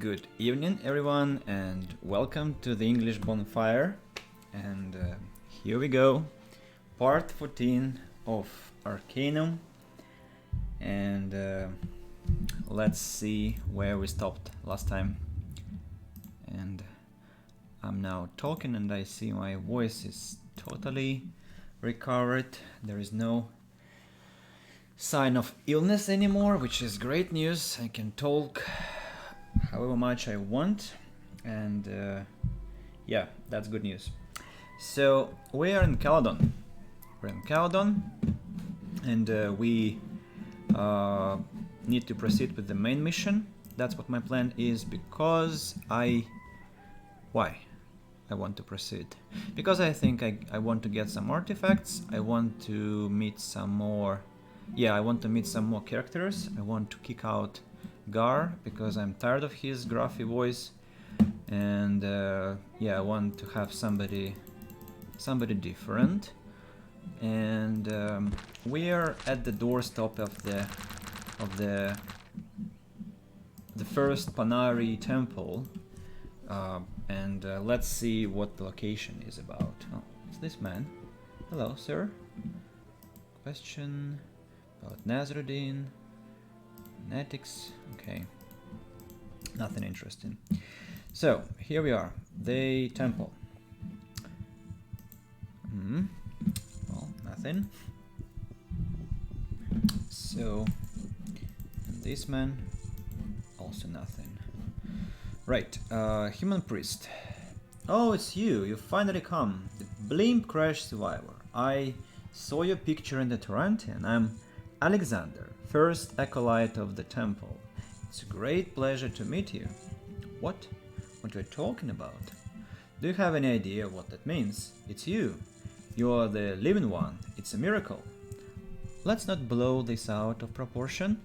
Good evening, everyone, and welcome to the English Bonfire. And here we go, part 14 of Arcanum. And let's see where we stopped last time. And I'm now talking, and I see my voice is totally recovered. There is no sign of illness anymore, which is great news. I can talk however much I want, and yeah, that's good news. So we are in Caledon. We're in Caledon, and we need to proceed with the main mission. That's what my plan is, because why I want to proceed? Because I think I want to get some artifacts. I want to meet some more. Yeah, I want to meet some more characters. I want to kick out Gar, because I'm tired of his gruffy voice, and yeah, I want to have somebody different. And we are at the doorstep of the first Panari temple, and let's see what the location is about. Oh, it's this man. Hello, sir. Question about Nasruddin. Ethics. Okay, nothing interesting. So here we are, the temple. Well, nothing. So, and this man, also nothing. Right, human priest. Oh, it's you. You finally come. The blimp crash survivor. I saw your picture in the Tarantian. I'm Alexander, first acolyte of the temple. It's a great pleasure to meet you. What? What are you talking about? Do you have any idea what that means? It's you. You are the living one. It's a miracle. Let's not blow this out of proportion.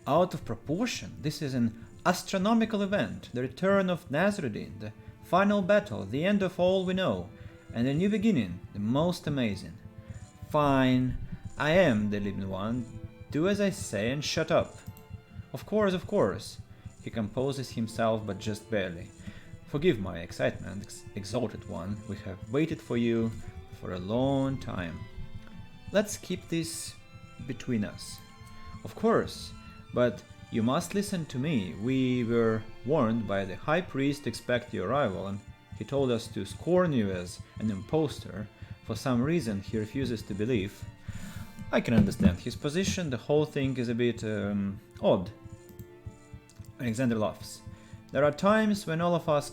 Out of proportion? This is an astronomical event. The return of Nasruddin, the final battle, the end of all we know, and a new beginning, the most amazing. Fine. I am the living one. Do as I say and shut up. Of course, of course. He composes himself, but just barely. Forgive my excitement, exalted one. We have waited for you for a long time. Let's keep this between us. Of course, but you must listen to me. We were warned by the high priest to expect your arrival, and he told us to scorn you as an impostor. For some reason, he refuses to believe. I can understand his position. The whole thing is a bit odd. Alexander laughs. There are times when all of us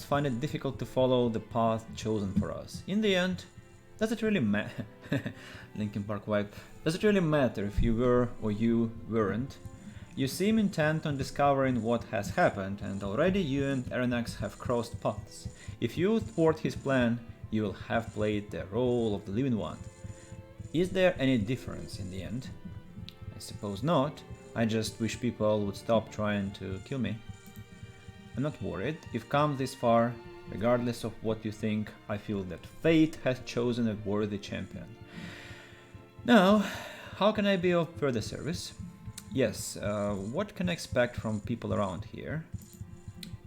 find it difficult to follow the path chosen for us. In the end, does it really matter? Linkin Park vibe. Does it really matter if you were or you weren't? You seem intent on discovering what has happened, and already you and Arenax have crossed paths. If you thwart his plan, you will have played the role of the living one. Is there any difference in the end? I suppose not. I just wish people would stop trying to kill me. I'm not worried. You've come this far. Regardless of what you think, I feel that fate has chosen a worthy champion. Now, how can I be of further service? Yes, what can I expect from people around here?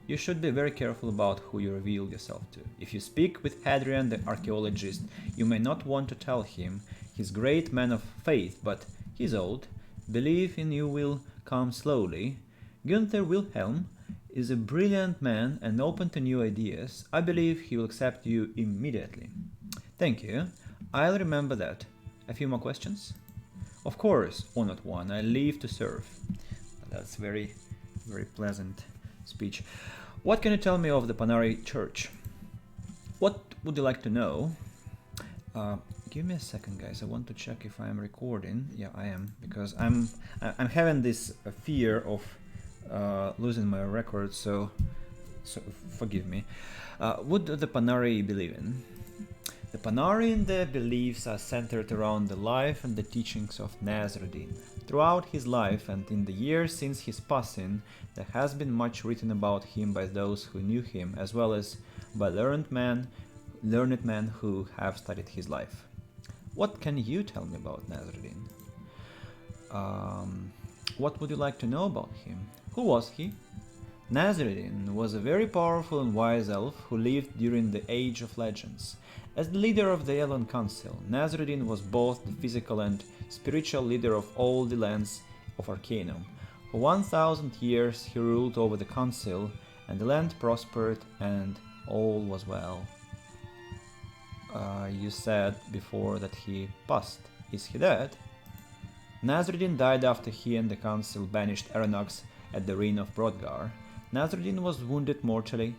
You should be very careful about who you reveal yourself to. If you speak with Hadrian the archaeologist, you may not want to tell him he's a great man of faith, but he's old. Belief in you will come slowly. Gunther Wilhelm is a brilliant man and open to new ideas. I believe he will accept you immediately. Thank you. I'll remember that. A few more questions? Of course, honored one. I live to serve. That's very, very pleasant speech. What can you tell me of the Panari Church? What would you like to know? Give me a second, guys. I want to check if I am recording. Yeah, I am, because I'm having this fear of losing my record. So forgive me. What do the Panari believe in? The Panari and their beliefs are centered around the life and the teachings of Nasruddin. Throughout his life and in the years since his passing, there has been much written about him by those who knew him, as well as by learned men who have studied his life. What can you tell me about Nasruddin? What would you like to know about him? Who was he? Nasreddin was a very powerful and wise elf who lived during the Age of Legends. As the leader of the Elven Council, Nasreddin was both the physical and spiritual leader of all the lands of Arcanum. For 1000 years he ruled over the council, and the land prospered and all was well. You said before that he passed. Is he dead? Nasreddin died after he and the council banished Aranox at the Ring of Brodgar. Nasreddin was wounded mortally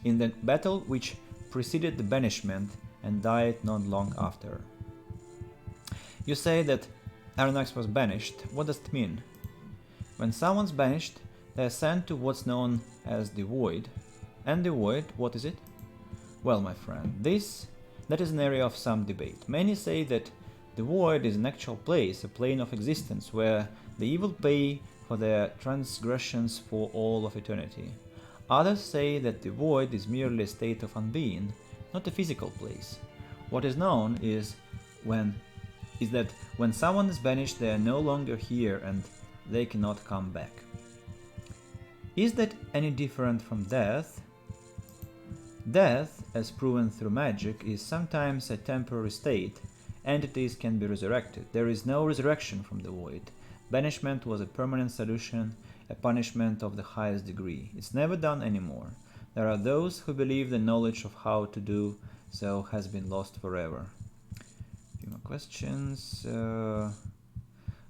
in the battle which preceded the banishment and died not long after. You say that Aranox was banished. What does it mean? When someone's banished, they are sent to what's known as the Void. And the Void, what is it? Well, my friend, that is an area of some debate. Many say that the Void is an actual place, a plane of existence, where the evil pay for their transgressions for all of eternity. Others say that the Void is merely a state of unbeing, not a physical place. What is known is that when someone is banished, they are no longer here and they cannot come back. Is that any different from death? Death, as proven through magic, is sometimes a temporary state. Entities can be resurrected. There is no resurrection from the void. Banishment was a permanent solution, a punishment of the highest degree. It's never done anymore. There are those who believe the knowledge of how to do so has been lost forever. A few more questions. Who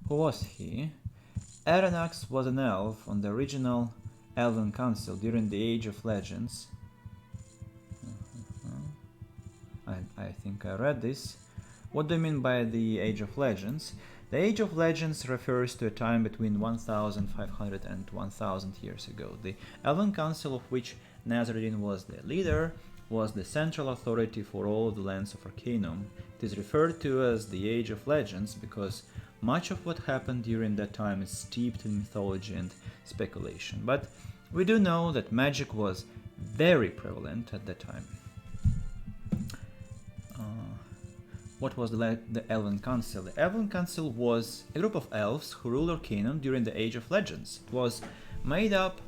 was he? Aranox was an elf on the original Elven Council during the Age of Legends. I think I read this. What do you mean by the Age of Legends? The Age of Legends refers to a time between 1500 and 1000 years ago. The Elven Council, of which Nasreddin was the leader, was the central authority for all the lands of Arcanum. It is referred to as the Age of Legends because much of what happened during that time is steeped in mythology and speculation. But we do know that magic was very prevalent at that time. What was the Elven Council? The Elven Council was a group of elves who ruled Arcanum during the Age of Legends. It was made up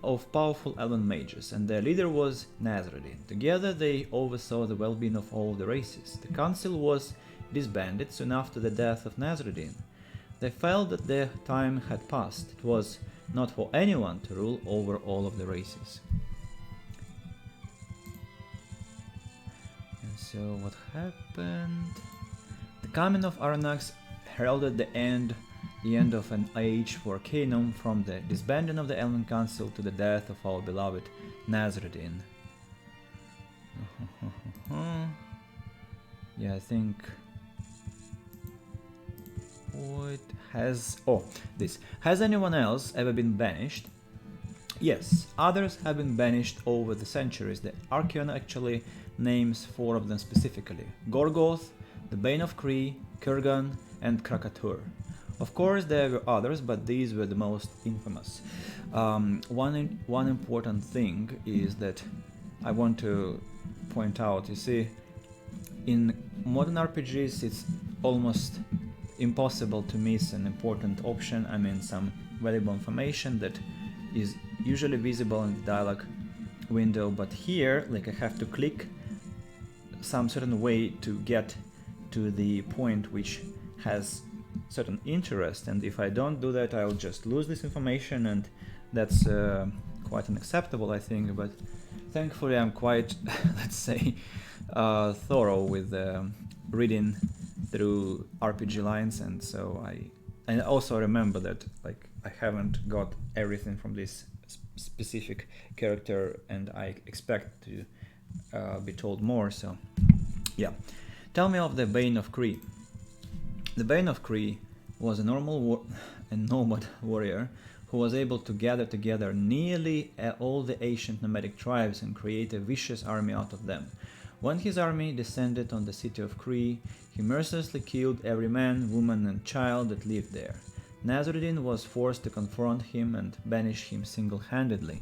of powerful elven mages, and their leader was Nasreddin. Together they oversaw the well-being of all the races. The council was disbanded soon after the death of Nasreddin. They felt that their time had passed. It was not for anyone to rule over all of the races. So what happened? The coming of Aranox heralded the end of an age for Arcanum, from the disbanding of the Elven Council to the death of our beloved Nasreddin. Yeah, I think Has anyone else ever been banished? Yes, others have been banished over the centuries. The Archeon actually names 4 of them specifically: Gorgoth, the Bane of Kree, Kurgan, and Krakatur. Of course there were others, but these were the most infamous. One important thing is that I want to point out, you see, in modern RPGs it's almost impossible to miss an important option, I mean some valuable information that is usually visible in the dialogue window, but here like I have to click some certain way to get to the point which has certain interest, and if I don't do that I'll just lose this information, and that's quite unacceptable, I think. But thankfully I'm quite let's say thorough with reading through RPG lines, and so I also remember that like I haven't got everything from this specific character, and I expect to be told more. So yeah, tell me of the Bane of Kree. The Bane of Kree was a nomad warrior who was able to gather together nearly all the ancient nomadic tribes and create a vicious army out of them. When his army descended on the city of Kree, he mercilessly killed every man, woman and child that lived there. Nasreddin was forced to confront him and banish him single-handedly.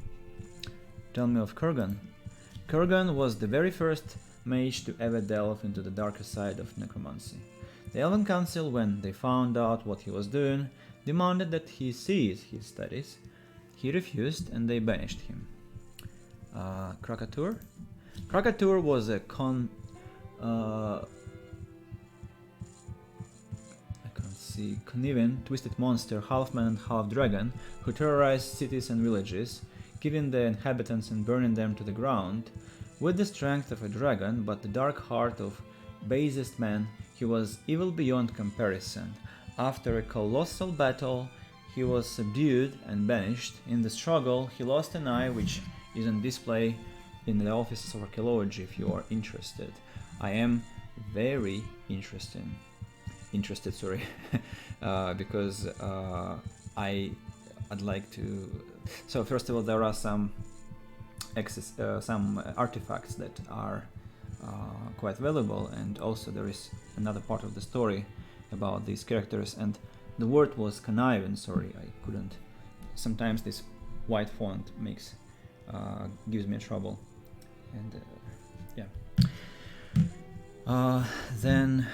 Tell me of Kurgan. Kurgan was the very first mage to ever delve into the darker side of necromancy. The Elven Council, when they found out what he was doing, demanded that he cease his studies. He refused, and they banished him. Krakatur? Krakatur was a conniving, twisted monster, half man and half dragon, who terrorized cities and villages, killing the inhabitants and burning them to the ground. With the strength of a dragon, but the dark heart of basest man, he was evil beyond comparison. After a colossal battle, he was subdued and banished. In the struggle, he lost an eye, which is on display in the offices of archaeology if you are interested. I am very interested, because I'd like to. So first of all, there are some artifacts that are quite valuable, and also there is another part of the story about these characters. And the word was conniving. Sorry, I couldn't. Sometimes this white font gives me trouble, and then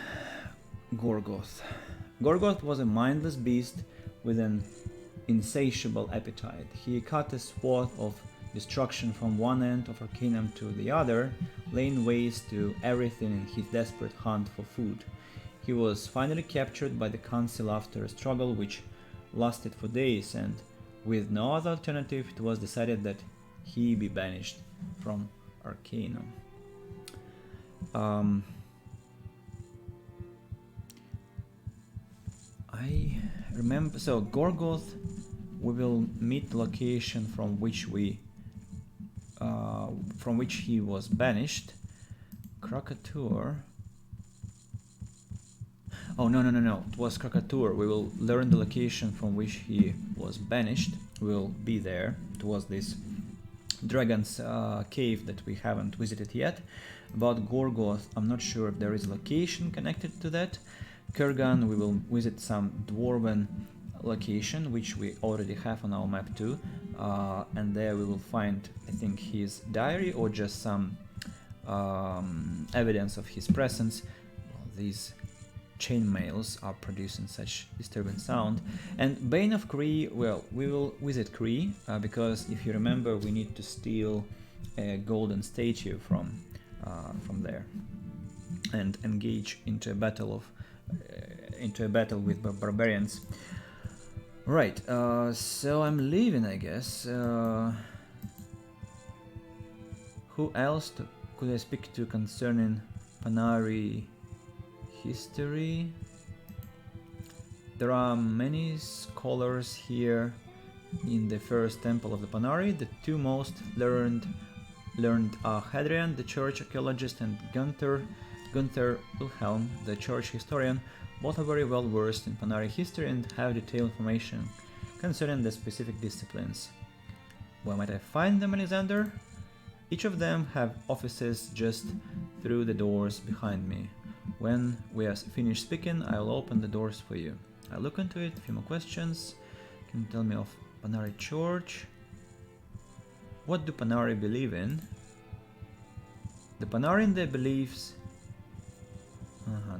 Gorgoth. Gorgoth was a mindless beast with an insatiable appetite. He cut a swath of destruction from one end of Arcanum to the other, laying waste to everything in his desperate hunt for food. He was finally captured by the council after a struggle which lasted for days, and with no other alternative, it was decided that he be banished from Arcanum. I remember. So Gorgoth, we will meet the location from which he was banished. Krakatur. Oh no! It was Krakatur. We will learn the location from which he was banished. We'll be there. It was this dragon's cave that we haven't visited yet. About Gorgoth, I'm not sure if there is a location connected to that. Kurgan, we will visit some dwarven location, which we already have on our map too, and there we will find, I think, his diary or just some evidence of his presence. These chainmails are producing such disturbing sound. And Bane of Kree, well, we will visit Kree, because if you remember, we need to steal a golden statue from there and engage into a battle with barbarians. Right, so I'm leaving, I guess. Who else could I speak to concerning Panari history? There are many scholars here in the first temple of the Panari. The two most learned are Hadrian, the church archaeologist, and Gunther Wilhelm, the church historian. Both are very well versed in Panari history and have detailed information concerning the specific disciplines. Where might I find them, Alexander? Each of them have offices just through the doors behind me. When we are finished speaking, I'll open the doors for you. I'll look into it. A few more questions. Can you tell me of Panari Church? What do Panari believe in? The Panari in their beliefs.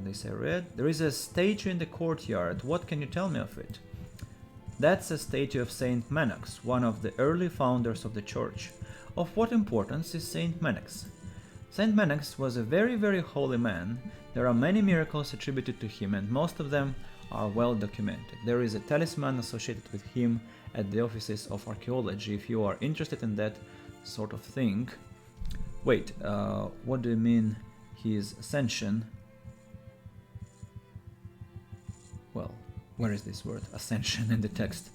They say red. There is a statue in the courtyard. What can you tell me of it? That's a statue of Saint Manox, one of the early founders of the church. Of what importance is Saint Manox? Saint Manox was a very, very holy man. There are many miracles attributed to him, and most of them are well documented. There is a talisman associated with him at the offices of archaeology, if you are interested in that sort of thing. Wait, what do you mean his ascension? Well, where is this word ascension in the text?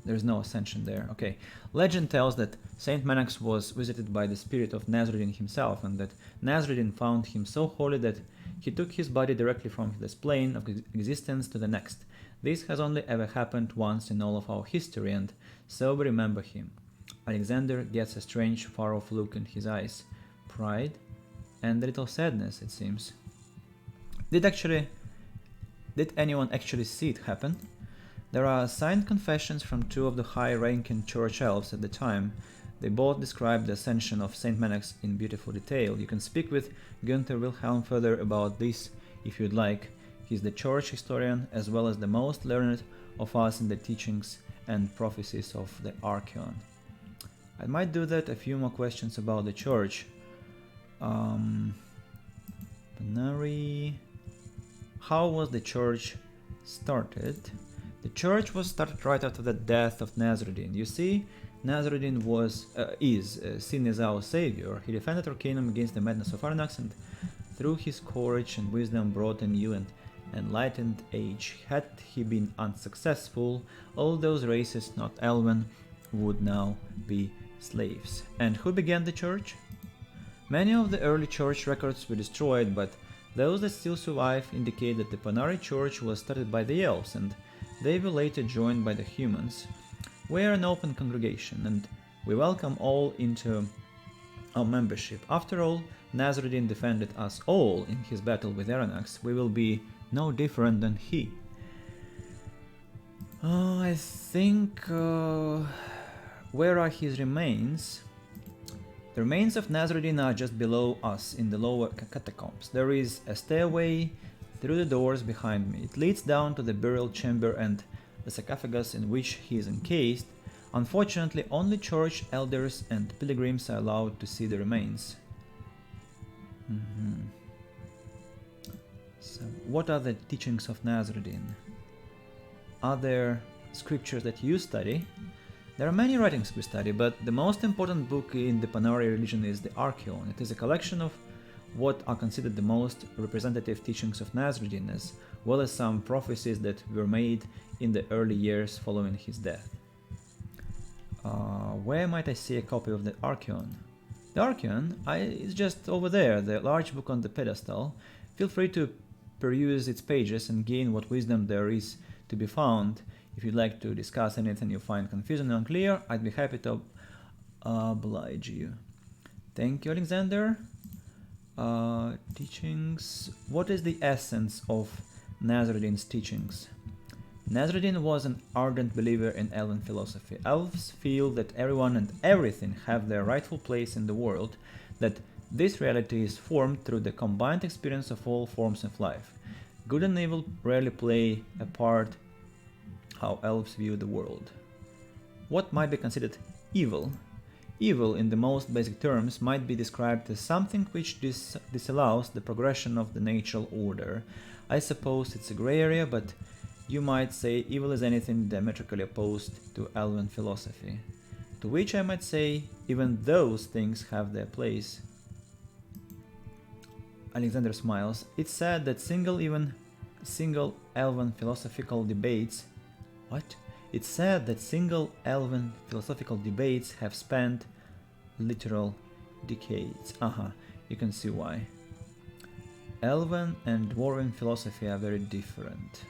There's no ascension there. Okay. Legend tells that Saint Manox was visited by the spirit of Nasruddin himself, and that Nasruddin found him so holy that he took his body directly from this plane of existence to the next. This has only ever happened once in all of our history, and so we remember him. Alexander gets a strange, far-off look in his eyes. Pride and a little sadness, it seems. Did anyone actually see it happen? There are signed confessions from two of the high-ranking church elves at the time. They both describe the ascension of Saint Manox in beautiful detail. You can speak with Gunther Wilhelm further about this if you'd like. He is the church historian as well as the most learned of us in the teachings and prophecies of the Arcanum. I might do that. A few more questions about the church. Panari. How was the church started? The church was started right after the death of Nasruddin. You see, Nasruddin is seen as our savior. He defended Arcanum against the madness of Arnax, and through his courage and wisdom brought a new and enlightened age. Had he been unsuccessful, all those races not Elven would now be slaves. And who began the church? Many of the early church records were destroyed, but those that still survive indicate that the Panari church was started by the elves, and they were later joined by the humans. We are an open congregation, and we welcome all into our membership. After all, Nasruddin defended us all in his battle with Aranax. We will be no different than he. I think... where are his remains? The remains of Nasruddin are just below us in the lower catacombs. There is a stairway through the doors behind me. It leads down to the burial chamber and the sarcophagus in which he is encased. Unfortunately, only church elders and pilgrims are allowed to see the remains. So, what are the teachings of Nasruddin? Are there scriptures that you study? There are many writings we study, but the most important book in the Panari religion is the Arcanum. It is a collection of what are considered the most representative teachings of Nasruddin, as well as some prophecies that were made in the early years following his death. Where might I see a copy of the Arcanum? The Arcanum is just over there, the large book on the pedestal. Feel free to peruse its pages and gain what wisdom there is to be found. If you'd like to discuss anything you find confusing or unclear, I'd be happy to oblige you. Thank you, Alexander. Teachings. What is the essence of Nasruddin's teachings? Nasruddin was an ardent believer in Elven philosophy. Elves feel that everyone and everything have their rightful place in the world, that this reality is formed through the combined experience of all forms of life. Good and evil rarely play a part how elves view the world. What might be considered evil? Evil, in the most basic terms, might be described as something which disallows the progression of the natural order. I suppose it's a gray area, but you might say evil is anything diametrically opposed to Elven philosophy. To which I might say, even those things have their place. Alexander smiles. It's sad that single Elven philosophical debates... What? It's sad that single Elven philosophical debates have spanned literal decades. You can see why. Elven and Dwarven philosophy are very different.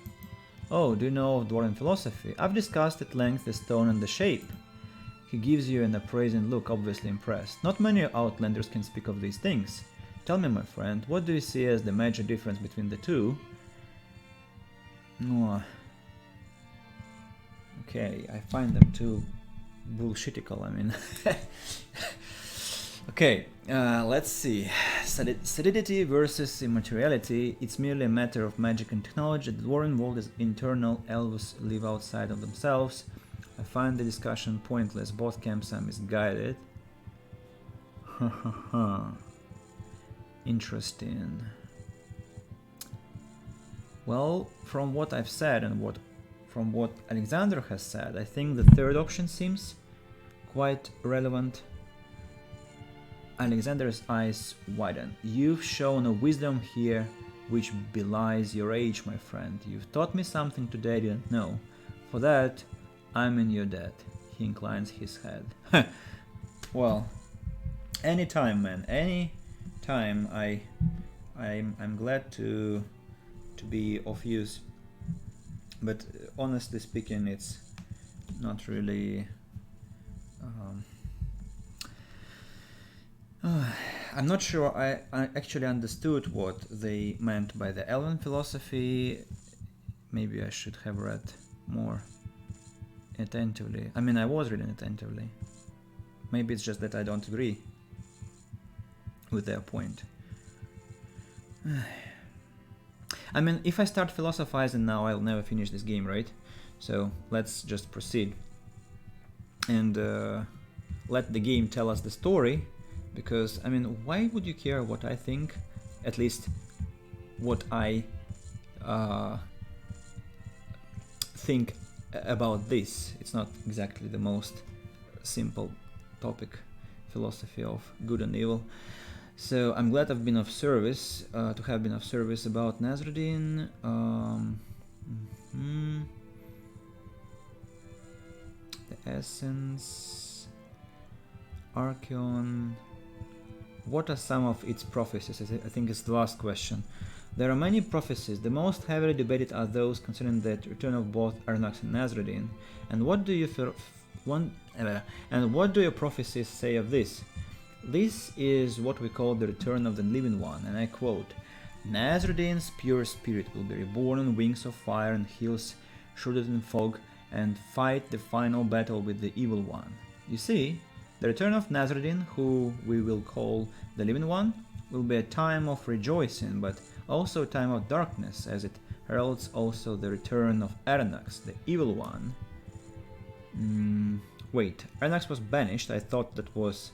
Oh, do you know of Dwarven philosophy? I've discussed at length the stone and the shape. He gives you an appraising look, obviously impressed. Not many outlanders can speak of these things. Tell me, my friend, what do you see as the major difference between the two? Okay, I find them too bullshitical, I mean. Okay, let's see. Solidity versus immateriality. It's merely a matter of magic and technology. The dwarven world is internal. Elves live outside of themselves. I find the discussion pointless. Both camps are misguided. Interesting. Well, from what I've said and from what Alexander has said, I think the third option seems quite relevant. Alexander's eyes widen. You've shown a wisdom here which belies your age, my friend. You've taught me something today I didn't know. For that, I'm in your debt. He inclines his head. Well, anytime, man. Anytime. I'm glad to be of use. But honestly speaking, it's not really... I'm not sure I actually understood what they meant by the Elven philosophy. Maybe I should have read more attentively. I mean, I was reading attentively. Maybe it's just that I don't agree with their point. I mean, if I start philosophizing now, I'll never finish this game, right? So let's just proceed and let the game tell us the story, because I mean, why would you care what I think? At least what I think about this. It's not exactly the most simple topic, philosophy of good and evil. So I'm glad I've been of service, to have been of service about Nasruddin. The essence, Archeon. What are some of its prophecies? I think it's the last question. There are many prophecies. The most heavily debated are those concerning the return of both Arnax and Nasruddin. And what do your prophecies say of this? This is what we call the return of the living one, and I quote: Nasruddin's pure spirit will be reborn on wings of fire and hills shrouded in fog, and fight the final battle with the evil one. You see, the return of Nasruddin, who we will call the living one, will be a time of rejoicing, but also a time of darkness, as it heralds also the return of Aranax, the evil one. Wait, Aranax was banished. I thought that was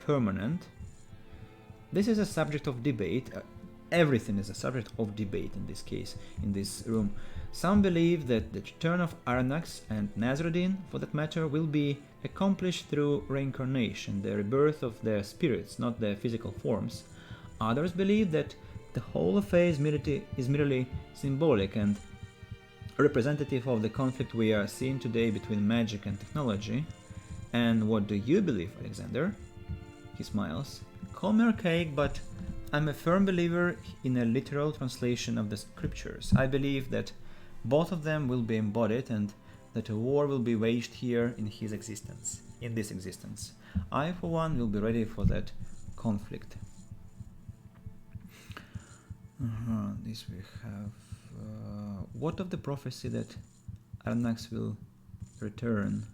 permanent. This is a subject of debate. Everything is a subject of debate in this case, in this room. Some believe that the return of Aranax and Nasruddin, for that matter, will be accomplished through reincarnation, the rebirth of their spirits, not their physical forms. Others believe that the whole affair is merely symbolic and representative of the conflict we are seeing today between magic and technology. And what do you believe, Alexander? He smiles. Call me archaic, but I'm a firm believer in a literal translation of the scriptures. I believe that both of them will be embodied and that a war will be waged here in this existence. I, for one, will be ready for that conflict. This we have. What of the prophecy that Arnax will return?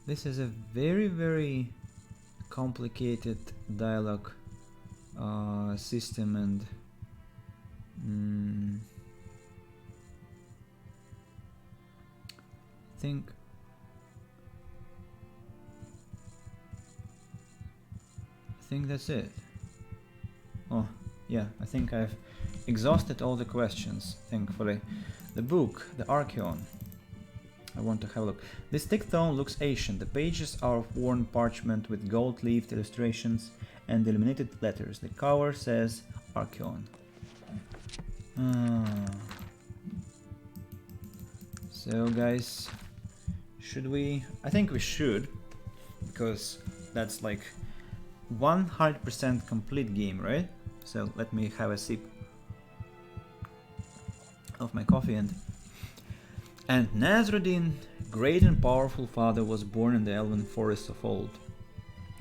This is a very, very complicated dialogue system, and I think that's it. Oh, yeah, I think I've exhausted all the questions, thankfully. The book, the Archeon. I want to have a look. This thick tome looks ancient. The pages are of worn parchment with gold-leafed illustrations and illuminated letters. The cover says Archeon. So guys, should we? I think we should, because that's like 100% complete game, right? So let me have a sip of my coffee. And Nasruddin, great and powerful father, was born in the elven forests of old.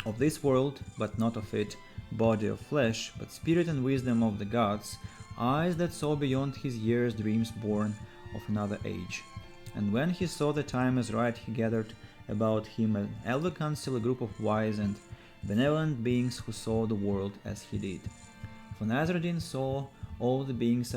Of this world, but not of it, body of flesh, but spirit and wisdom of the gods, eyes that saw beyond his years, dreams born of another age. And when he saw the time as right, he gathered about him an elven council, a group of wise and benevolent beings who saw the world as he did. For Nasruddin saw all beings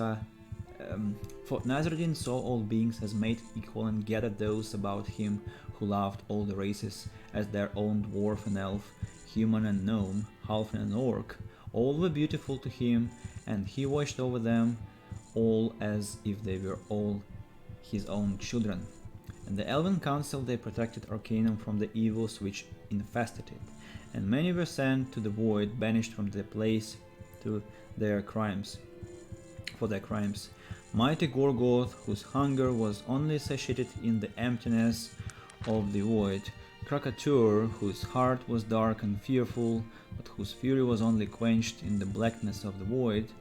as made equal, and gathered those about him who loved all the races as their own dwarf and elf, human and gnome, halfling and orc. All were beautiful to him, and he watched over them all as if they were all his own children. And the Elven Council, they protected Arcanum from the evils which infested it, and many were sent to the void, banished from the place to their crimes, for their crimes. Mighty Gorgoth, whose hunger was only satiated in the emptiness of the void, Krakatur, whose heart was dark and fearful, but whose fury was only quenched in the blackness of the void,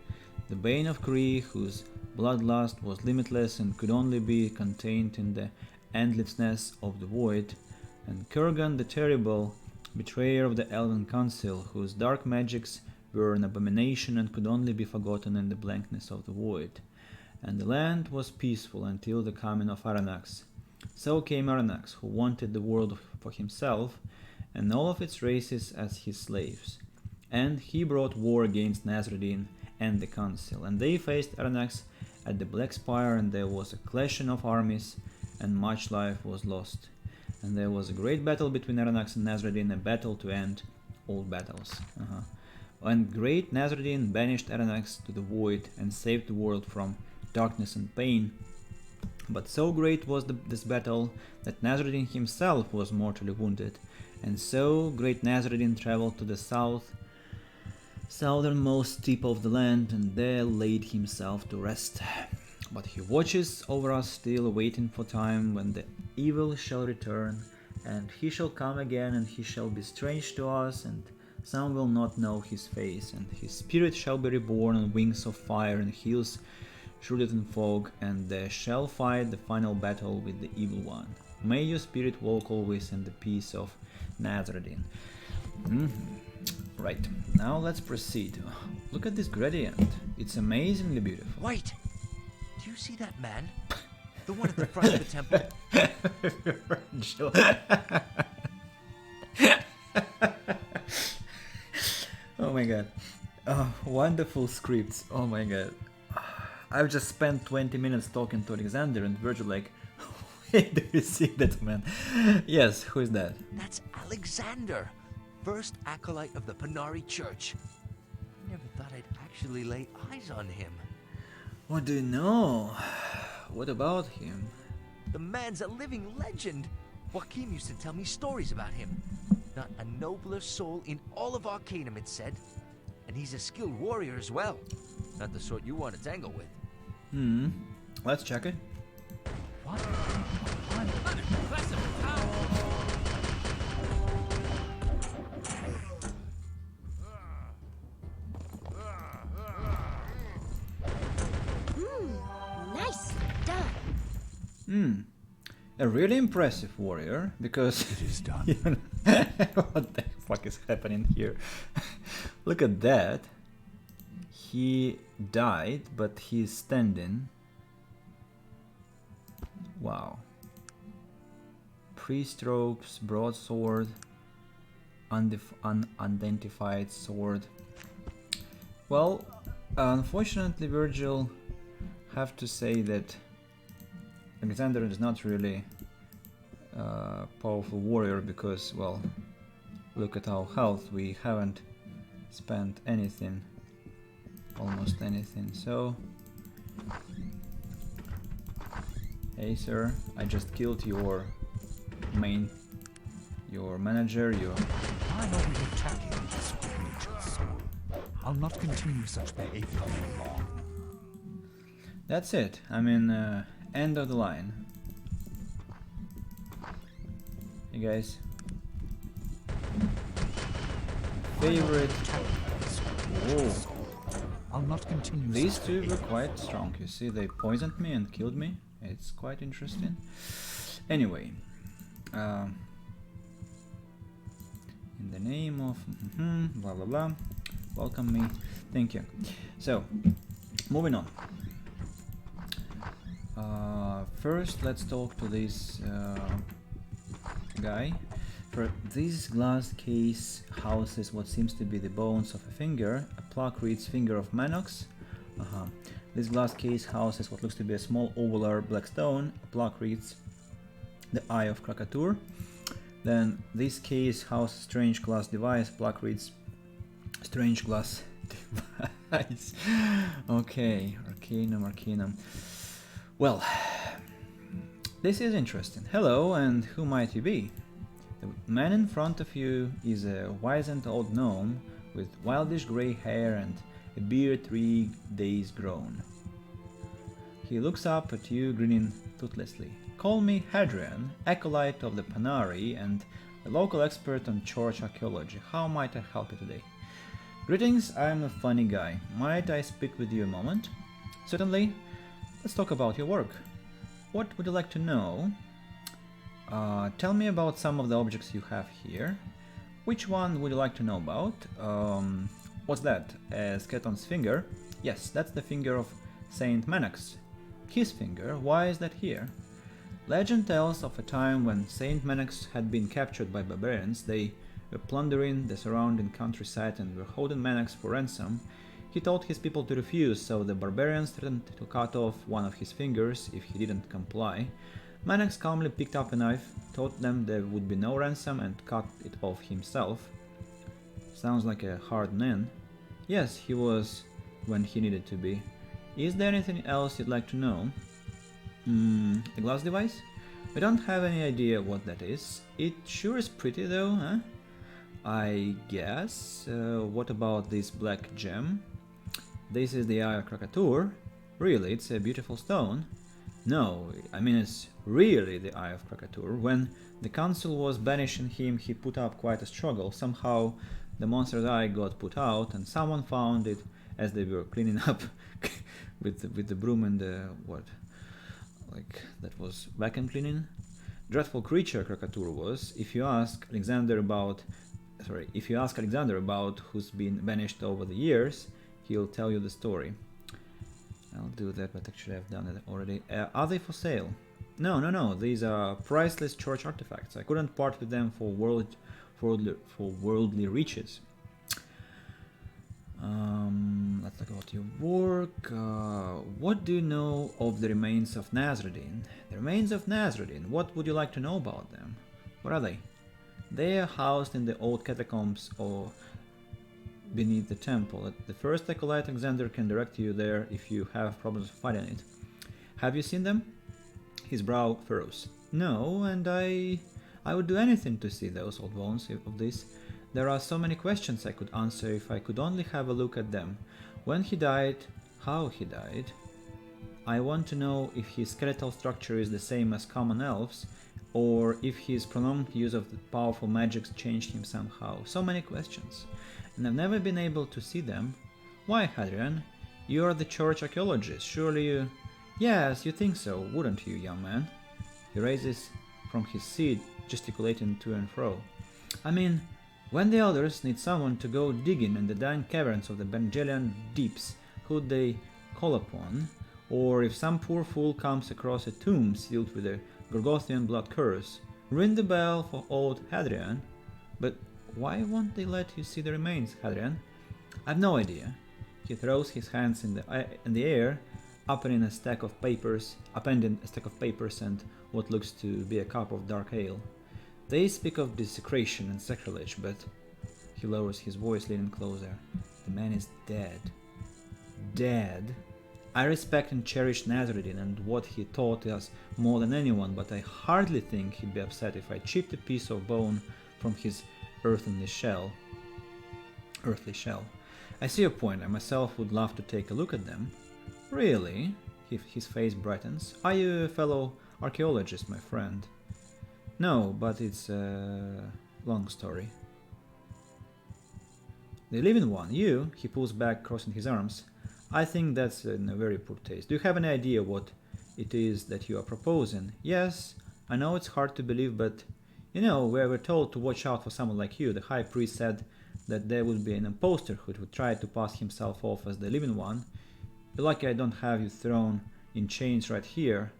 the Bane of Kree, whose bloodlust was limitless and could only be contained in the endlessness of the void, and Kurgan the Terrible, betrayer of the Elven Council, whose dark magics were an abomination and could only be forgotten in the blankness of the void. And the land was peaceful until the coming of Aranax. So came Aranax, who wanted the world for himself, and all of its races as his slaves. And he brought war against Nasruddin and the council, and they faced Aranax at the Black Spire, and there was a clashing of armies, and much life was lost. And there was a great battle between Aranax and Nasreddin, a battle to end all battles. And great Nasreddin banished Aranax to the void and saved the world from darkness and pain. But so great was this battle that Nasreddin himself was mortally wounded, and so great Nasreddin traveled to the southernmost tip of the land, and there laid himself to rest. But he watches over us still, waiting for time when the evil shall return, and he shall come again, and he shall be strange to us, and some will not know his face, and his spirit shall be reborn on wings of fire and hills shrouded in fog, and they shall fight the final battle with the evil one. May your spirit walk always in the peace of Nasreddin. Right, now let's proceed. Look at this gradient. It's amazingly beautiful. Wait! Do you see that man? The one at the front of the temple? Virgil. Oh my god. Oh, wonderful scripts. Oh my god. I've just spent 20 minutes talking to Alexander, and Virgil like, wait, do you see that man? Yes, who is that? That's Alexander, first acolyte of the Panari Church. Never thought I'd actually lay eyes on him. What do you know? What about him? The man's a living legend. Joachim used to tell me stories about him. Not a nobler soul in all of Arcanum, it said. And he's a skilled warrior as well. Not the sort you want to tangle with. Let's check it. What? Nice done. A really impressive warrior, because It is done. what the fuck is happening here? Look at that. He died, but he's standing. Wow. Priest robes, broadsword, unidentified sword. Well, unfortunately, Virgil, have to say that Alexander is not really a powerful warrior, because, well, look at our health. We haven't spent anything, almost anything. So, hey sir, I just killed your manager, I'm only attacking this creature's soul. I'll not continue such behavior for long. That's it. I mean, end of the line. Hey guys. Favorite. Whoa. I'll not continue. These such two were behavior quite for strong. long. You see, they poisoned me and killed me. It's quite interesting. Anyway, in the name of blah blah blah, welcome me. Thank you. So, moving on. First, let's talk to this guy. For this glass case houses what seems to be the bones of a finger. A plaque reads "Finger of Manox." This glass case houses what looks to be a small ovular black stone. A plaque reads "The Eye of Krakatur." Then this case houses strange glass device. Plaque reads "Strange glass device." Okay, Arcanum. Well, this is interesting. Hello, and who might you be? The man in front of you is a wizened old gnome with wildish grey hair and a beard 3 days grown. He looks up at you, grinning toothlessly. Call me Hadrian, acolyte of the Panari and a local expert on church archaeology. How might I help you today? Greetings, I'm a funny guy. Might I speak with you a moment? Certainly. Let's talk about your work. What would you like to know? Tell me about some of the objects you have here. Which one would you like to know about? What's that? A Sketon's finger? Yes, that's the finger of Saint Manox. His finger? Why is that here? Legend tells of a time when Saint Manox had been captured by barbarians. They were plundering the surrounding countryside and were holding Manox for ransom. He told his people to refuse, so the barbarians threatened to cut off one of his fingers if he didn't comply. Manax calmly picked up a knife, told them there would be no ransom, and cut it off himself. Sounds like a hard man. Yes, he was when he needed to be. Is there anything else you'd like to know? The glass device? We don't have any idea what that is. It sure is pretty though, huh? I guess. What about this black gem? This is the Eye of Krakatur. Really, it's a beautiful stone. No, I mean it's really the Eye of Krakatur. When the council was banishing him, he put up quite a struggle. Somehow the monster's eye got put out and someone found it as they were cleaning up with the broom and the what? Like that was vacuum cleaning. Dreadful creature Krakatur was. If you ask Alexander about who's been banished over the years, he'll tell you the story. I'll do that, but actually I've done it already. Are they for sale? No. These are priceless church artifacts. I couldn't part with them for worldly riches. Let's talk about your work. What do you know of the remains of Nasruddin? The remains of Nasruddin. What would you like to know about them? Where are they? They are housed in the old catacombs or beneath the temple. At the first acolyte Alexander can direct you there if you have problems finding it. Have you seen them? His brow furrows. No, and I would do anything to see those old bones of this. There are so many questions I could answer if I could only have a look at them. When he died, how he died. I want to know if his skeletal structure is the same as common elves, or if his prolonged use of the powerful magics changed him somehow. So many questions. And I've never been able to see them. Why, Hadrian? You are the church archaeologist. Surely you... Yes, you think so, wouldn't you, young man? He raises from his seat, gesticulating to and fro. I mean, when the elders need someone to go digging in the dank caverns of the Bengalian deeps, who'd they call upon? Or if some poor fool comes across a tomb sealed with a Gorgothian blood curse, ring the bell for old Hadrian. But why won't they let you see the remains, Hadrian? I've no idea. He throws his hands in the air, appending a stack of papers and what looks to be a cup of dark ale. They speak of desecration and sacrilege, but he lowers his voice, leaning closer. The man is dead. Dead? I respect and cherish Nasruddin and what he taught us more than anyone, but I hardly think he'd be upset if I chipped a piece of bone from his earthly shell. I see your point. I myself would love to take a look at them. Really? His face brightens. Are you a fellow archaeologist, my friend? No, but it's a long story. The living one, you? He pulls back, crossing his arms. I think that's in a very poor taste. Do you have any idea what it is that you are proposing? Yes, I know it's hard to believe, but you know, we were told to watch out for someone like you. The high priest said that there would be an impostor who would try to pass himself off as the living one. You're lucky I don't have you thrown in chains right here.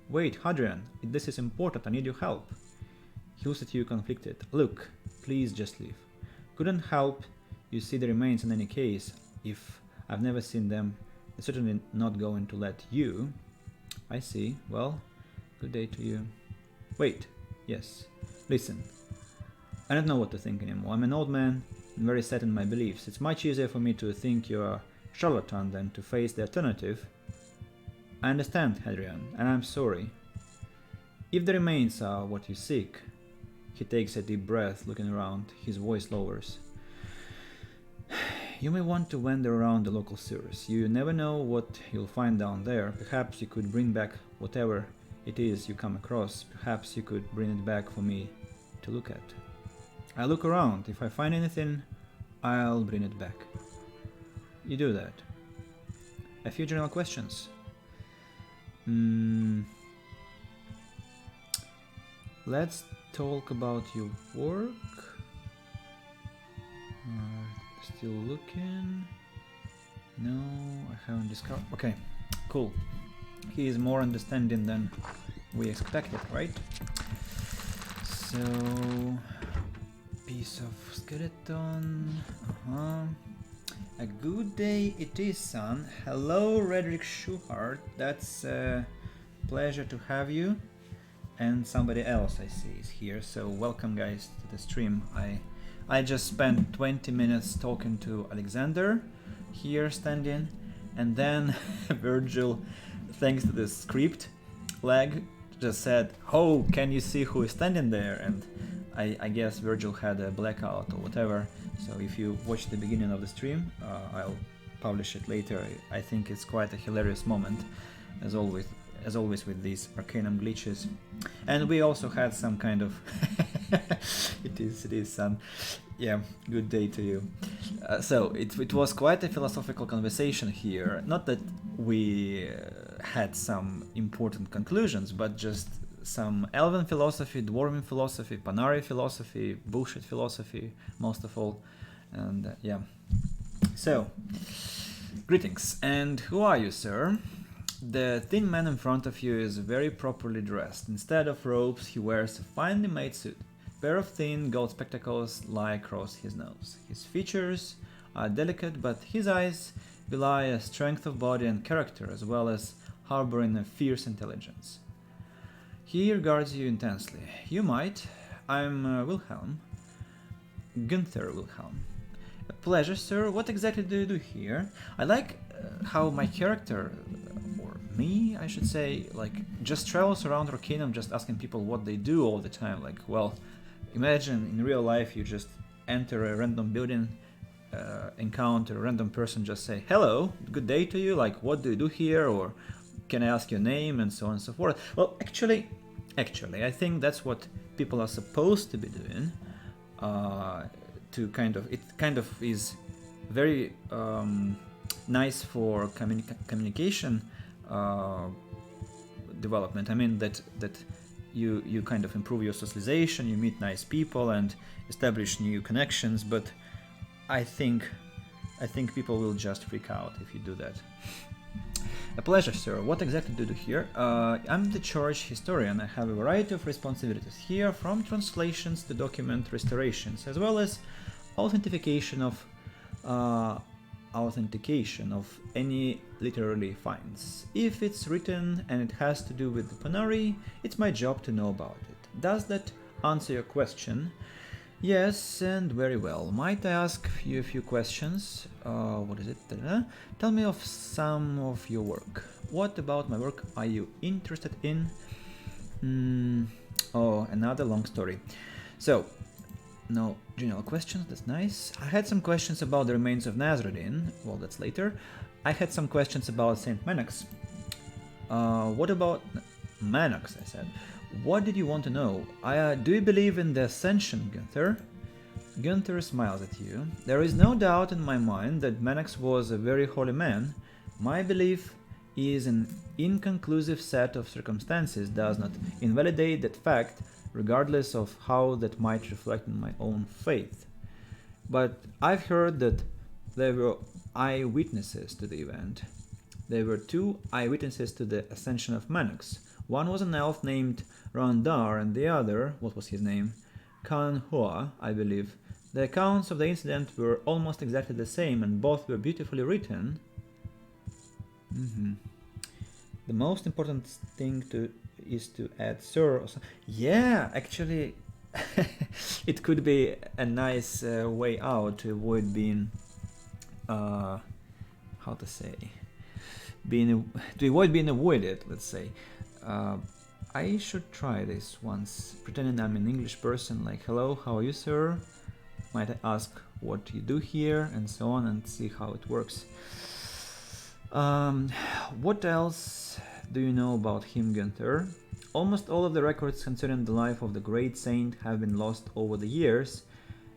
Wait, Hadrian, this is important. I need your help. He looks at you conflicted. Look, please just leave. Couldn't help you see the remains in any case. If I've never seen them, I'm certainly not going to let you. I see. Well, good day to you. Wait. Yes. Listen. I don't know what to think anymore. I'm an old man and very set in my beliefs. It's much easier for me to think you're a charlatan than to face the alternative. I understand, Hadrian, and I'm sorry. If the remains are what you seek... He takes a deep breath, looking around. His voice lowers. You may want to wander around the local sewers. You never know what you'll find down there. Perhaps you could bring back whatever it is you come across. Perhaps you could bring it back for me to look at. I'll look around. If I find anything, I'll bring it back. You do that. A few general questions. Let's talk about your work. Still looking. No, I haven't discovered. Okay, cool. He is more understanding than we expected, right? So, piece of skeleton. A good day it is, son. Hello, Redrick Schuhart. That's a pleasure to have you. And somebody else I see is here. So welcome, guys, to the stream. I just spent 20 minutes talking to Alexander here standing, and then Virgil, thanks to the script lag, just said, "Oh, can you see who is standing there?" And I guess Virgil had a blackout or whatever. So if you watch the beginning of the stream, I'll publish it later. I think it's quite a hilarious moment, as always with these Arcanum glitches. And we also had some kind of it is son. Yeah, good day to you. So it was quite a philosophical conversation here. Not that we had some important conclusions, but just some elven philosophy, dwarven philosophy, Panari philosophy, bullshit philosophy, most of all. And yeah. So, greetings. And who are you, sir? The thin man in front of you is very properly dressed. Instead of robes, he wears a finely made suit. A pair of thin gold spectacles lie across his nose. His features are delicate, but his eyes belie a strength of body and character, as well as harboring a fierce intelligence. He regards you intensely. You might. I'm Wilhelm. Gunther Wilhelm. A pleasure, sir. What exactly do you do here? I like how my character, or me, I should say, like, just travels around Arcanum just asking people what they do all the time. Like, well, imagine in real life you just enter a random building, encounter a random person, just say, "Hello, good day to you, like, what do you do here?" Or, "Can I ask your name?" and so on and so forth. Well, actually, I think that's what people are supposed to be doing. It kind of is very nice for communication development. I mean that you kind of improve your socialization, you meet nice people and establish new connections. But I think people will just freak out if you do that. A pleasure, sir. What exactly do you do here? I'm the church historian. I have a variety of responsibilities here, from translations to document restorations, as well as authentication of any literary finds. If it's written and it has to do with the Panari, it's my job to know about it. Does that answer your question? Yes, and very well. Might I ask you a few questions? What is it? Tell me of some of your work. What about my work are you interested in? Oh, another long story. So, no general questions, that's nice. I had some questions about the remains of Nazruddin. Well, that's later. I had some questions about Saint Manax. What about Manax, I said. What did you want to know? Do you believe in the Ascension, Gunther? Gunther smiles at you. There is no doubt in my mind that Manax was a very holy man. My belief is an inconclusive set of circumstances does not invalidate that fact, regardless of how that might reflect in my own faith. But I've heard that there were eyewitnesses to the event. There were two eyewitnesses to the ascension of Manax. One was an elf named Randar, and the other, what was his name? Khan Hoa, I believe. The accounts of the incident were almost exactly the same, and both were beautifully written. The most important thing is to add sir. Or so. Yeah, actually, it could be a nice way out to avoid being, how to say, to avoid being avoided. Let's say. I should try this once, pretending I'm an English person, like, "Hello, how are you, sir? Might I ask what you do here?" and so on, and see how it works. What else do you know about him, Gunther? Almost all of the records concerning the life of the great saint have been lost over the years.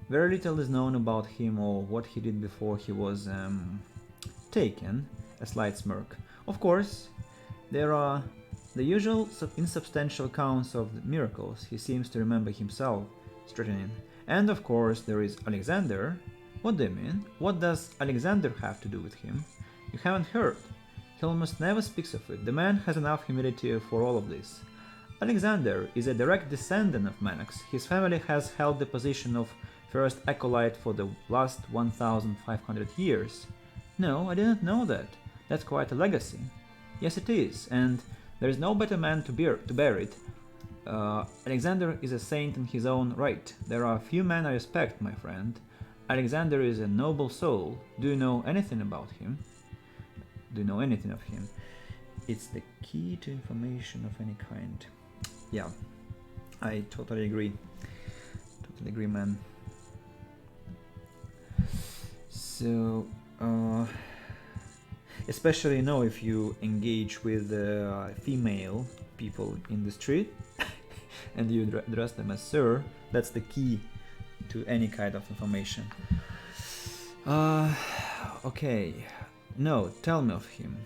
Very little is known about him or what he did before he was taken. A slight smirk. Of course, there are the usual insubstantial accounts of the miracles he seems to remember himself, straightening. And of course there is Alexander. What do you mean? What does Alexander have to do with him? You haven't heard. He almost never speaks of it. The man has enough humility for all of this. Alexander is a direct descendant of Manax. His family has held the position of First acolyte for the last 1,500 years. No, I didn't know that. That's quite a legacy. Yes, it is, and there is no better man to bear it. Alexander is a saint in his own right. There are few men I respect, my friend. Alexander is a noble soul. Do you know anything about him? Do you know anything of him? It's the key to information of any kind. Yeah, I totally agree. Totally agree, man. So, especially if you engage with female people in the street and you address them as sir, that's the key to any kind of information. Okay, no, tell me of him.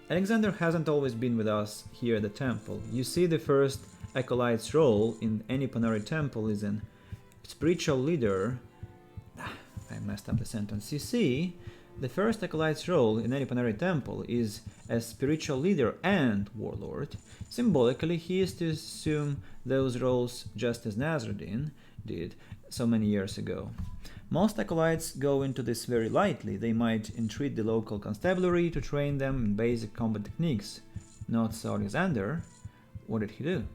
Alexander hasn't always been with us here at the temple. You see, the first acolyte's role in any Panari temple is an spiritual leader. I messed up the sentence. You see, the first acolyte's role in any Panari temple is as spiritual leader and warlord. Symbolically, he is to assume those roles just as Nasruddin did so many years ago. Most acolytes go into this very lightly. They might entreat the local constabulary to train them in basic combat techniques. Not so Alexander. What did he do?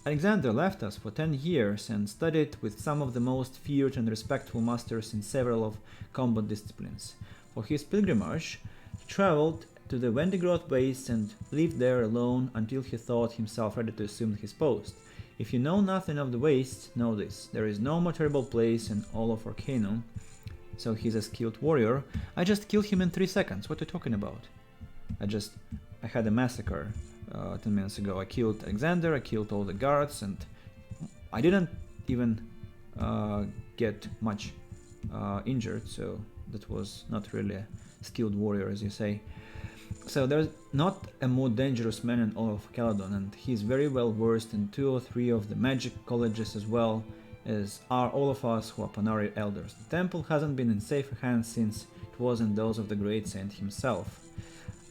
Alexander left us for 10 years and studied with some of the most feared and respectful masters in several of combat disciplines. For his pilgrimage, he traveled to the Vendigroth base and lived there alone until he thought himself ready to assume his post. If you know nothing of the Wastes, know this. There is no more terrible place in all of Arcanum. So he's a skilled warrior. I just killed him in 3 seconds. What are you talking about? I had a massacre 10 minutes ago. I killed Alexander, I killed all the guards, and I didn't even get much injured, so that was not really a skilled warrior, as you say. So there's not a more dangerous man in all of Caledon, and he's very well versed in 2 or 3 of the Magick colleges, as well as are all of us who are Panari elders. The temple hasn't been in safer hands since it was in those of the great saint himself.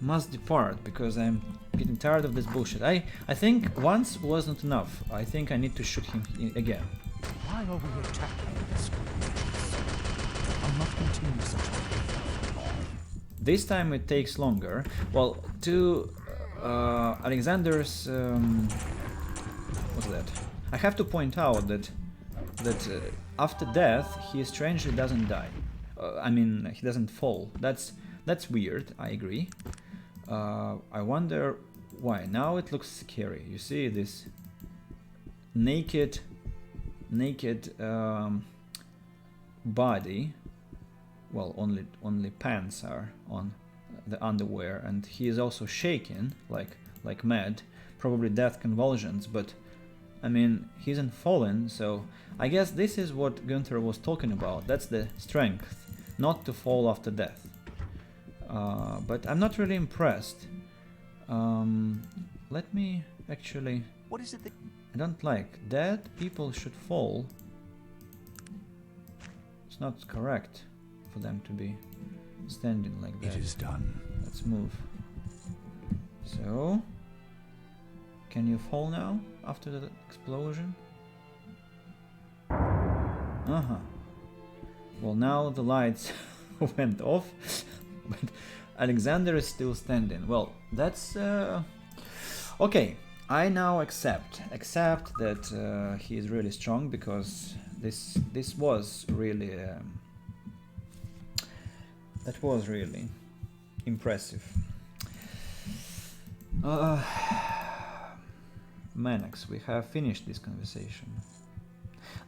Must depart, because I'm getting tired of this bullshit. I think once wasn't enough. I think I need to shoot him again. Why are we attacking this creature? I'll not continue such behavior. This time it takes longer. Well, to Alexander's... what's that? I have to point out that after death he strangely doesn't die. I mean, he doesn't fall. That's weird, I agree. I wonder why. Now it looks scary. You see this naked body. Well, only pants are on the underwear, and he is also shaking like mad, probably death convulsions. But I mean, he isn't fallen, so I guess this is what Gunther was talking about. That's the strength, not to fall after death. But I'm not really impressed. Let me actually... What is it that... I don't like. Dead people should fall. It's not correct for them to be standing like that. It is done. Let's move. So... Can you fall now, after the explosion? Uh-huh. Well, now the lights went off. But Alexander is still standing. Well, that's okay. I now accept that he is really strong, because this was really that was really impressive. Manax, we have finished this conversation.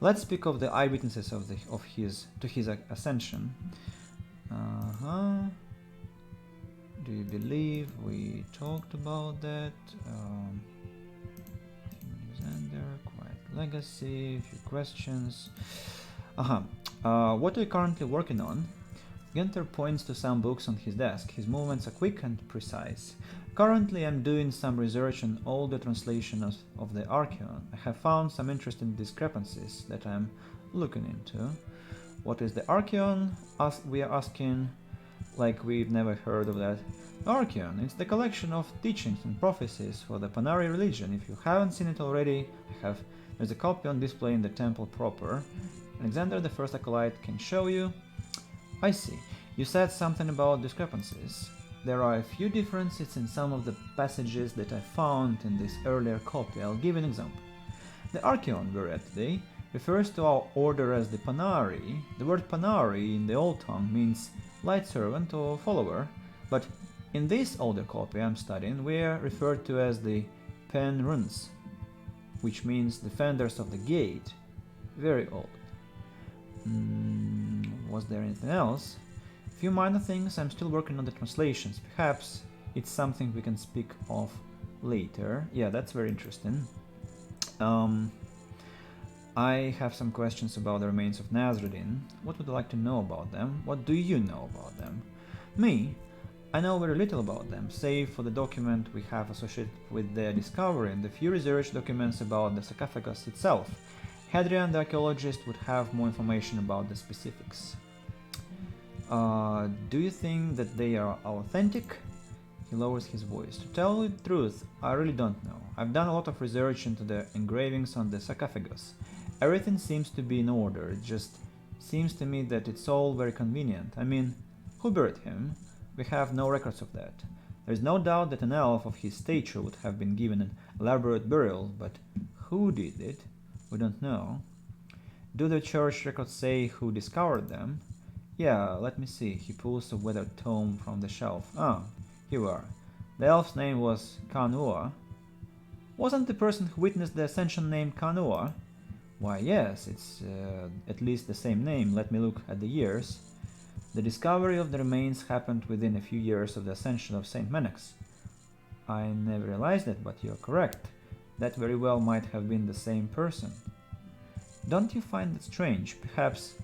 Let's speak of the eyewitnesses to his ascension. Do you believe we talked about that? Alexander, quiet legacy, few questions. What are you currently working on? Gunther points to some books on his desk. His movements are quick and precise. Currently I'm doing some research on all the translations of the Arcanum. I have found some interesting discrepancies that I'm looking into. What is the Arcanum? We are asking, like we've never heard of that. Arcanum, it's the collection of teachings and prophecies for the Panari religion. If you haven't seen it already, there's a copy on display in the temple proper. Alexander, the first acolyte, can show you. I see. You said something about discrepancies. There are a few differences in some of the passages that I found in this earlier copy. I'll give an example. The Arcanum we read today refers to our order as the Panari. The word Panari in the Old Tongue means light servant or follower, but in this older copy I'm studying we are referred to as the Pen Runs, which means defenders of the gate. Very old. Was there anything else? A few minor things. I'm still working on the translations. Perhaps it's something we can speak of later. Yeah, that's very interesting. I have some questions about the remains of Nasruddin. What would you like to know about them? What do you know about them? Me? I know very little about them, save for the document we have associated with their discovery and the few research documents about the sarcophagus itself. Hadrian, the archaeologist, would have more information about the specifics. Do you think that they are authentic? He lowers his voice. To tell you the truth, I really don't know. I've done a lot of research into the engravings on the sarcophagus. Everything seems to be in order, it just seems to me that it's all very convenient. I mean, who buried him? We have no records of that. There is no doubt that an elf of his stature would have been given an elaborate burial, but who did it? We don't know. Do the church records say who discovered them? Yeah, let me see. He pulls a weathered tome from the shelf. Ah, here we are. The elf's name was Kanua. Wasn't the person who witnessed the ascension named Kanua? Why, yes, it's at least the same name. Let me look at the years. The discovery of the remains happened within a few years of the ascension of Saint Menex. I never realized it, but you're correct. That very well might have been the same person. Don't you find it strange, perhaps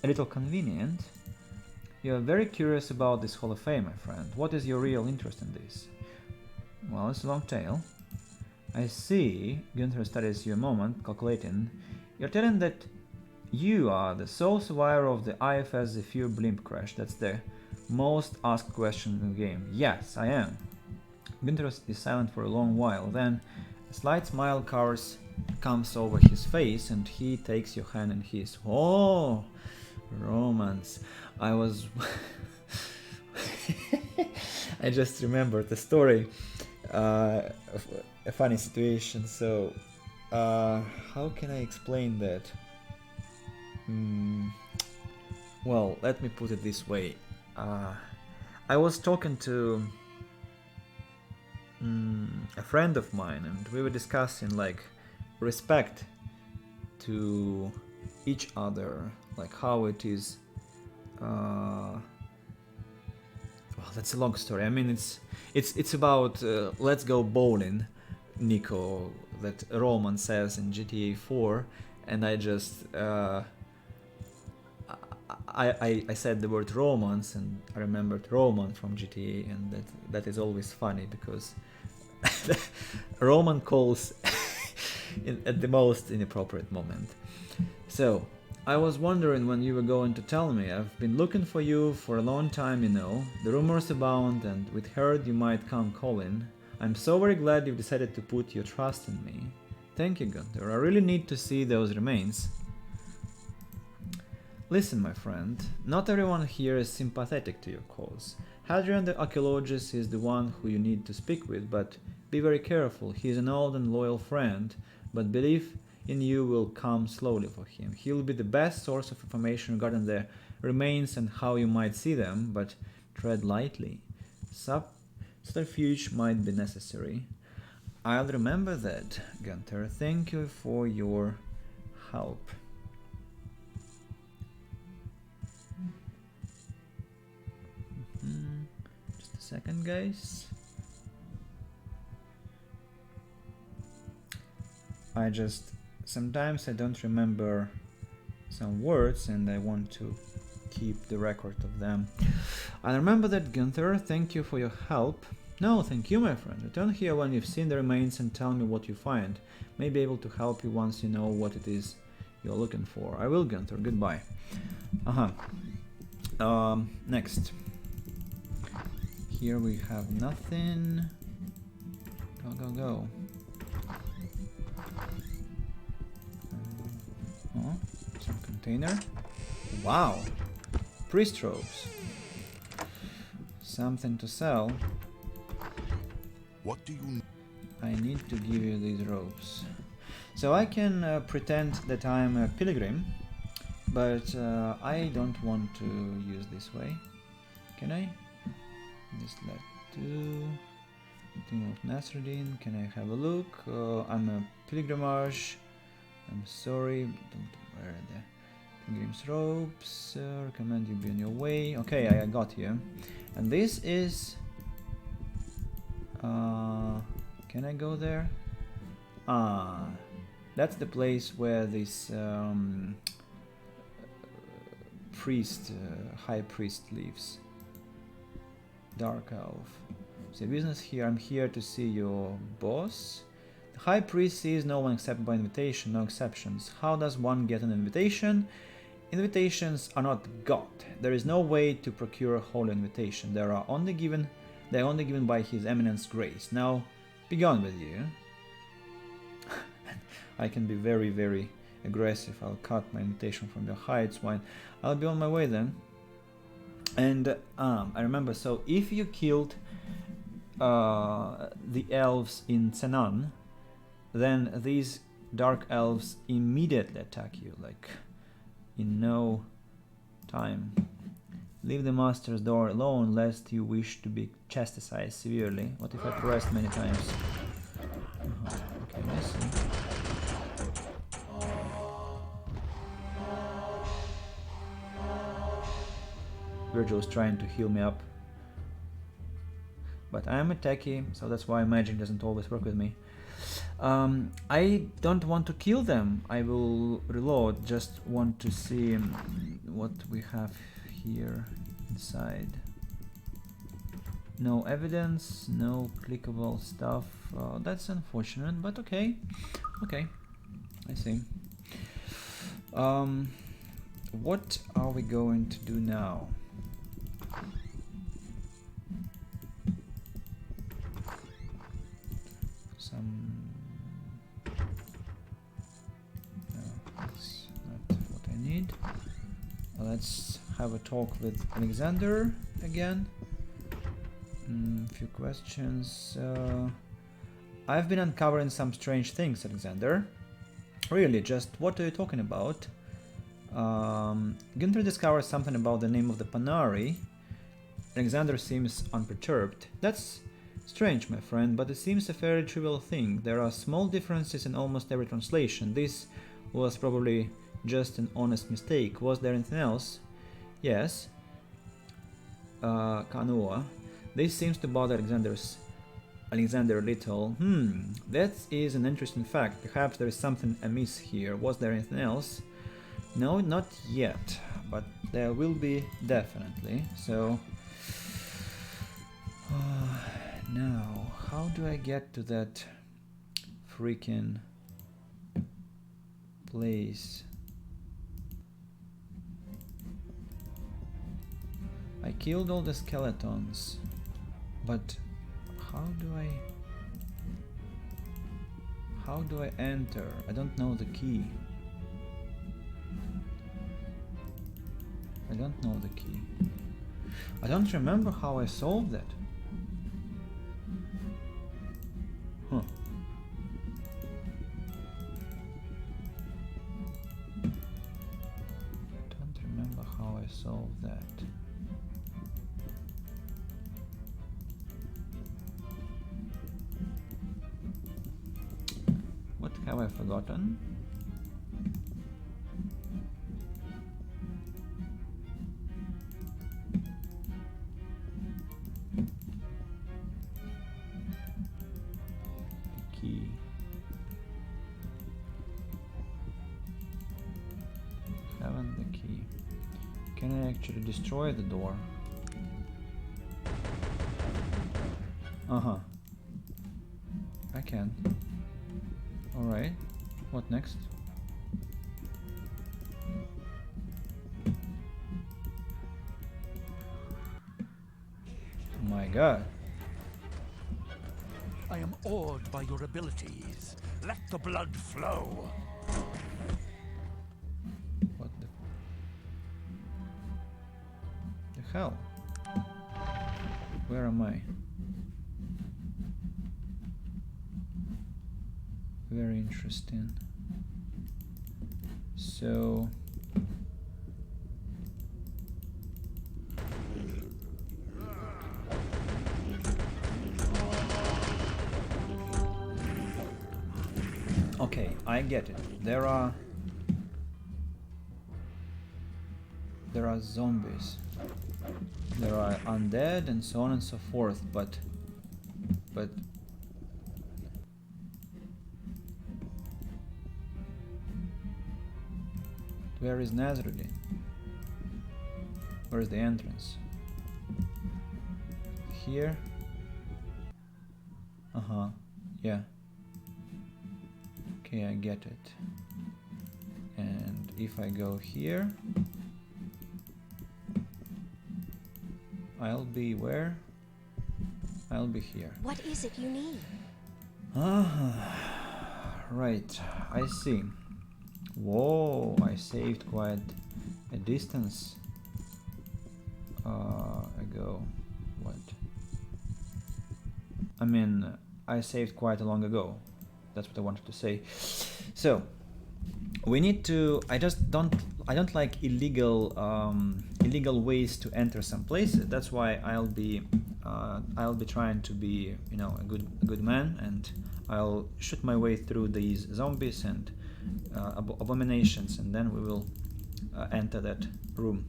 a little convenient? You are very curious about this Hall of Fame, my friend. What is your real interest in this? Well, it's a long tale. I see. Gunther studies you a moment, calculating. You're telling that you are the sole survivor of the IFS Zephyr blimp crash. That's the most asked question in the game. Yes, I am. Gunther is silent for a long while, then a slight smile comes over his face and he takes your hand in his. Oh, romance. I was... I just remembered the story. A funny situation, so... how can I explain that? Well, let me put it this way. I was talking to a friend of mine and we were discussing like respect to each other, like how it is. Well, that's a long story. I mean, it's about let's go bowling, Nico, that Roman says in GTA 4, and I just I said the word romance and I remembered Roman from GTA, and that is always funny because Roman calls at the most inappropriate moment. So I was wondering when you were going to tell me. I've been looking for you for a long time, you know. The rumors abound and with heard you might come calling. I'm so very glad you've decided to put your trust in me. Thank you, Gunther. I really need to see those remains. Listen, my friend, not everyone here is sympathetic to your cause. Hadrian the archaeologist is the one who you need to speak with, but be very careful. He is an old and loyal friend, but belief in you will come slowly for him. He will be the best source of information regarding the remains and how you might see them, but tread lightly. Subterfuge might be necessary. I'll remember that, Gunther. Thank you for your help. Just a second, guys. Sometimes I don't remember some words and I want to keep the record of them. I remember that, Gunther. Thank you for your help. No, thank you, my friend. Return here when you've seen the remains and tell me what you find. May be able to help you once you know what it is you're looking for. I will, Gunther. Goodbye. Next. Here we have nothing. Go. Oh, some container. Wow. Priest robes. Something to sell. What do you... I need to give you these robes. So I can pretend that I'm a pilgrim, but I don't want to use this way. Can I? This led to Tomb of Nasruddin. Can I have a look? I'm a pilgrimage. I'm sorry, don't wear the pilgrim's robes. Recommend you be on your way. Okay, I got you. And this is... can I go there? That's the place where this priest, high priest lives. Dark elf. So business here. I'm here to see your boss. The high priest sees no one except by invitation, no exceptions. How does one get an invitation? Invitations are not got. There is no way to procure a holy invitation. They are only given by His Eminence grace. Now, be gone with you. I can be very, very aggressive. I'll cut my invitation from your hide, swine. I'll be on my way then. And I remember, so if you killed the elves in Senan, then these dark elves immediately attack you, like in no time. Leave the master's door alone, lest you wish to be chastised severely. What if I pressed many times? Okay, I see. Virgil's trying to heal me up. But I'm a techie, so that's why magic doesn't always work with me. I don't want to kill them. I will reload. Just want to see what we have here inside. No evidence, no clickable stuff. That's unfortunate, but okay. Okay, I see. What are we going to do now? That's not what I need. Let's have a talk with Alexander again. A few questions. I've been uncovering some strange things, Alexander. Really, just what are you talking about? Günther discovers something about the name of the Panari. Alexander seems unperturbed. That's strange, my friend, but it seems a fairly trivial thing. There are small differences in almost every translation. This was probably just an honest mistake. Was there anything else? Yes. Kanua. This seems to bother Alexander a little. That is an interesting fact. Perhaps there is something amiss here. Was there anything else? No, not yet, but there will be definitely. So now, how do I get to that freaking place? I killed all the skeletons, but how do I enter? I don't know the key. I don't know the key. I don't remember how I solved that. Huh. Don't remember how I solved that. What have I forgotten? Key. Haven't the key. Can I actually destroy the door? I can. Alright. What next? Oh my god. I am awed by your abilities. Let the blood flow. What the hell? Where am I? Very interesting. So okay, I get it. There are zombies. There are undead and so on and so forth, but where is Nazruddin? Where is the entrance? Here? Uh-huh. Yeah. Okay, I get it. And if I go here, I'll be where? I'll be here. What is it you need? Ah, right. I see. Whoa, I saved quite a distance ago. What? I mean, I saved quite a long ago. That's what I wanted to say. So we need to. I don't like illegal ways to enter some places. That's why I'll be trying to be, you know, a good man, and I'll shoot my way through these zombies and abominations, and then we will enter that room.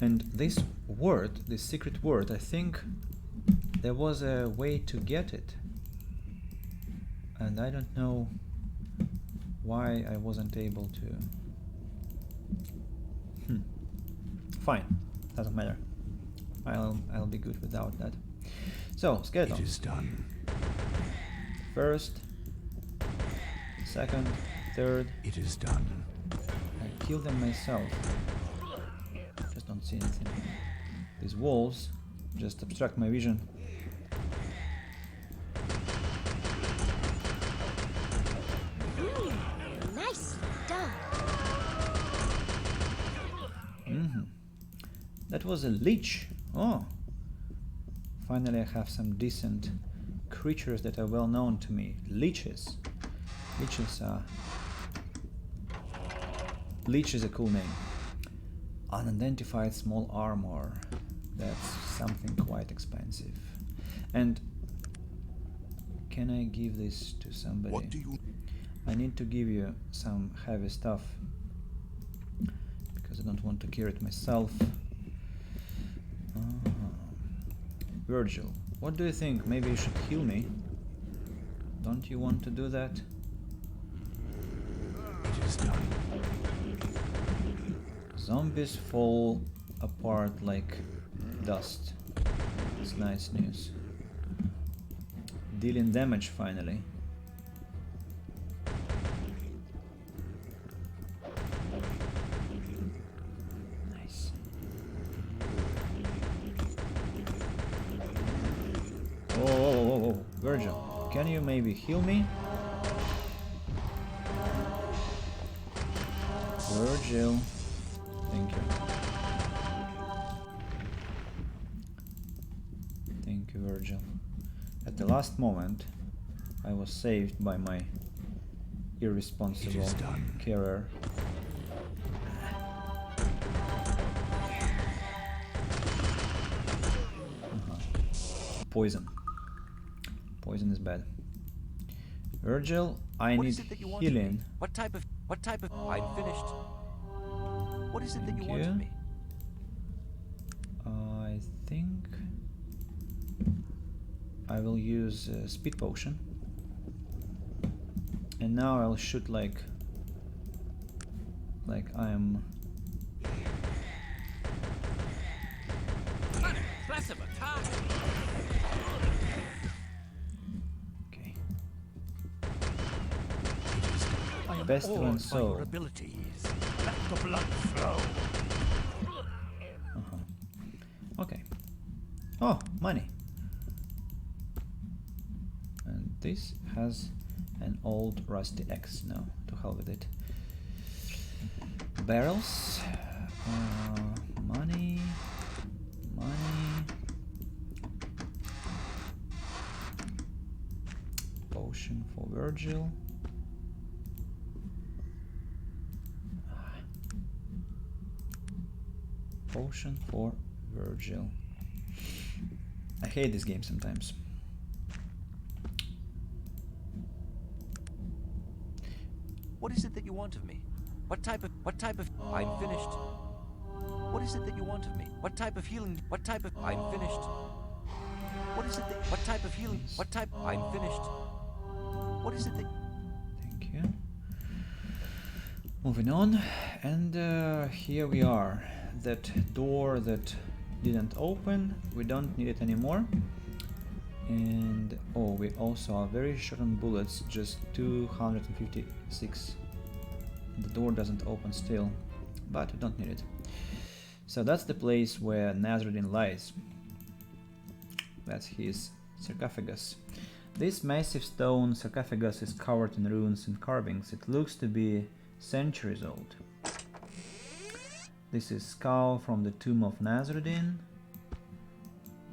And this word, this secret word, I think there was a way to get it, and I don't know why I wasn't able to. Fine, doesn't matter. I'll be good without that. So, skeleton. It is done. First, second, third. It is done. I killed them myself. Just don't see anything. These walls just obstruct my vision. Nice done. That was a leech. Oh. Finally I have some decent creatures that are well known to me. Leeches. Leech is a cool name. Unidentified small armor. That's something quite expensive. And can I give this to somebody? What do you... I need to give you some heavy stuff because I don't want to carry it myself. Virgil, what do you think? Maybe you should heal me. Don't you want to do that? It is done. Zombies fall apart like dust. It's nice news. Dealing damage finally. Nice. Oh, Virgil, can you maybe heal me? Virgil, thank you. Thank you, Virgil. At the last moment, I was saved by my irresponsible carer. Poison. Poison is bad. Virgil, I What need is it that you want of healing. me? What type of... I'm finished. What is it that you Thank want of you. me? I think I will use speed potion. And now I'll shoot like I'm... Okay. Pestilent soul. Abilities. Let the blood flow. Okay. Oh, money. And this has an old rusty axe. No, to hell with it. barrels. Money. Potion for Virgil. Potion for Virgil. I hate this game sometimes. What is it that you want of me? What type of I'm finished. What is it that you want of me? What type of healing? What type of I'm finished. What is it that what type of healing? What type I'm finished. What is it that Thank you. Moving on, and here we are. That door that didn't open, we don't need it anymore. And oh, we also are very short on bullets, just 256. The door doesn't open still, but we don't need it. So that's the place where Nasruddin lies. That's his sarcophagus. This massive stone sarcophagus is covered in runes and carvings. It looks to be centuries old. This is skull from the tomb of Nasruddin.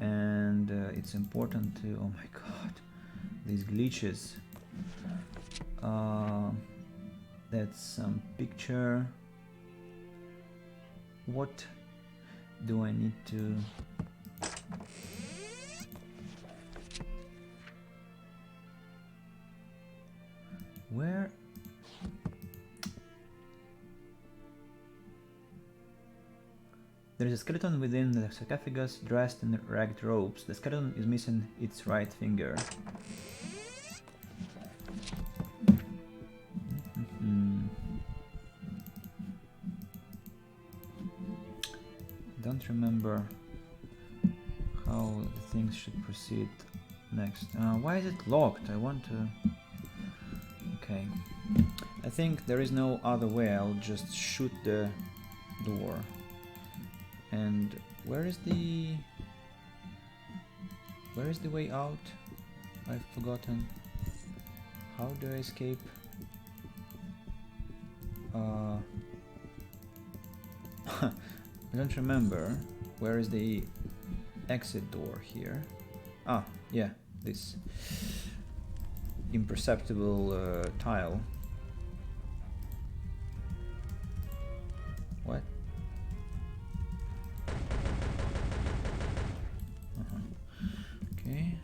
And it's important to, oh my god, these glitches. That's some picture. What do I need to... Where? There is a skeleton within the sarcophagus dressed in ragged robes. The skeleton is missing its right finger. Don't remember how things should proceed next. Why is it locked? I want to... Okay. I think there is no other way. I'll just shoot the door. And where is the way out? I've forgotten. How do I escape? I don't remember. Where is the exit door here? Ah, yeah, this imperceptible tile. What? Okay.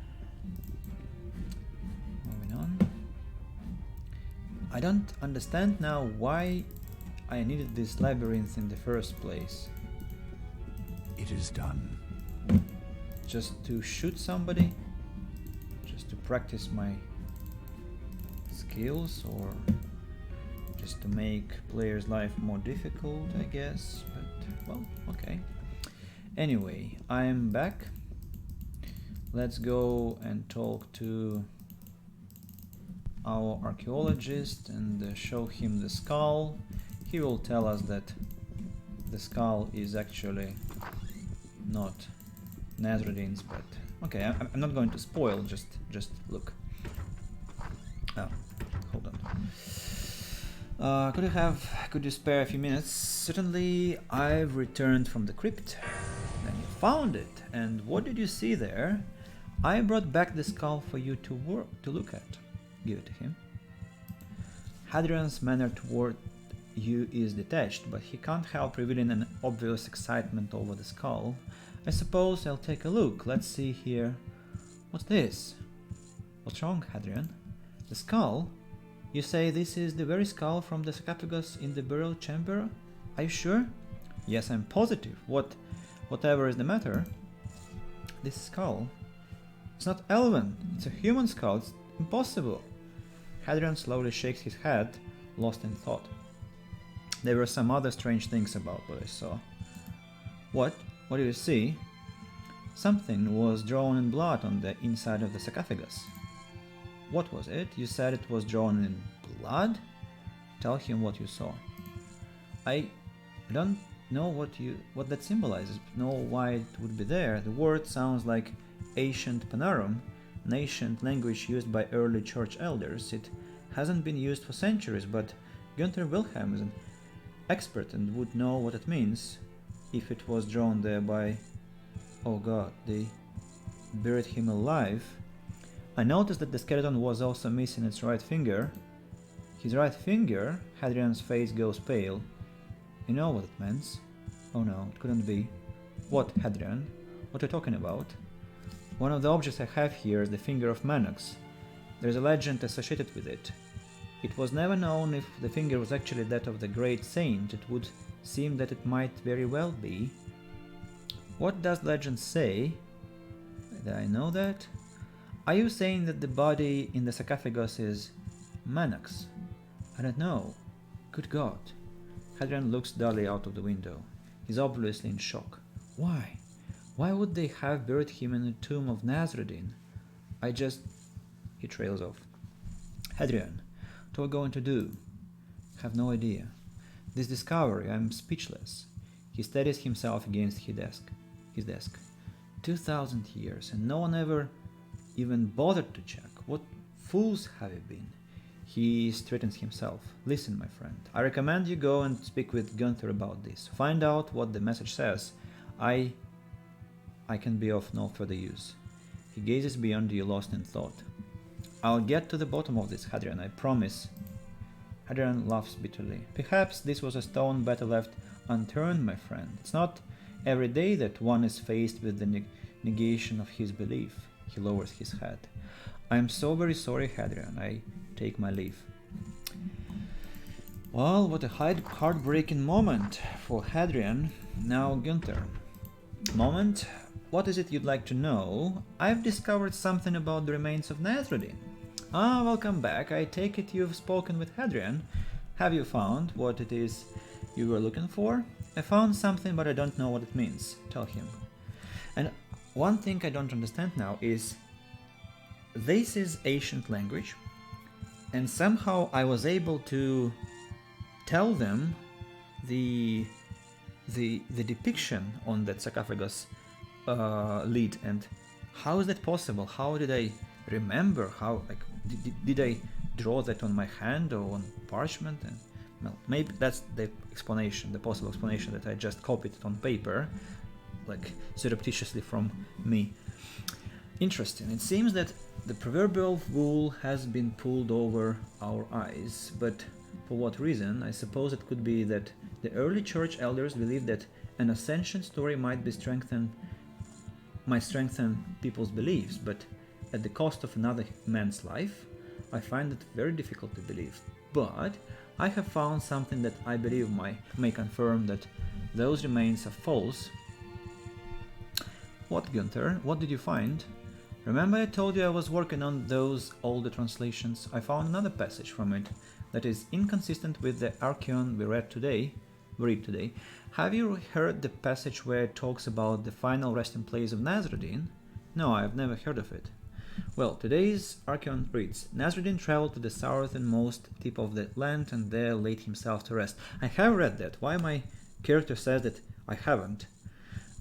Moving on. I don't understand now why I needed this labyrinth in the first place. It is done. Just to shoot somebody? Just to practice my skills, or just to make players' life more difficult, I guess, but well, okay. Anyway, I'm back. Let's go and talk to our archaeologist and show him the skull. He will tell us that the skull is actually not Nasruddin's, but okay, I'm not going to spoil, just look. Oh, hold on. Could you spare a few minutes? Certainly. I've returned from the crypt. Then you found it, and what did you see there? I brought back the skull for you to look at. Give it to him. Hadrian's manner toward you is detached, but he can't help revealing an obvious excitement over the skull. I suppose I'll take a look. Let's see here. What's this? What's wrong, Hadrian? The skull? You say this is the very skull from the sarcophagus in the burial chamber? Are you sure? Yes, I'm positive. Whatever is the matter? This skull? It's not elven. It's a human skull. It's impossible. Hadrian slowly shakes his head, lost in thought. There were some other strange things about what I saw. What? What do you see? Something was drawn in blood on the inside of the sarcophagus. What was it? You said it was drawn in blood? Tell him what you saw. I don't know what that symbolizes, know why it would be there. The word sounds like ancient Panarum, an ancient language used by early church elders. It hasn't been used for centuries, but Günther Wilhelm is an expert and would know what it means if it was drawn there by... Oh god, they buried him alive. I noticed that the skeleton was also missing its right finger. His right finger? Hadrian's face goes pale. You know what it means? Oh no, it couldn't be. What, Hadrian? What are you talking about? One of the objects I have here is the finger of Manox. There's a legend associated with it. It was never known if the finger was actually that of the great saint. It would seem that it might very well be. What does legend say? Did I know that? Are you saying that the body in the sarcophagus is Manox? I don't know. Good God. Hadrian looks dully out of the window. He's obviously in shock. Why? Why would they have buried him in the tomb of Nasruddin? He trails off. Hadrian, what are we going to do? Have no idea. This discovery, I'm speechless. He steadies himself against his desk. 2,000 years, and no one ever even bothered to check. What fools have you been? He straightens himself. Listen, my friend, I recommend you go and speak with Gunther about this. Find out what the message says. I can be of no further use. He gazes beyond you, lost in thought. I'll get to the bottom of this, Hadrian, I promise. Hadrian laughs bitterly. Perhaps this was a stone better left unturned, my friend. It's not every day that one is faced with the negation of his belief. He lowers his head. I am so very sorry, Hadrian. I take my leave. Well, what a heartbreaking moment for Hadrian. Now, Gunther. Moment. What is it you'd like to know? I've discovered something about the remains of Nasruddin. Ah, welcome back. I take it you've spoken with Hadrian. Have you found what it is you were looking for? I found something, but I don't know what it means. Tell him. And one thing I don't understand now is this is ancient language, and somehow I was able to tell them the depiction on that sarcophagus lid, and how is that possible? How did I remember? How did I draw that on my hand or on parchment? And well, maybe that's the explanation, the possible explanation, that I just copied it on paper, like surreptitiously from me. Interesting. It seems that the proverbial wool has been pulled over our eyes, but for what reason? I suppose it could be that the early church elders believed that an ascension story might strengthen people's beliefs, but at the cost of another man's life. I find it very difficult to believe. But I have found something that I believe may confirm that those remains are false. What, Gunther? What did you find? Remember I told you I was working on those older translations? I found another passage from it that is inconsistent with the Arcanum we read today. Have you heard the passage where it talks about the final resting place of Nasruddin? No, I've never heard of it. Well, today's Arcanum reads, Nasruddin traveled to the southernmost tip of the land and there laid himself to rest. I have read that. Why my character says that I haven't?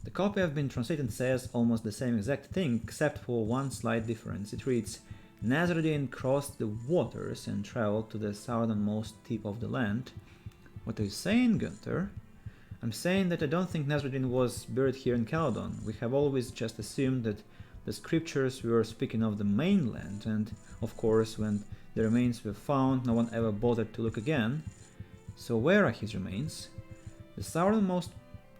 The copy I've been translating says almost the same exact thing, except for one slight difference. It reads, Nasruddin crossed the waters and traveled to the southernmost tip of the land. What are you saying, Gunther? I'm saying that I don't think Nasruddin was buried here in Caledon. We have always just assumed that the scriptures were speaking of the mainland, and of course when the remains were found no one ever bothered to look again. So where are his remains? The southernmost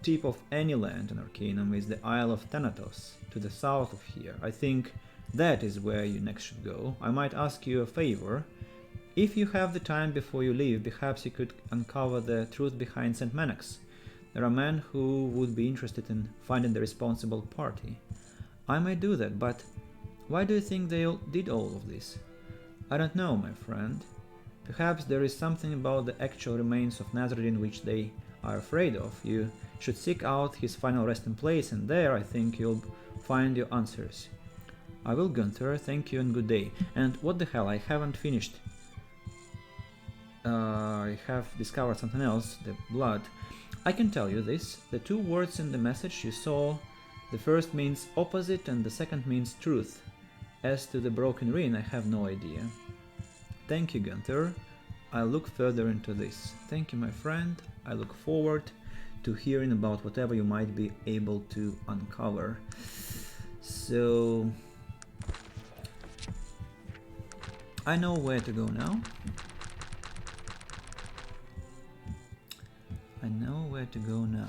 tip of any land in Arcanum is the Isle of Thanatos, to the south of here. I think that is where you next should go. I might ask you a favor. If you have the time before you leave, perhaps you could uncover the truth behind St. Manox. There are men who would be interested in finding the responsible party. I might do that, but why do you think they did all of this? I don't know, my friend. Perhaps there is something about the actual remains of Nasruddin which they are afraid of. You should seek out his final resting place, and there I think you'll find your answers. I will, Gunther. Thank you and good day. And what the hell, I haven't finished. I have discovered something else, the blood. I can tell you this, the two words in the message you saw, the first means opposite and the second means truth. As to the broken ring, I have no idea. Thank you, Gunther. I'll look further into this. Thank you, my friend. I look forward to hearing about whatever you might be able to uncover. So I know where to go now. I know where to go now.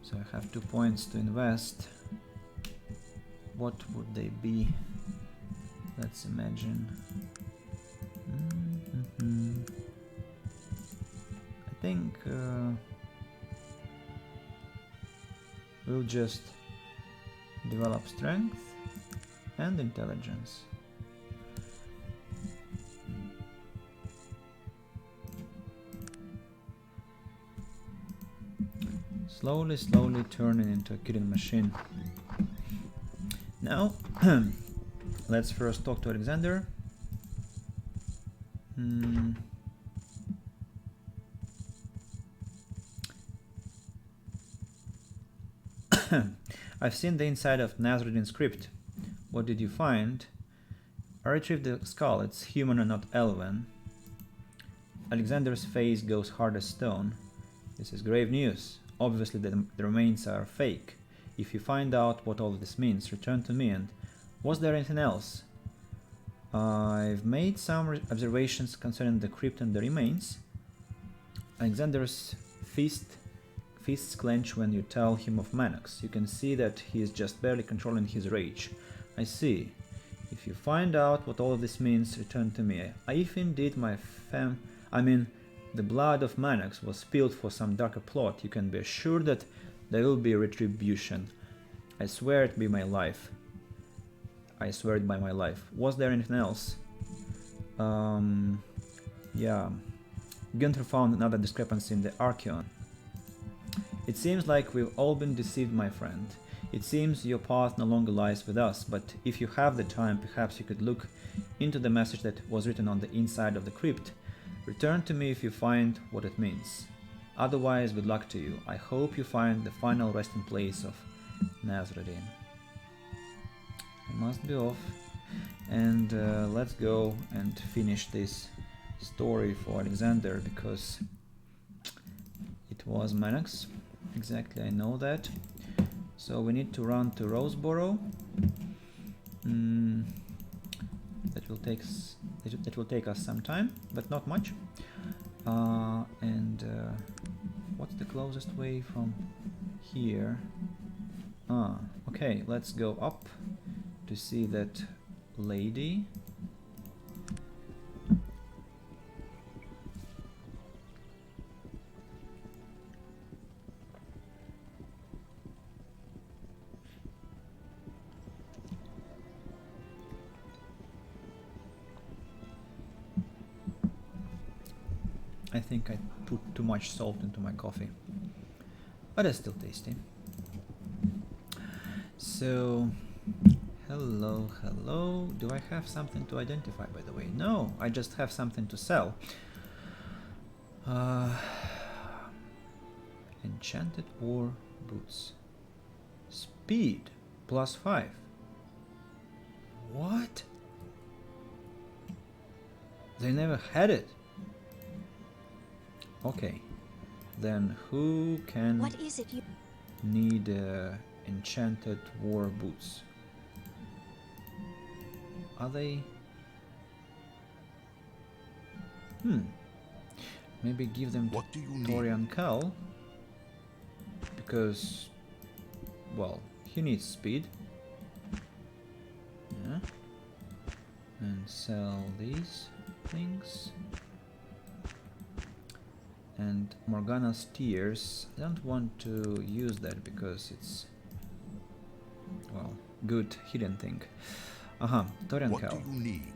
So I have 2 points to invest. What would they be? Let's imagine. I think we'll just develop strength and intelligence. Slowly, slowly turning into a killing machine. Now, let's first talk to Alexander. I've seen the inside of Nazruddin's crypt. What did you find? I retrieved the skull. It's human and not elven. Alexander's face goes hard as stone. This is grave news. Obviously the remains are fake. If you find out what all of this means, return to me. And was there anything else? I've made some observations concerning the crypt and the remains. Alexander's fists clench when you tell him of Manox. You can see that he is just barely controlling his rage. I see. If you find out what all of this means, return to me. If indeed the blood of Manox was spilled for some darker plot, you can be assured that there will be retribution. I swear it by my life. I swear it by my life. Was there anything else? Yeah. Gunther found another discrepancy in the Arcanum. It seems like we've all been deceived, my friend. It seems your path no longer lies with us, but if you have the time, perhaps you could look into the message that was written on the inside of the crypt. Return to me if you find what it means. Otherwise, good luck to you. I hope you find the final resting place of Nazruddin. I must be off, and let's go and finish this story for Alexander, because it was Manox. Exactly, I know that. So we need to run to Roseboro. That will take us some time, but not much. What's the closest way from here? Okay, let's go up to see that lady. I think I put too much salt into my coffee, but it's still tasty. So, hello. Do I have something to identify, by the way? No, I just have something to sell. Enchanted war boots. Speed +5. What? They never had it. Okay, then who can What is it you... need enchanted war boots? Are they... Maybe give them What do you to need? Torian Cal, because, well, he needs speed. Yeah. And sell these things. And Morgana's Tears, I don't want to use that because it's, well, good hidden thing. Torian What Cal. do you need?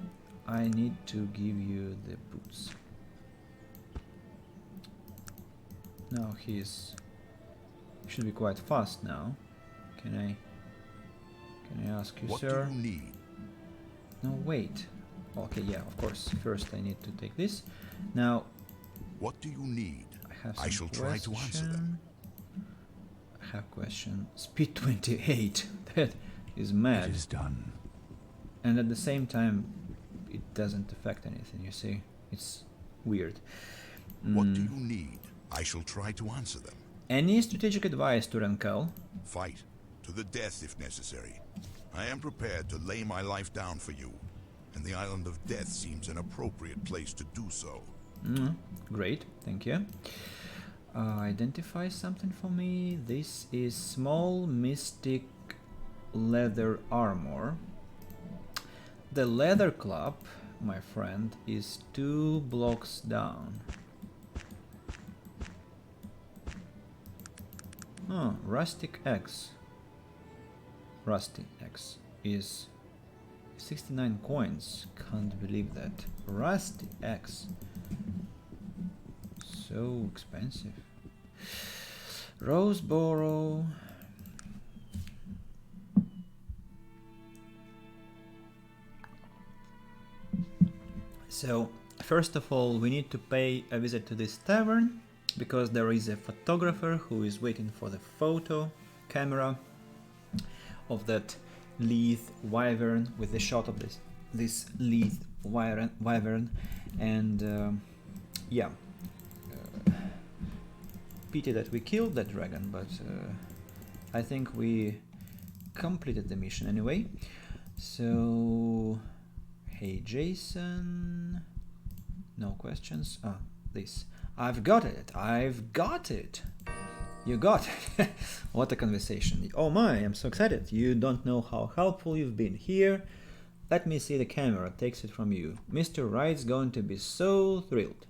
I need to give you the boots. Now should be quite fast now. Can I ask you, What sir? do you need? No, wait. Okay, yeah, of course. First I need to take this. Now, What do you need? I have some I shall try to answer them. I have question. Speed 28. That is mad. It is done. And at the same time, it doesn't affect anything, you see. It's weird. What do you need? I shall try to answer them. Any strategic advice to Rankel? Fight to the death if necessary. I am prepared to lay my life down for you, and the Island of Death seems an appropriate place to do so. Great, thank you. Identify something for me. This is small mystic leather armor. The leather club, my friend, is 2 blocks down. Oh, rustic X. Rusty X is 69 coins. Can't believe that. Rusty X. So expensive. Roseboro. So, first of all, we need to pay a visit to this tavern, because there is a photographer who is waiting for the photo camera of that lithe wyvern, with the shot of this lithe wyvern, and yeah, pity that we killed that dragon, but I think we completed the mission anyway. So, hey Jason, no questions. This. I've got it. I've got it. You got it. What a conversation. Oh my, I'm so excited. You don't know how helpful you've been here. Let me see the camera. Takes it from you. Mr. Wright's going to be so thrilled.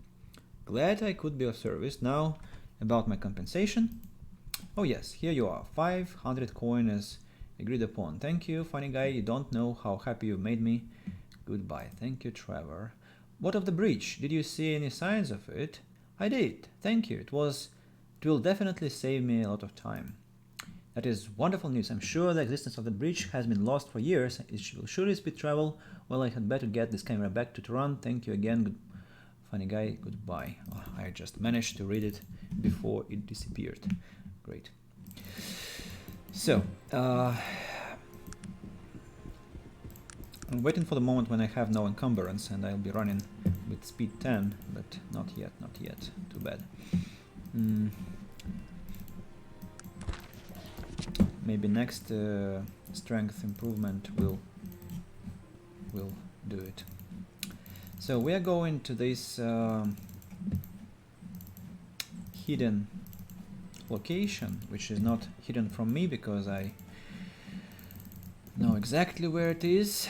Glad I could be of service. Now, about my compensation. Oh yes, here you are. 500 coin as agreed upon. Thank you, funny guy. You don't know how happy you made me. Goodbye. Thank you, Trevor. What of the breach? Did you see any signs of it? I did. Thank you. It will definitely save me a lot of time. That is wonderful news. I'm sure the existence of the breach has been lost for years. It will surely speed travel. Well, I had better get this camera back to Tehran. Thank you again. Good, funny guy. Goodbye. Oh, I just managed to read it before it disappeared. Great. So, I'm waiting for the moment when I have no encumbrance and I'll be running with speed 10, but not yet, not yet. Too bad. Maybe next strength improvement will do it. So we are going to this hidden location, which is not hidden from me because I know exactly where it is,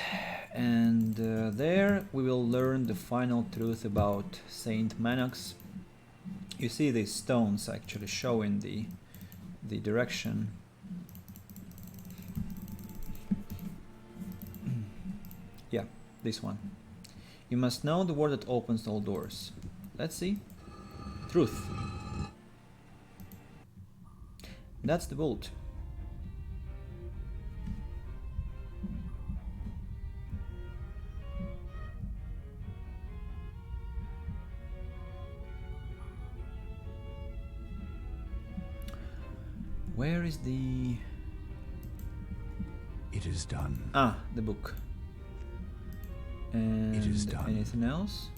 and there we will learn the final truth about Saint Manox. You see these stones actually showing the direction. Yeah, this one. You must know the word that opens all doors. Let's see. Truth. That's the bolt. Where is the... It is done. Ah, the book. And it is done. Anything else?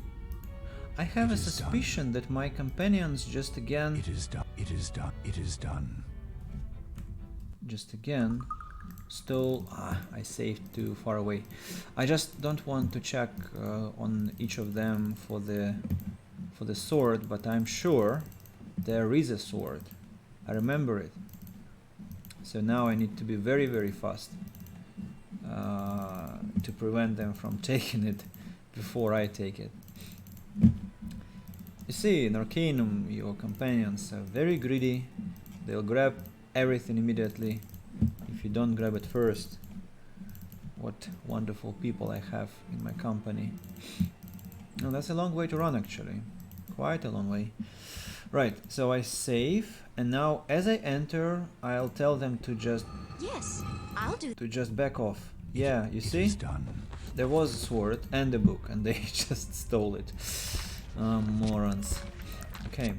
I have a suspicion that my companions just again... It is done. It is done. It is done. Just again stole... I saved too far away. I just don't want to check on each of them for the sword, but I'm sure there is a sword. I remember it. So now I need to be very, very fast to prevent them from taking it before I take it. You see, in Arcanum, your companions are very greedy. They'll grab everything immediately if you don't grab it first. What wonderful people I have in my company. No, that's a long way to run actually. Quite a long way. Right, so I save, and now as I enter, I'll tell them to just... Yes, I'll do. To just back off. Yeah, you see? Done. There was a sword and a book, and they just stole it. Morons. Okay.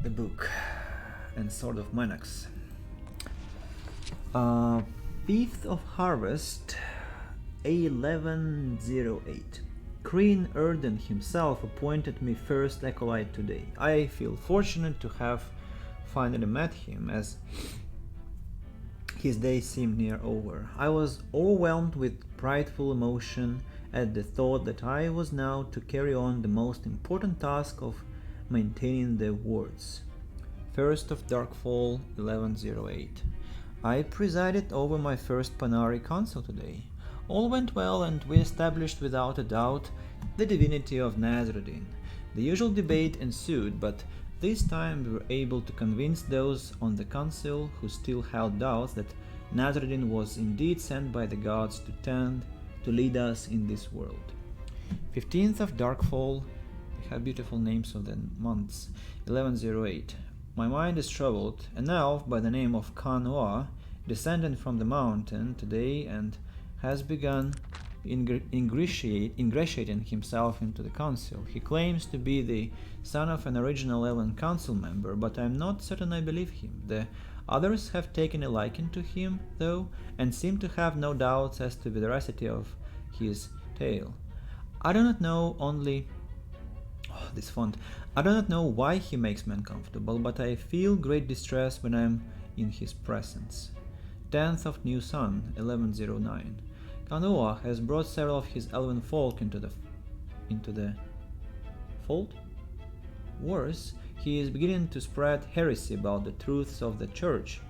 The book and Sword of Manox. 5th of Harvest 1108. Kreen Erden himself appointed me first acolyte today. I feel fortunate to have finally met him, as his days seemed near over. I was overwhelmed with prideful emotion at the thought that I was now to carry on the most important task of maintaining the wards. 1st of Darkfall, 1108. I presided over my first Panari Council today. All went well, and we established without a doubt the divinity of Nasruddin. The usual debate ensued, but this time we were able to convince those on the council who still held doubts that Nasruddin was indeed sent by the gods to lead us in this world. 15th of Darkfall, they have beautiful names of the months, 1108. My mind is troubled. An elf by the name of Kanoa descended from the mountain today and has begun ingratiating himself into the council. He claims to be the son of an original Elven council member, but I am not certain I believe him. The others have taken a liking to him, though, and seem to have no doubts as to the veracity of his tale. I do not know I do not know why he makes me uncomfortable, but I feel great distress when I am in his presence. 10th of New Sun, 1109. Kanoa has brought several of his elven folk into the fold? Worse, he is beginning to spread heresy about the truths of the church.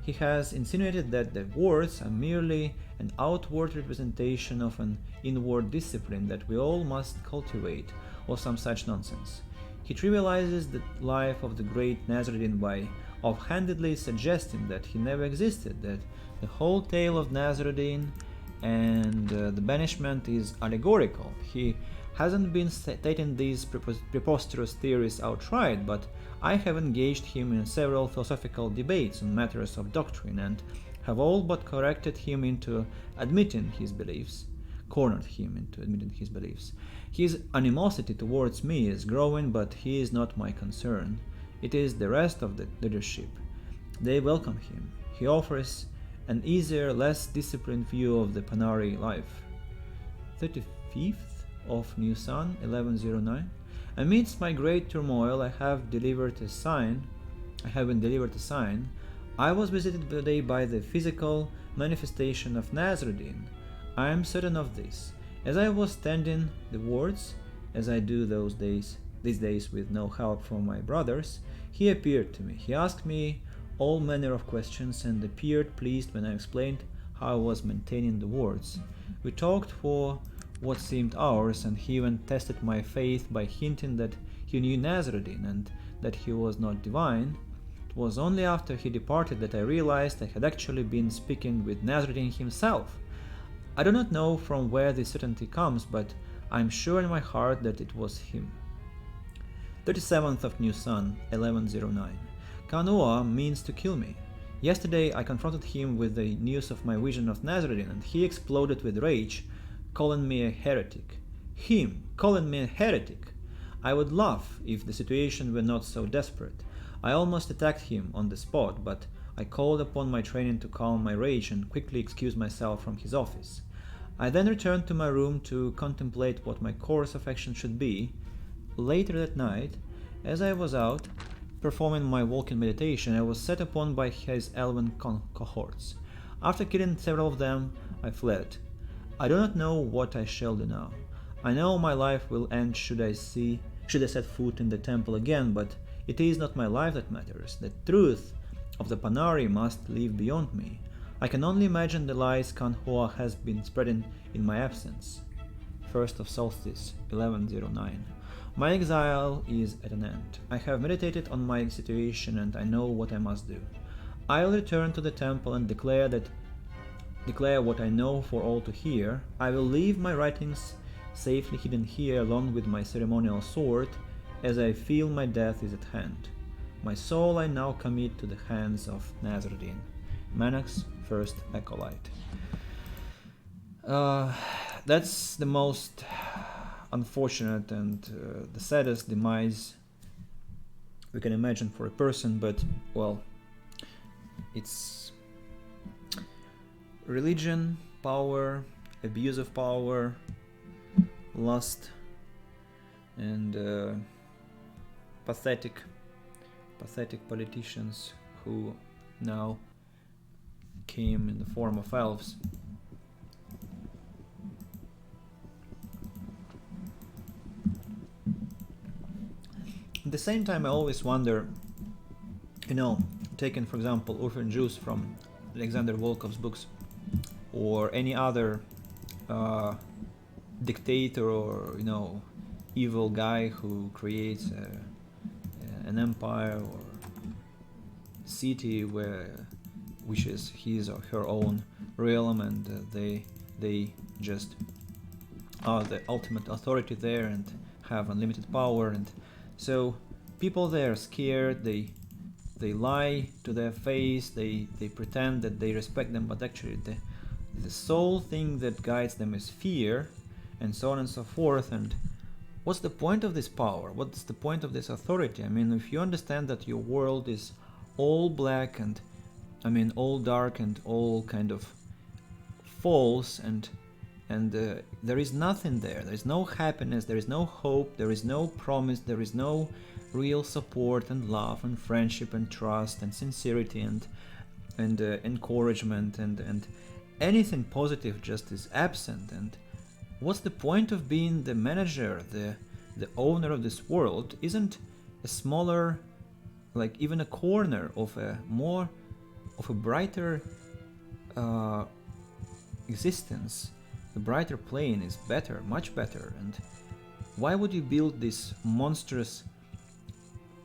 He has insinuated that the wards are merely an outward representation of an inward discipline that we all must cultivate, or some such nonsense. He trivializes the life of the great Nasruddin by offhandedly suggesting that he never existed, that the whole tale of Nasruddin and the banishment is allegorical. He hasn't been stating these preposterous theories outright, but I have engaged him in several philosophical debates on matters of doctrine and have all but cornered him into admitting his beliefs. His animosity towards me is growing, but he is not my concern. It is the rest of the leadership. They welcome him. He offers an easier, less disciplined view of the Panari life. 35th of New Sun, 1109. Amidst my great turmoil, I have been delivered a sign. I was visited today by the physical manifestation of Nasruddin. I am certain of this. As I was standing the wards, as I do these days with no help from my brothers, he appeared to me. He asked me all manner of questions and appeared pleased when I explained how I was maintaining the wards. We talked for what seemed hours, and he even tested my faith by hinting that he knew Nasruddin and that he was not divine. It was only after he departed that I realized I had actually been speaking with Nasruddin himself. I do not know from where this certainty comes, but I am sure in my heart that it was him. 37th of New Sun, 1109. Kanoa means to kill me. Yesterday I confronted him with the news of my vision of Nasruddin, and he exploded with rage, calling me a heretic. Him calling me a heretic! I would laugh if the situation were not so desperate. I almost attacked him on the spot, but I called upon my training to calm my rage and quickly excused myself from his office. I then returned to my room to contemplate what my course of action should be. Later that night, as I was out performing my walking meditation, I was set upon by his elven cohorts. After killing several of them, I fled. I do not know what I shall do now. I know my life will end should I set foot in the temple again, but it is not my life that matters. The truth of the Panari must live beyond me. I can only imagine the lies Kanhua has been spreading in my absence. 1st of Solstice, 1109. My exile is at an end. I have meditated on my situation and I know what I must do. I will return to the temple and declare what I know for all to hear. I will leave my writings safely hidden here along with my ceremonial sword, as I feel my death is at hand. My soul I now commit to the hands of Nasruddin. Manax, 1st Acolyte. That's the most unfortunate and the saddest demise we can imagine for a person, but, well, it's religion, power, abuse of power, lust, and pathetic politicians who now came in the form of elves. At the same time, I always wonder, you know, taking for example Orphan Jews from Alexander Volkov's books, or any other dictator or, you know, evil guy who creates an empire or city which is his or her own realm, and they just are the ultimate authority there and have unlimited power, and so people there are scared, they lie to their face, they pretend that they respect them, but actually the sole thing that guides them is fear, and so on and so forth. And what's the point of this power? What's the point of this authority? I mean, if you understand that your world is all black and, I mean, all dark and all kind of false, and there is nothing there. There is no happiness, there is no hope, there is no promise, there is no real support and love and friendship and trust and sincerity and encouragement and anything positive just is absent. And what's the point of being the manager, the owner of this world? Isn't a smaller, like even a corner of a brighter existence, a brighter plane is better, much better? And why would you build this monstrous,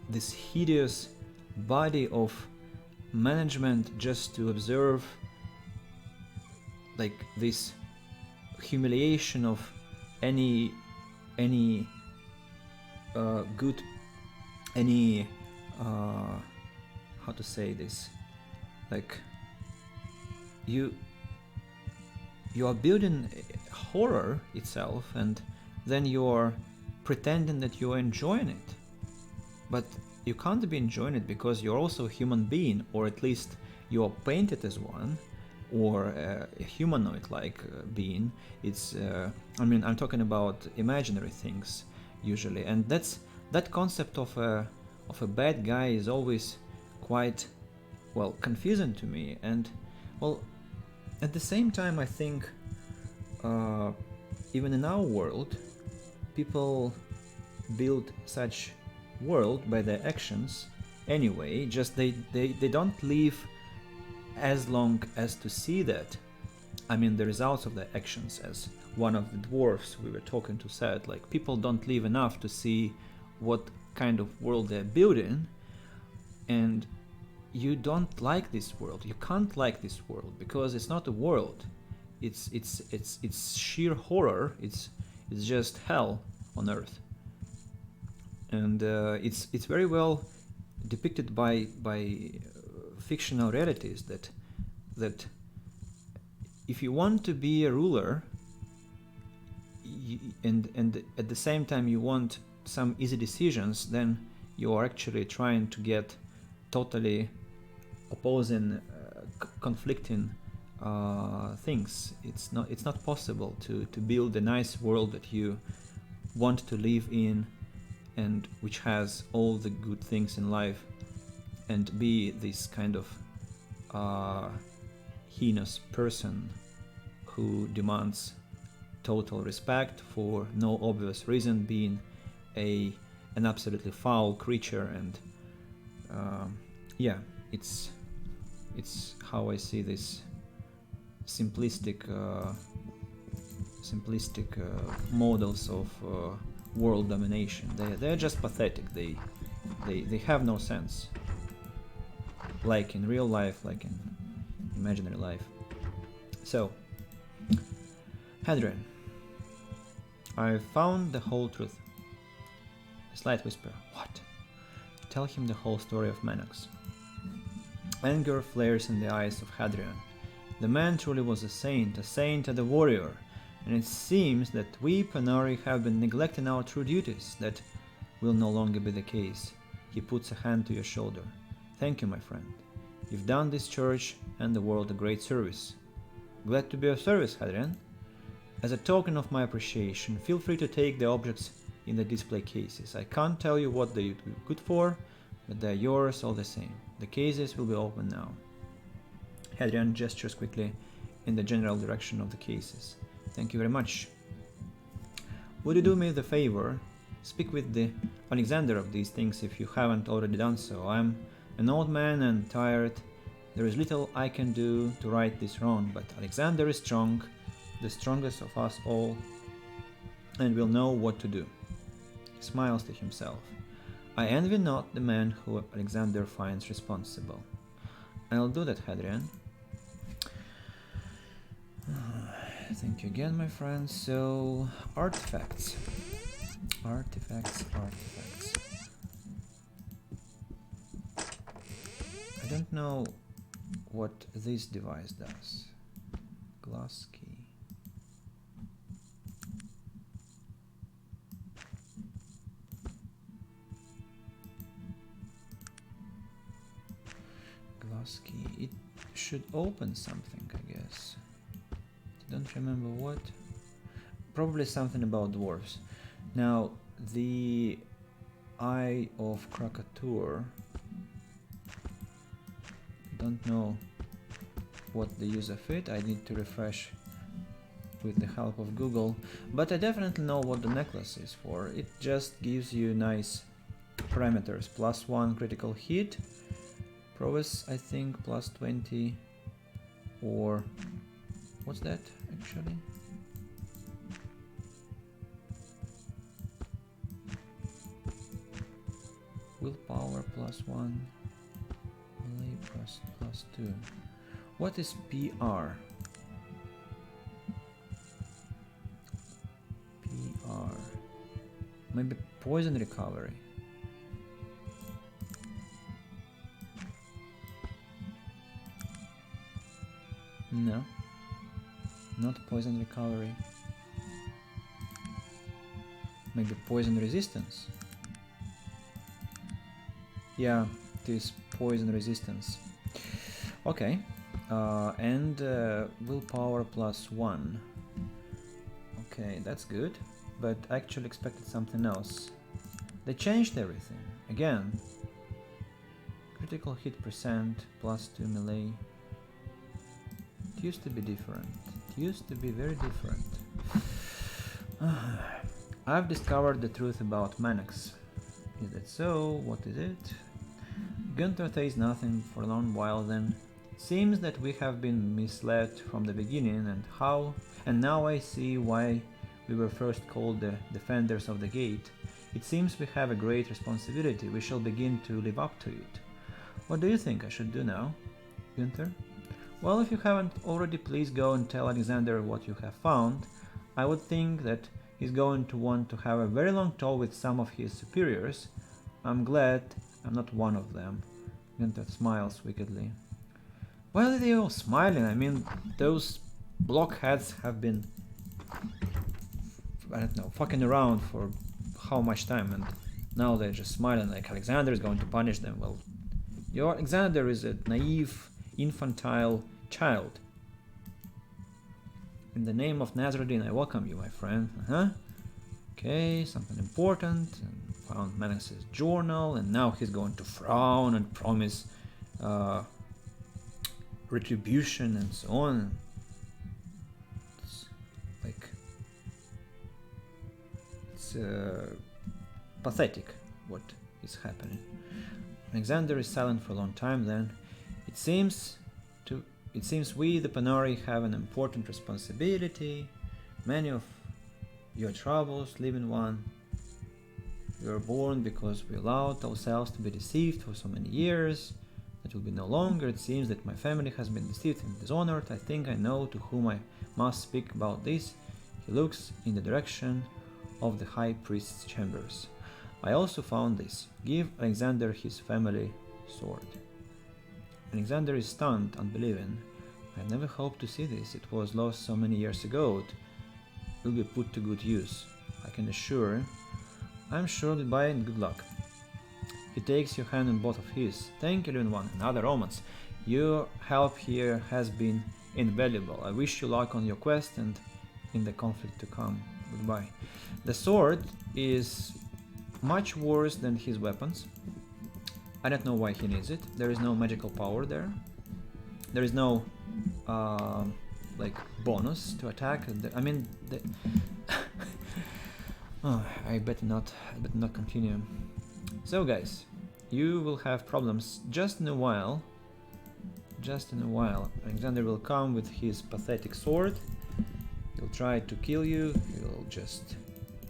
this hideous body of management just to observe like this humiliation of any good, any how to say this, like you are building horror itself, and then you're pretending that you're enjoying it, but you can't be enjoying it because you're also a human being, or at least you're painted as one, or a humanoid-like being. It's I mean, I'm talking about imaginary things usually, and that concept of a bad guy is always quite, well, confusing to me. And well, at the same time, I think even in our world, people build such world by their actions anyway, just they don't live as long as to see that, I mean, the results of their actions. As one of the dwarfs we were talking to said, like, people don't live enough to see what kind of world they're building. And you don't like this world, you can't like this world, because it's not a world, it's sheer horror, it's just hell on earth. And it's very well depicted by fictional realities that if you want to be a ruler, and at the same time you want some easy decisions, then you are actually trying to get totally opposing, conflicting things. It's not possible to build a nice world that you want to live in, and which has all the good things in life, and be this kind of heinous person who demands total respect for no obvious reason, being an absolutely foul creature. And yeah, it's how I see this simplistic models of world domination. They're just pathetic. They have no sense, like in real life, like in imaginary life. So, Hadrian, I found the whole truth. A slight whisper. What? Tell him the whole story of Manox. Anger flares in the eyes of Hadrian. The man truly was a saint and a warrior, and it seems that we Panari have been neglecting our true duties. That will no longer be the case. He puts a hand to your shoulder. Thank you, my friend. You've done this church and the world a great service. Glad to be of service, Hadrian. As a token of my appreciation, feel free to take the objects in the display cases. I can't tell you what they would be good for, but they're yours all the same. The cases will be open now. Hadrian gestures quickly in the general direction of the cases. Thank you very much. Would you do me the favor? Speak with the Alexander of these things if you haven't already done so. I'm an old man and tired. There is little I can do to right this wrong, but Alexander is strong, the strongest of us all, and will know what to do. He smiles to himself. I envy not the man who Alexander finds responsible. I'll do that, Hadrian. Thank you again, my friend. So, artifacts. Artifacts. I don't know what this device does. Glass key. Glass key. It should open something, I guess. Don't remember what. Probably something about dwarves. Now, the Eye of Krakatoa. Don't know what the use of it. I need to refresh with the help of Google. But I definitely know what the necklace is for. It just gives you nice parameters. +1 critical hit. Prowess, I think, +20. Or what's that actually? Willpower +1. Melee +2. What is PR? PR. Maybe poison recovery. No. Not poison recovery. Maybe poison resistance. Yeah, it is poison resistance. Okay. And willpower +1. Okay, that's good. But I actually expected something else. They changed everything. Again. Critical hit percent, +2 melee. It used to be different. It used to be very different. I've discovered the truth about Manax. Is that so? What is it? Gunther says nothing for a long while then. Seems that we have been misled from the beginning and now I see why we were first called the defenders of the gate. It seems we have a great responsibility. We shall begin to live up to it. What do you think I should do now, Gunther? Well, if you haven't already, please go and tell Alexander what you have found. I would think that he's going to want to have a very long talk with some of his superiors. I'm glad I'm not one of them. Gunther smiles wickedly. Why are they all smiling? I mean, those blockheads have been, I don't know, fucking around for how much time, and now they're just smiling like Alexander is going to punish them. Well, your Alexander is a naive, infantile child. In the name of Nazarene, I welcome you, my friend. Okay, something important. And found Manax's journal, and now he's going to frown and promise retribution and so on. It's like, it's pathetic what is happening. Alexander is silent for a long time. Then it seems we, the Panari, have an important responsibility. Many of your troubles live in one. We were born because we allowed ourselves to be deceived for so many years. That will be no longer. It seems that my family has been deceived and dishonored. I think I know to whom I must speak about this. He looks in the direction of the high priest's chambers. I also found this. Give Alexander his family sword. Alexander is stunned, unbelieving. I never hoped to see this. It was lost so many years ago. It will be put to good use. I can assure. I'm sure. Goodbye and good luck. He takes your hand in both of his. Thank you, Living One, and other Romans. Your help here has been invaluable. I wish you luck on your quest, and in the conflict to come. Goodbye. The sword is much worse than his weapons. I don't know why he needs it. There is no magical power there. There is no like bonus to attack. I mean, oh, I better not continue. So guys, you will have problems just in a while. Just in a while. Alexander will come with his pathetic sword. He'll try to kill you. He'll just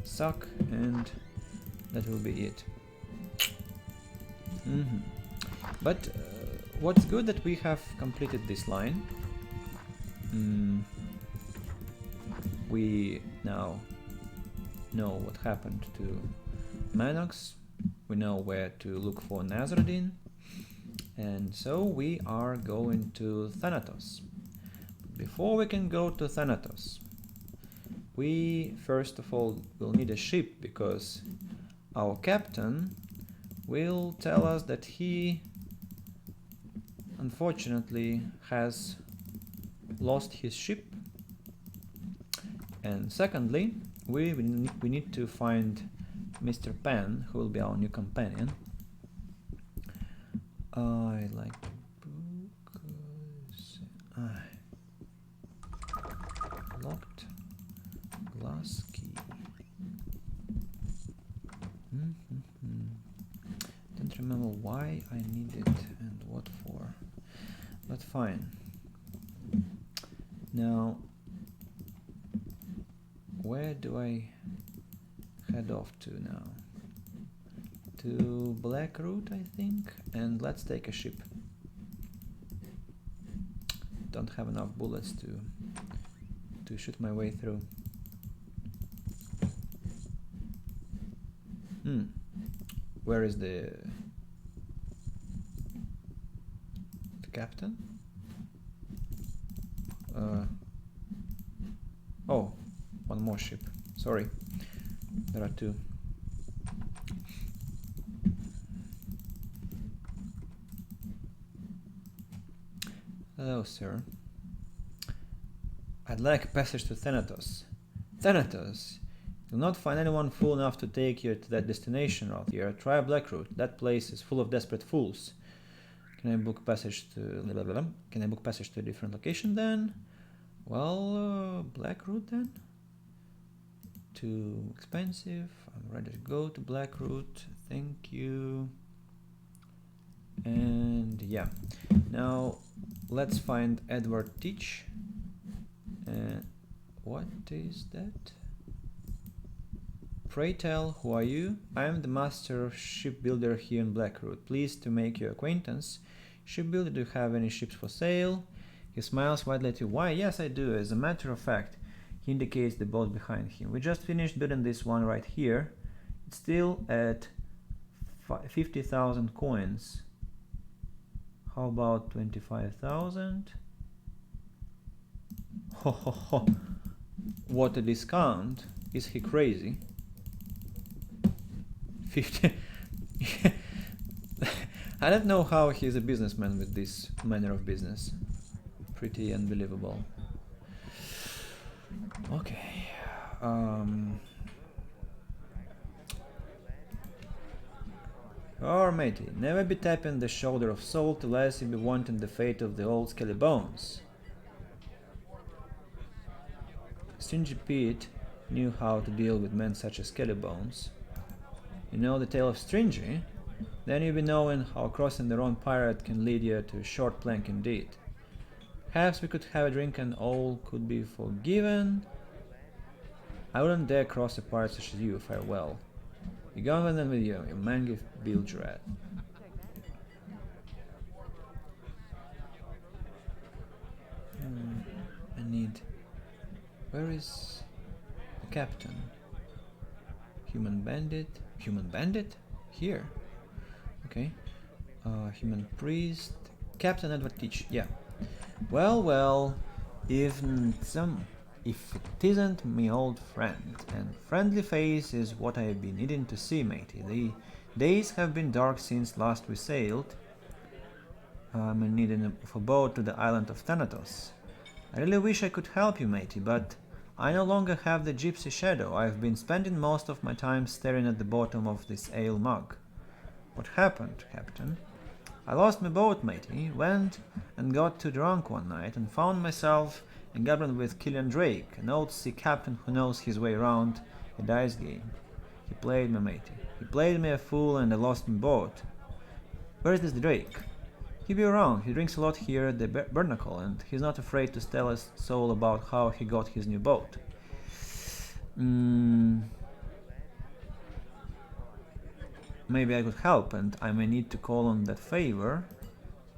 suck, and that will be it. But what's good that we have completed this line. We now know what happened to Manox. We know where to look for Nazruddin. And so we are going to Thanatos. Before we can go to Thanatos, we first of all will need a ship, because our captain will tell us that he unfortunately has lost his ship. And secondly, we need to find Mr. Pan, who will be our new companion. I like the book. Locked glass key. Don't remember why I need it and what for, but fine. Now, where do I head off to now? To Blackroot, I think, and let's take a ship. Don't have enough bullets to shoot my way through. Where is the captain? Oh, one more ship. Sorry, there are two. Hello, sir. I'd like passage to Thanatos. Thanatos? You'll not find anyone fool enough to take you to that destination out here. Try Blackroot. That place is full of desperate fools. Can I book passage to... Can I book passage to a different location then? Well, Blackroot then? Too expensive. I'm ready to go to Blackroot. Thank you. And yeah. Now, let's find Edward Teach. What is that? Pray tell, who are you? I am the master of shipbuilder here in Blackroot. Pleased to make your acquaintance. Shipbuilder, do you have any ships for sale? He smiles widely at you. Why, yes I do. As a matter of fact, he indicates the boat behind him. We just finished building this one right here. It's still at 50,000 coins. How about 25,000? Ho ho ho. What a discount. Is he crazy? 50. I don't know how he's a businessman with this manner of business. Pretty unbelievable. Okay. Or matey, never be tapping the shoulder of salt unless you be wanting the fate of the old skelly bones. Stingy Pete knew how to deal with men such as skelly bones. You know the tale of Stringy? Then you'll be knowing how crossing the wrong pirate can lead you to a short plank indeed. Perhaps we could have a drink and all could be forgiven. I wouldn't dare cross a pirate such as you, farewell. Be gone then with you mangy bilge rat. I need... Where is the captain? Human bandit? Human bandit? Here. Okay. Human priest. Captain Edward Teach. Yeah. Well, if it isn't me old friend, and friendly face is what I have been needing to see, matey. The days have been dark since last we sailed. I'm in need of a boat to the island of Thanatos. I really wish I could help you, matey, but I no longer have the gypsy shadow. I've been spending most of my time staring at the bottom of this ale mug. What happened, Captain? I lost my boat, matey. Went and got too drunk one night and found myself in Gabbard with Killian Drake, an old sea captain who knows his way around a dice game. He played me, matey. He played me a fool and I lost my boat. Where's this Drake? He be around. He drinks a lot here at the Bernacle, and he's not afraid to tell us soul about how he got his new boat. Maybe I could help, and I may need to call on that favor.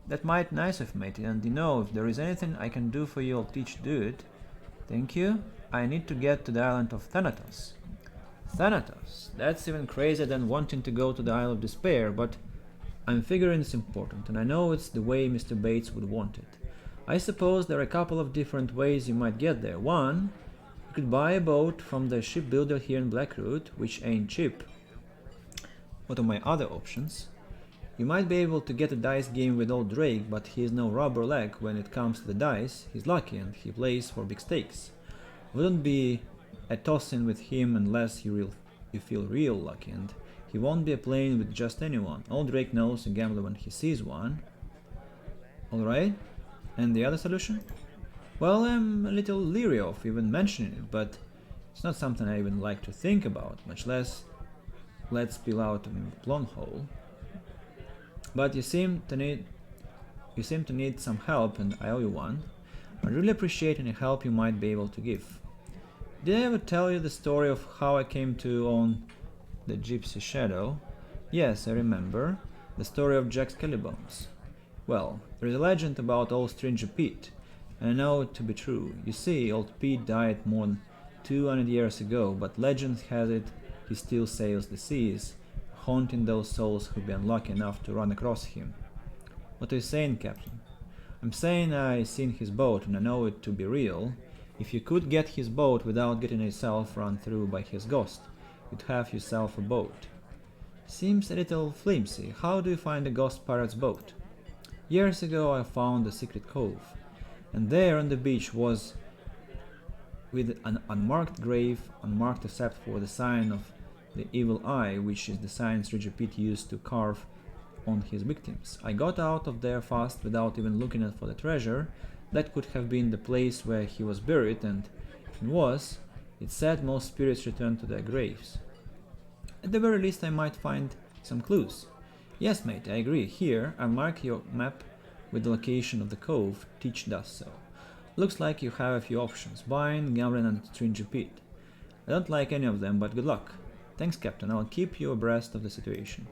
That might nice of matey, and you know, if there is anything I can do for you, I'll teach you do it. Thank you. I need to get to the island of Thanatos. Thanatos? That's even crazier than wanting to go to the Isle of Despair, but I'm figuring it's important, and I know it's the way Mr. Bates would want it. I suppose there are a couple of different ways you might get there. One, you could buy a boat from the shipbuilder here in Blackroot, which ain't cheap. What are my other options? You might be able to get a dice game with old Drake, but he's no rubber leg when it comes to the dice. He's lucky and he plays for big stakes. Wouldn't be a toss-in with him unless you feel real lucky, and he won't be playing with just anyone. Old Drake knows a gambler when he sees one. Alright, and the other solution? Well, I'm a little leery of even mentioning it, but it's not something I even like to think about, much less let's spill out a plum hole. But you seem to need some help, and I owe you one. I'd really appreciate any help you might be able to give. Did I ever tell you the story of how I came to own the Gypsy Shadow? Yes, I remember. The story of Jack Skellybones. Well, there's a legend about old Stranger Pete, and I know it to be true. You see, old Pete died more than 200 years ago, but legend has it he still sails the seas, haunting those souls who've been lucky enough to run across him. What are you saying, Captain? I'm saying I seen his boat and I know it to be real. If you could get his boat without getting yourself run through by his ghost, you'd have yourself a boat. Seems a little flimsy. How do you find a ghost pirate's boat? Years ago I found a secret cove, and there on the beach was with an unmarked grave, unmarked except for the sign of the evil eye, which is the sign Stranger Pete used to carve on his victims. I got out of there fast without even looking for the treasure. That could have been the place where he was buried, and if it was, it said most spirits return to their graves. At the very least I might find some clues. Yes, mate, I agree. Here, I'll mark your map with the location of the cove. Teach does so. Looks like you have a few options: buying, gambling, and Stranger Pete. I don't like any of them, but good luck. Thanks, Captain. I'll keep you abreast of the situation.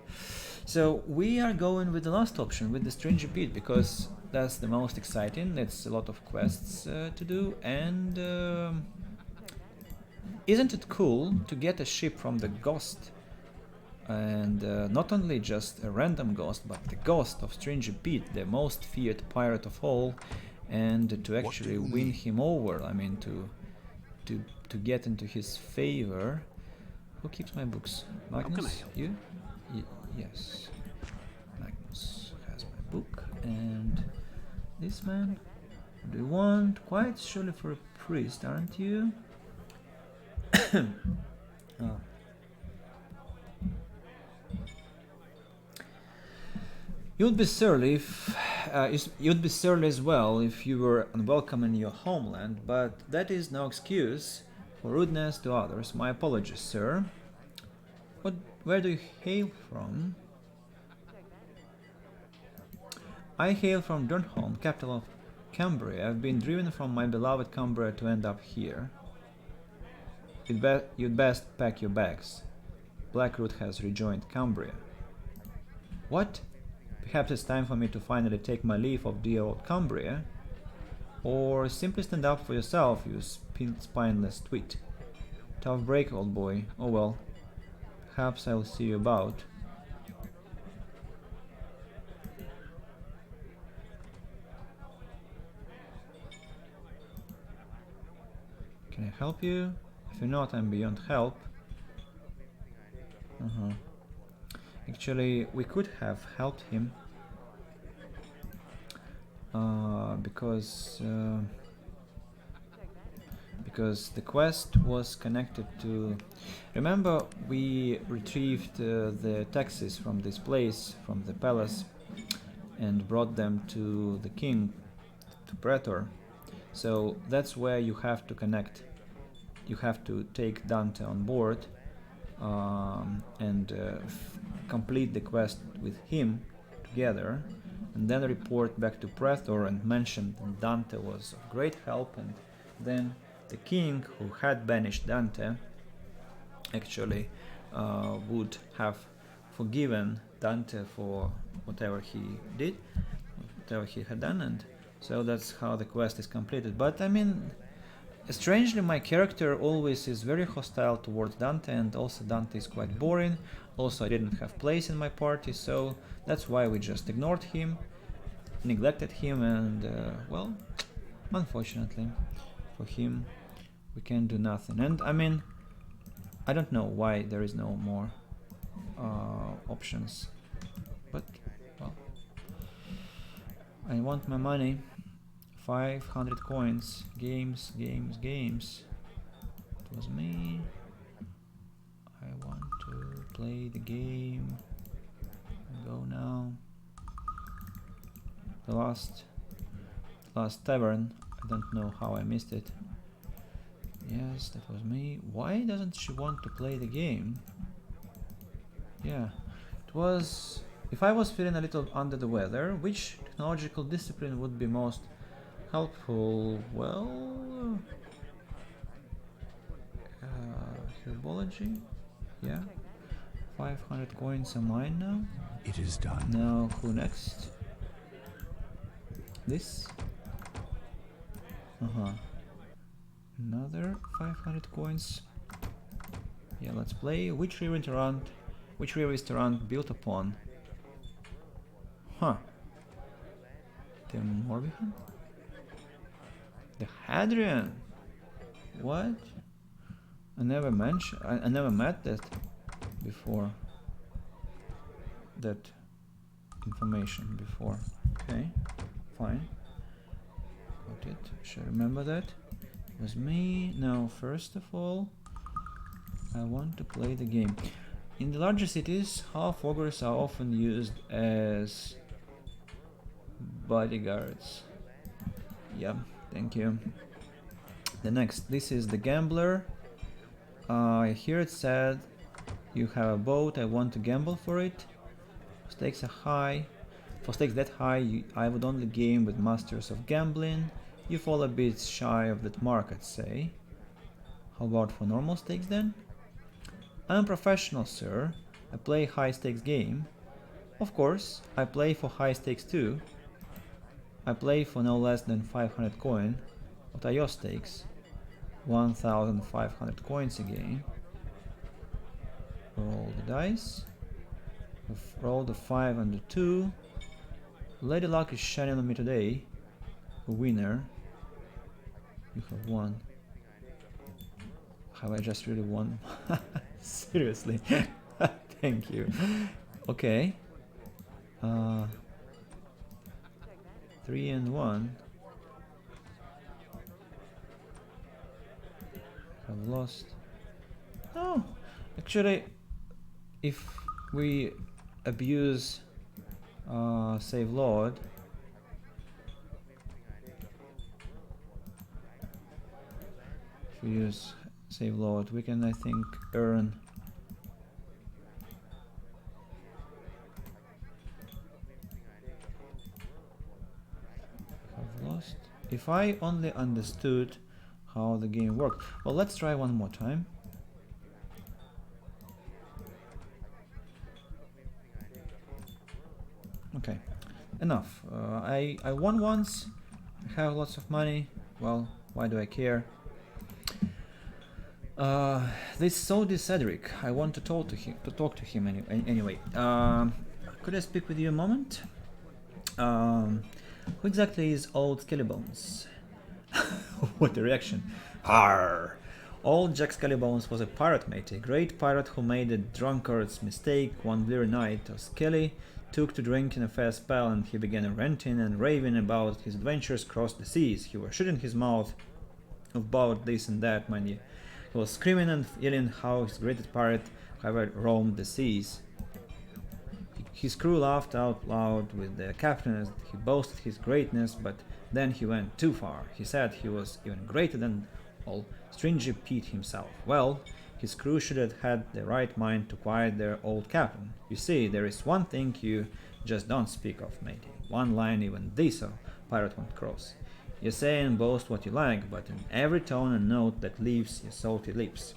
So we are going with the last option, with the Stranger Pete, because that's the most exciting. It's a lot of quests to do, and isn't it cool to get a ship from the ghost? And not only just a random ghost, but the ghost of Stranger Pete, the most feared pirate of all, and to actually win him over. I mean, to get into his favor. Who keeps my books? Magnus? You? Yes. Magnus has my book. And this man? What do you want? Quite surely for a priest, aren't you? Oh. You'd be surly if you'd be surly as well if you were unwelcome in your homeland, but that is no excuse for rudeness to others. My apologies, sir. Where do you hail from? I hail from Durnholm, capital of Cambria. I've been driven from my beloved Cambria to end up here. You'd best pack your bags. Blackroot has rejoined Cambria. What? Perhaps it's time for me to finally take my leave of dear old Cambria? Or simply stand up for yourself, you spineless twit. Tough break, old boy. Oh well. Perhaps I'll see you about. Can I help you? If you're not, I'm beyond help. Actually, we could have helped him. Because because the quest was connected to... Remember, we retrieved the taxes from this place, from the palace, and brought them to the king, to Praetor. So that's where you have to connect. You have to take Dante on board and complete the quest with him together, and then report back to Praetor and mention that Dante was of great help, and then the king, who had banished Dante, actually would have forgiven Dante for whatever he did, whatever he had done, and so that's how the quest is completed. But I mean, strangely, my character always is very hostile towards Dante, and also Dante is quite boring. Also, I didn't have place in my party, so that's why we just ignored him, neglected him, and well, unfortunately for him, we can do nothing. And I mean, I don't know why there is no more options, but well, I want my money. 500 coins. Games. It was me. I want to play the game. Go now. The last tavern. I don't know how I missed it. Yes, that was me. Why doesn't she want to play the game? Yeah, it was... If I was feeling a little under the weather, which technological discipline would be most helpful? Well... herbology? Yeah. 500 coins are mine now. It is done. Now, who next? This? Another 500 coins. Yeah, let's play. Which river is Tarant built upon? Huh. The Morbihan? The Hadrian? What? I never met that before. That information before. Okay, fine. Got it. Should remember that. It was me. Now, first of all, I want to play the game. In the larger cities, half ogres are often used as bodyguards. Yeah, thank you. The next, this is the gambler. Here it said you have a boat. I want to gamble for it. Stakes are high. For stakes that high, I would only game with masters of gambling. You fall a bit shy of that mark, I'd say. How about for normal stakes then? I'm a professional, sir. I play high stakes game. Of course, I play for high stakes too. I play for no less than 500 coin. What are your stakes? 1,500 coins again. Roll the dice. Roll the 5 and the 2. Lady Luck is shining on me today. A winner. You have won. Have I just really won? Seriously? Thank you. Okay. 3 and 1. Have lost. Oh, actually, if we abuse Save Lord, if we use Save Lord, we can, I think, earn have lost. If I only understood how the game worked. Well, let's try one more time. Okay, enough. I won once. I have lots of money. Well, why do I care? This Saudi Cedric. I want to talk to him. Anyway. Could I speak with you a moment? Who exactly is Old Skellybones? What a reaction. Arr! Old Jack Skellybones was a pirate, mate, a great pirate who made a drunkard's mistake one bleary night. Skelly took to drinking a fair spell, and he began ranting and raving about his adventures across the seas. He was shooting his mouth about this and that, mind you. He was screaming and yelling how his greatest pirate ever roamed the seas. His crew laughed out loud with the captain as he boasted his greatness, but then he went too far. He said he was even greater than all Stranger Pete himself. Well, his crew should have had the right mind to quiet their old captain. You see, there is one thing you just don't speak of, matey. One line even this pirate won't cross. You say and boast what you like, but in every tone and note that leaves your salty lips.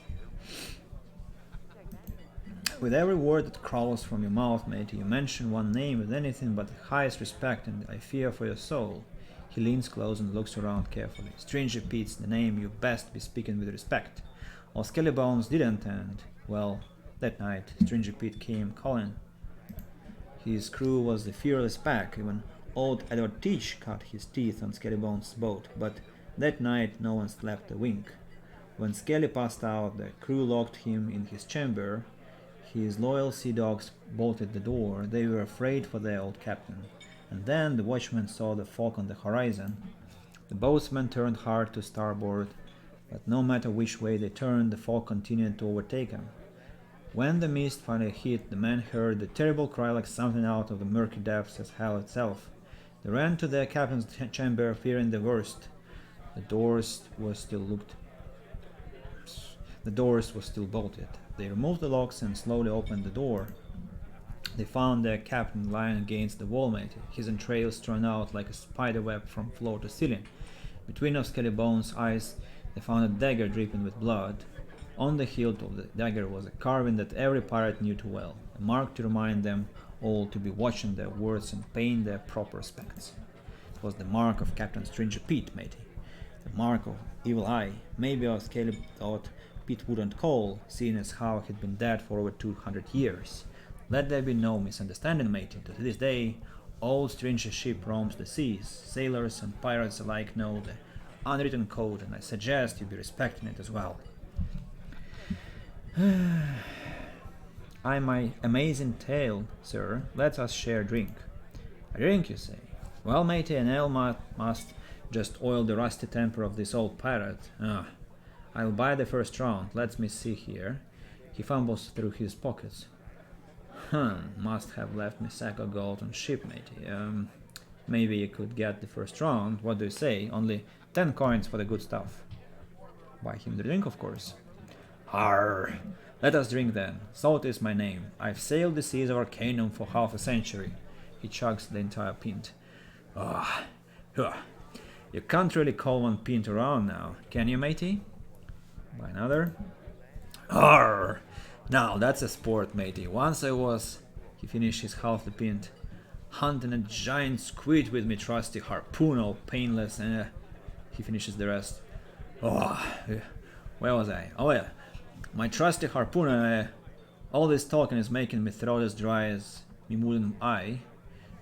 With every word that crawls from your mouth, matey, you mention one name with anything but the highest respect and I fear for your soul. He leans close and looks around carefully. Stranger Pete's the name you best be speaking with respect. All Skellybones didn't, and, well, that night Stranger Pete came calling. His crew was the fearless pack. Even old Edward Teach cut his teeth on Skellybones' boat, but that night no one slept a wink. When Skelly passed out, the crew locked him in his chamber. His loyal sea dogs bolted the door. They were afraid for their old captain. And then the watchman saw the fog on the horizon. The boatsmen turned hard to starboard, but no matter which way they turned, the fog continued to overtake them. When the mist finally hit, the men heard a terrible cry like something out of the murky depths of hell itself. They ran to their captain's chamber, fearing the worst. The doors were still bolted. They removed the locks and slowly opened the door. They found their captain lying against the wall, matey, his entrails thrown out like a spider web from floor to ceiling. Between of Skellybones' eyes, they found a dagger dripping with blood. On the hilt of the dagger was a carving that every pirate knew too well, a mark to remind them all to be watching their words and paying their proper respects. It was the mark of Captain Stranger Pete, matey. The mark of evil eye. Maybe our Skelly thought Pete wouldn't call, seeing as how he'd been dead for over 200 years. Let there be no misunderstanding, matey. To this day, old Stranger ship roams the seas. Sailors and pirates alike know the unwritten code, and I suggest you be respecting it as well. I'm my amazing tale, sir. Let us share a drink. A drink, you say? Well, matey, an ale must just oil the rusty temper of this old pirate. I'll buy the first round. Let me see here. He fumbles through his pockets. Must have left me sack of gold on ship, matey. Maybe you could get the first round. What do you say? Only 10 coins for the good stuff. Buy him the drink, of course. Arr! Let us drink then. Salt is my name. I've sailed the seas of Arcanum for half a century. He chugs the entire pint. You can't really call one pint around now, can you, matey? Buy another. Arr! Now that's a sport, matey. Once I was, he finished his half the pint, hunting a giant squid with me trusty harpoon, all painless, and he finishes the rest. Where was I? Oh yeah, my trusty harpoon, and all this talking is making me throat as dry as me wooden eye.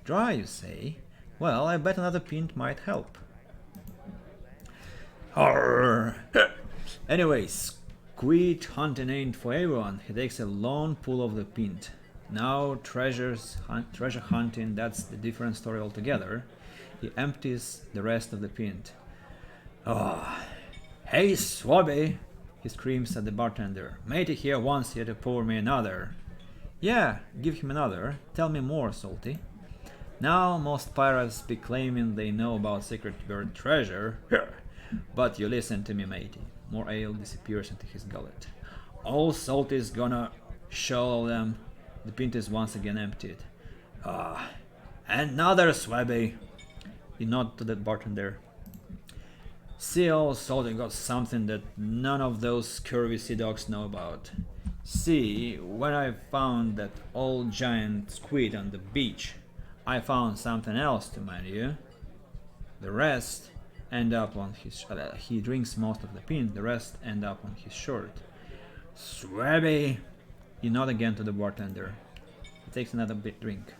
Dry, you say? Well, I bet another pint might help. Arr! Anyways, squid hunting ain't for everyone. He takes a long pull of the pint. Now treasure hunting, that's the different story altogether. He empties the rest of the pint. Hey, Swabby! He screams at the bartender. Matey here wants you to pour me another. Yeah, give him another. Tell me more, Salty. Now most pirates be claiming they know about secret buried treasure. But you listen to me, matey. More ale disappears into his gullet. All Salty's gonna show them. The pint is once again emptied. Another, Swabby! He nodded to the bartender. See, old Salty got something that none of those scurvy sea dogs know about. See, when I found that old giant squid on the beach, I found something else to mind you. The rest end up on his... he drinks most of the pint, the rest end up on his shirt. Swabby! He nods again to the bartender. He takes another big drink.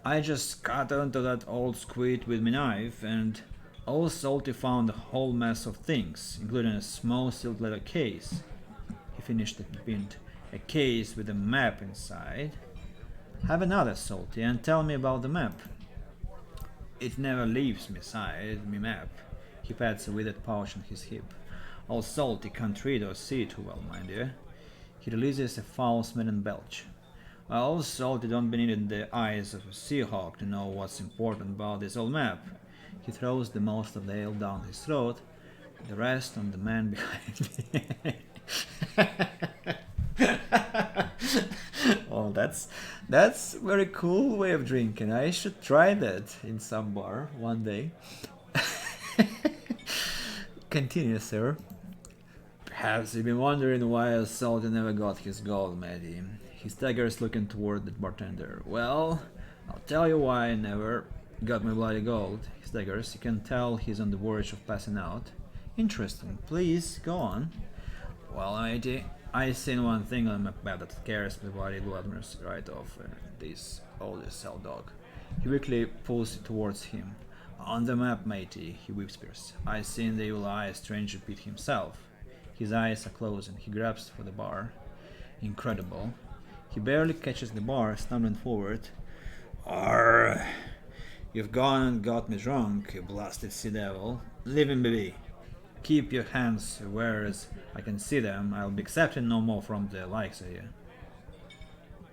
I just cut onto that old squid with my knife, and old Salty found a whole mess of things, including a small sealed leather case. He finished the pint. A case with a map inside. Have another, Salty, and tell me about the map. It never leaves me side, me map. He pats a withered pouch on his hip. All salty can't read or see too well, my dear. He releases a foul-smelling belch. All salty don't be needed the eyes of a seahawk to know what's important about this old map. He throws the most of the ale down his throat, the rest on the man behind me. Oh, that's very cool way of drinking. I should try that in some bar one day. Continue, sir. Perhaps you've been wondering why Salty never got his gold, Matty. He staggers looking toward the bartender. Well, I'll tell you why I never got my bloody gold. He staggers. You can tell he's on the verge of passing out. Interesting. Please, go on. Well, matey, I seen one thing on the map that scares me bloody bloodmers right off this oldest cell dog. He quickly pulls it towards him. On the map, matey, he whispers. I seen the evil eye stranger Pete himself. His eyes are closing. He grabs for the bar. Incredible. He barely catches the bar, stumbling forward. Arr! You've gone and got me drunk, you blasted sea devil. Leave him be. Keep your hands where as I can see them. I'll be accepting no more from the likes of you.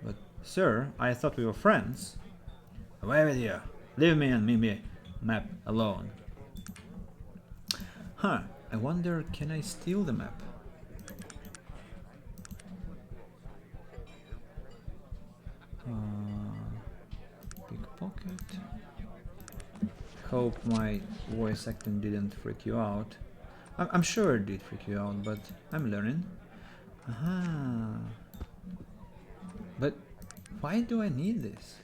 But, sir, I thought we were friends. Away with you. Leave me and me map alone. Huh, I wonder, can I steal the map? Pickpocket. Hope my voice acting didn't freak you out. I'm sure it did freak you out, but I'm learning. Aha. But why do I need this?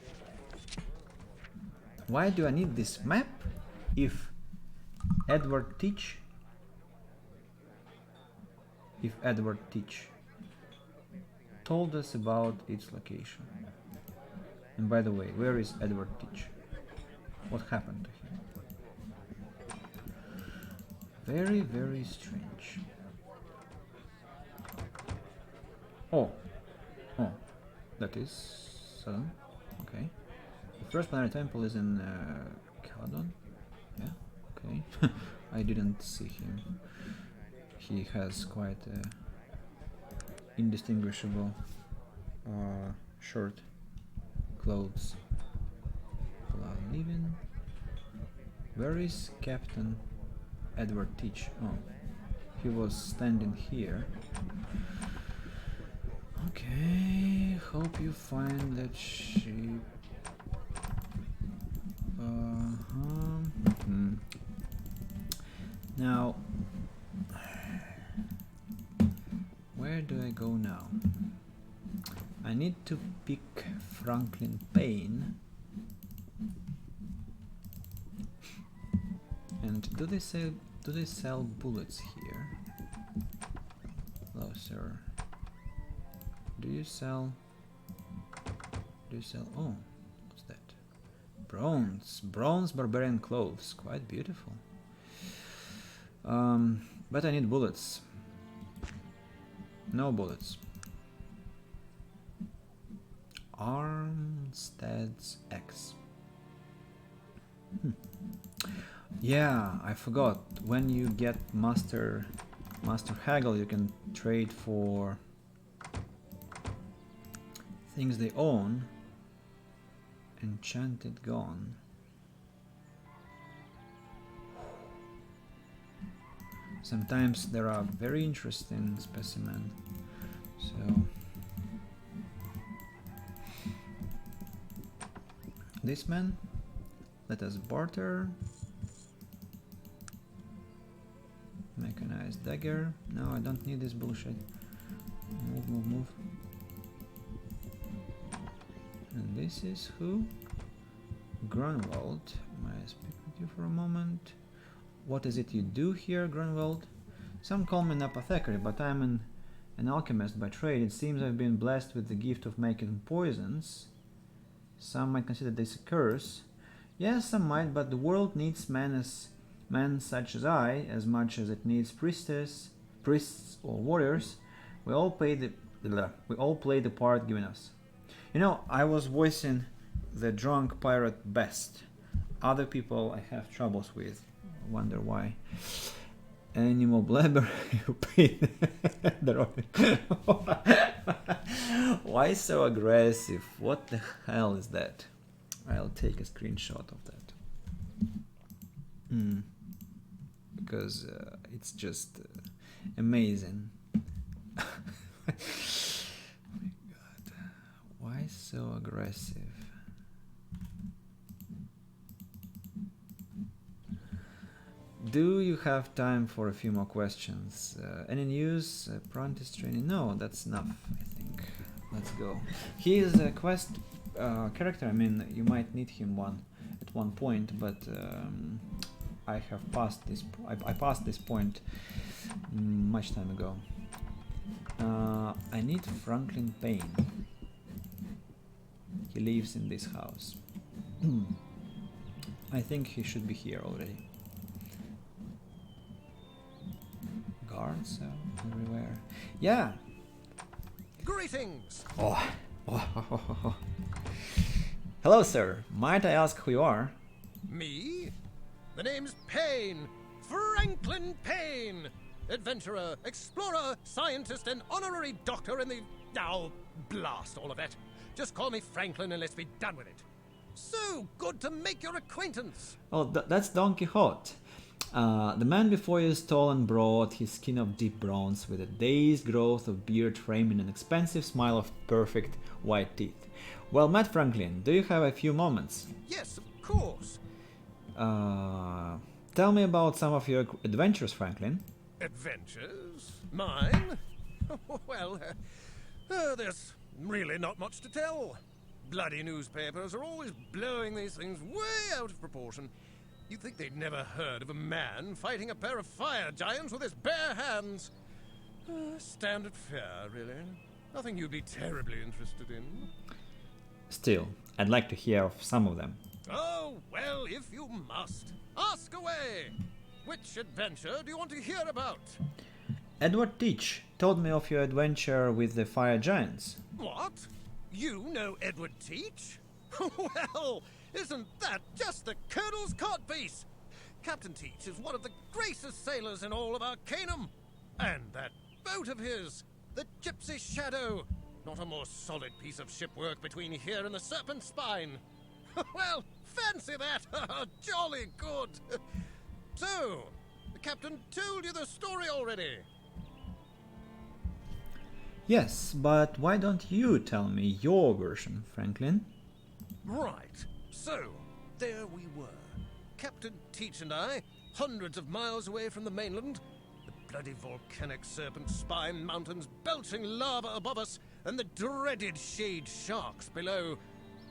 Why do I need this map if Edward Teach told us about its location? And by the way, where is Edward Teach? What happened to him? Very, very strange. Oh, that is sudden. Okay. The first planetary temple is in Caledon. Yeah. Okay. I didn't see him. He has quite a indistinguishable shirt, clothes. Living. Where is Captain Edward Teach? Oh, he was standing here. Okay, hope you find that ship. Now, where do I go now? I need to pick Franklin Payne. And do they sell bullets here? Hello, sir. Do you sell? Oh, what's that? Bronze barbarian clothes, quite beautiful. But I need bullets. No bullets. Armstead's X. Yeah, I forgot. When you get Master Haggle, you can trade for things they own. Enchanted Gone. Sometimes there are very interesting specimens. So this man, let us barter. Mechanized dagger. No, I don't need this bullshit. Move. And this is who? Grunwald. May I speak with you for a moment? What is it you do here, Grunwald? Some call me an apothecary, but I'm an alchemist by trade. It seems I've been blessed with the gift of making poisons. Some might consider this a curse. Yes, some might, but the world needs men such as I, as much as it needs priests or warriors. We all play the part given us. You know, I was voicing the drunk pirate best. Other people I have troubles with. I wonder why. Animal blabber, you paid the Why so aggressive? What the hell is that? I'll take a screenshot of that. Because it's just amazing. Oh my god. Why so aggressive? Do you have time for a few more questions? Any news? Apprentice training? No, that's enough, I think. Let's go. He is a quest character. I mean, you might need him at one point, but I have passed this. I passed this point much time ago. I need Franklin Payne. He lives in this house. I think he should be here already. Guards everywhere. Yeah. Greetings. Oh. Hello, sir. Might I ask who you are? Me? The name's Payne. Franklin Payne. Adventurer, explorer, scientist, and honorary doctor in the... Oh, blast all of that. Just call me Franklin and let's be done with it. So good to make your acquaintance. Oh, that's Don Quixote. The man before you is tall and broad, his skin of deep bronze, with a day's growth of beard framing an expansive smile of perfect white teeth. Well met, Franklin. Do you have a few moments? Yes, of course. Tell me about some of your adventures, Franklin. Adventures? Mine? Well, there's really not much to tell. Bloody newspapers are always blowing these things way out of proportion. You'd think they'd never heard of a man fighting a pair of fire giants with his bare hands. Standard fare, really. Nothing you'd be terribly interested in. Still, I'd like to hear of some of them. Oh, well, if you must. Ask away! Which adventure do you want to hear about? Edward Teach told me of your adventure with the fire giants. What? You know Edward Teach? Well, isn't that just the Colonel's codpiece? Captain Teach is one of the greatest sailors in all of Arcanum. And that boat of his, the Gypsy Shadow, not a more solid piece of shipwork between here and the Serpent Spine. Well, fancy that! Jolly good! So, the captain told you the story already? Yes, but why don't you tell me your version, Franklin? Right. So, there we were. Captain Teach and I, hundreds of miles away from the mainland, the bloody volcanic Serpent Spine mountains belching lava above us, and the dreaded shade sharks below,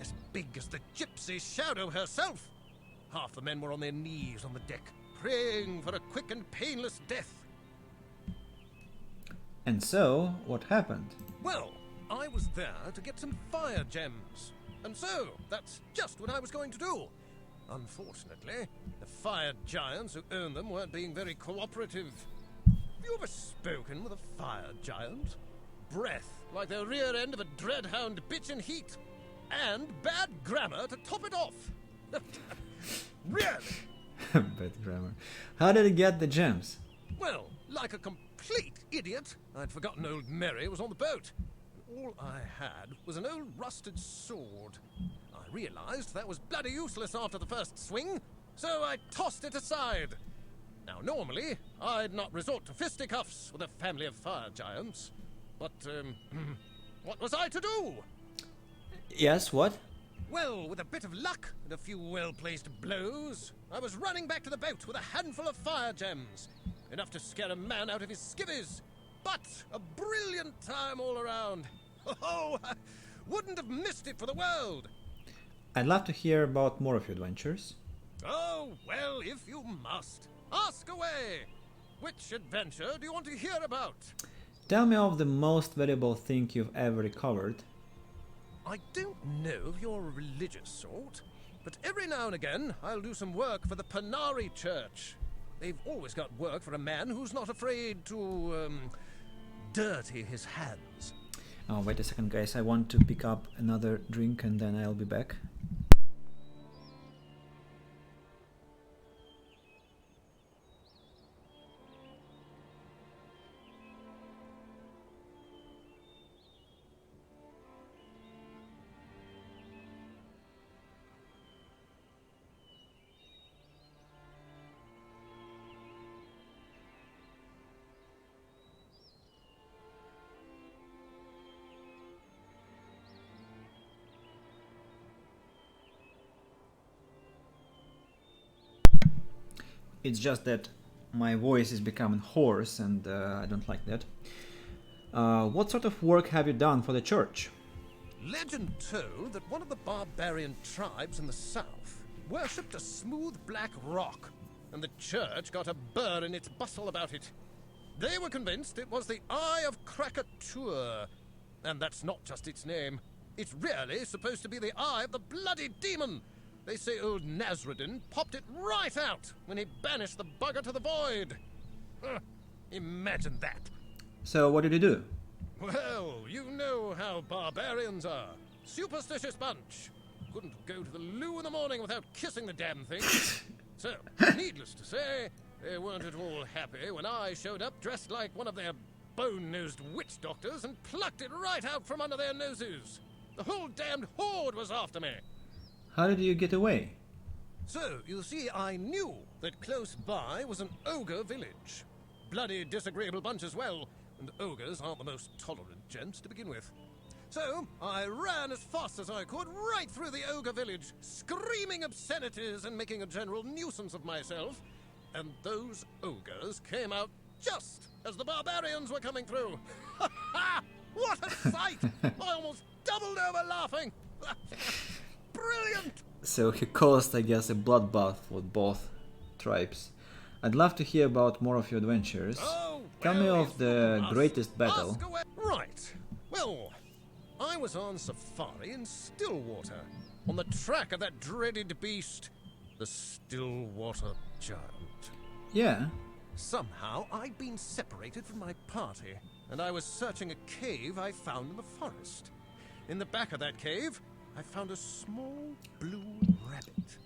as big as the Gypsy Shadow herself. Half the men were on their knees on the deck, praying for a quick and painless death. And so, what happened? Well, I was there to get some fire gems. And so, that's just what I was going to do. Unfortunately, the fire giants who own them weren't being very cooperative. Have you ever spoken with a fire giant? Breath like the rear end of a dreadhound bitch in heat. And bad grammar to top it off. Really? Bad grammar. How did he get the gems? Well, like a complete idiot, I'd forgotten old Mary was on the boat. All I had was an old rusted sword. I realized that was bloody useless after the first swing, so I tossed it aside. Now, normally, I'd not resort to fisticuffs with a family of fire giants. But, what was I to do? Yes, what? Well, with a bit of luck and a few well-placed blows, I was running back to the boat with a handful of fire gems. Enough to scare a man out of his skivvies. But a brilliant time all around. Oh, I wouldn't have missed it for the world. I'd love to hear about more of your adventures. Oh, well, if you must. Ask away. Which adventure do you want to hear about? Tell me of the most valuable thing you've ever recovered. I don't know if you're a religious sort, but every now and again I'll do some work for the Panari Church. They've always got work for a man who's not afraid to, dirty his hands. Oh, wait a second, guys. I want to pick up another drink and then I'll be back. It's just that my voice is becoming hoarse and I don't like that. What sort of work have you done for the church? Legend told that one of the barbarian tribes in the south worshipped a smooth black rock, and the church got a burr in its bustle about it. They were convinced it was the Eye of Krakatoa, and that's not just its name. It's really supposed to be the eye of the bloody demon. They say old Nasruddin popped it right out when he banished the bugger to the void. Imagine that. So what did you do? Well, you know how barbarians are. Superstitious bunch. Couldn't go to the loo in the morning without kissing the damn thing. So, needless to say, they weren't at all happy when I showed up dressed like one of their bone-nosed witch doctors and plucked it right out from under their noses. The whole damned horde was after me. How did you get away? So, you see, I knew that close by was an ogre village. Bloody disagreeable bunch as well, and ogres aren't the most tolerant gents to begin with. So, I ran as fast as I could right through the ogre village, screaming obscenities and making a general nuisance of myself. And those ogres came out just as the barbarians were coming through. Ha ha! What a sight! I almost doubled over laughing. Brilliant! So he caused, I guess, a bloodbath for both tribes. I'd love to hear about more of your adventures. Oh, Tell me well, of the greatest battle. Ask away. Right. Well, I was on safari in Stillwater, on the track of that dreaded beast, the Stillwater Giant. Yeah. Somehow, I'd been separated from my party, and I was searching a cave I found in the forest. In the back of that cave, I found a small blue rabbit.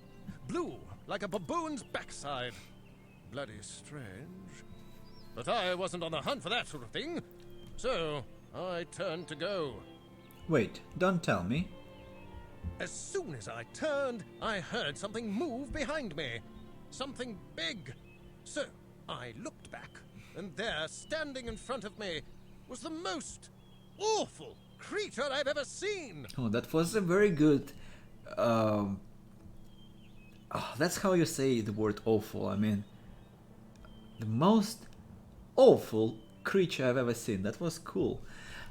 Blue, like a baboon's backside. Bloody strange. But I wasn't on the hunt for that sort of thing, so I turned to go. Wait, don't tell me. As soon as I turned, I heard something move behind me. Something big. So I looked back, and there, standing in front of me, was the most awful creature I've ever seen. Oh, that was a very good... that's how you say the word awful. I mean, the most awful creature I've ever seen. That was cool.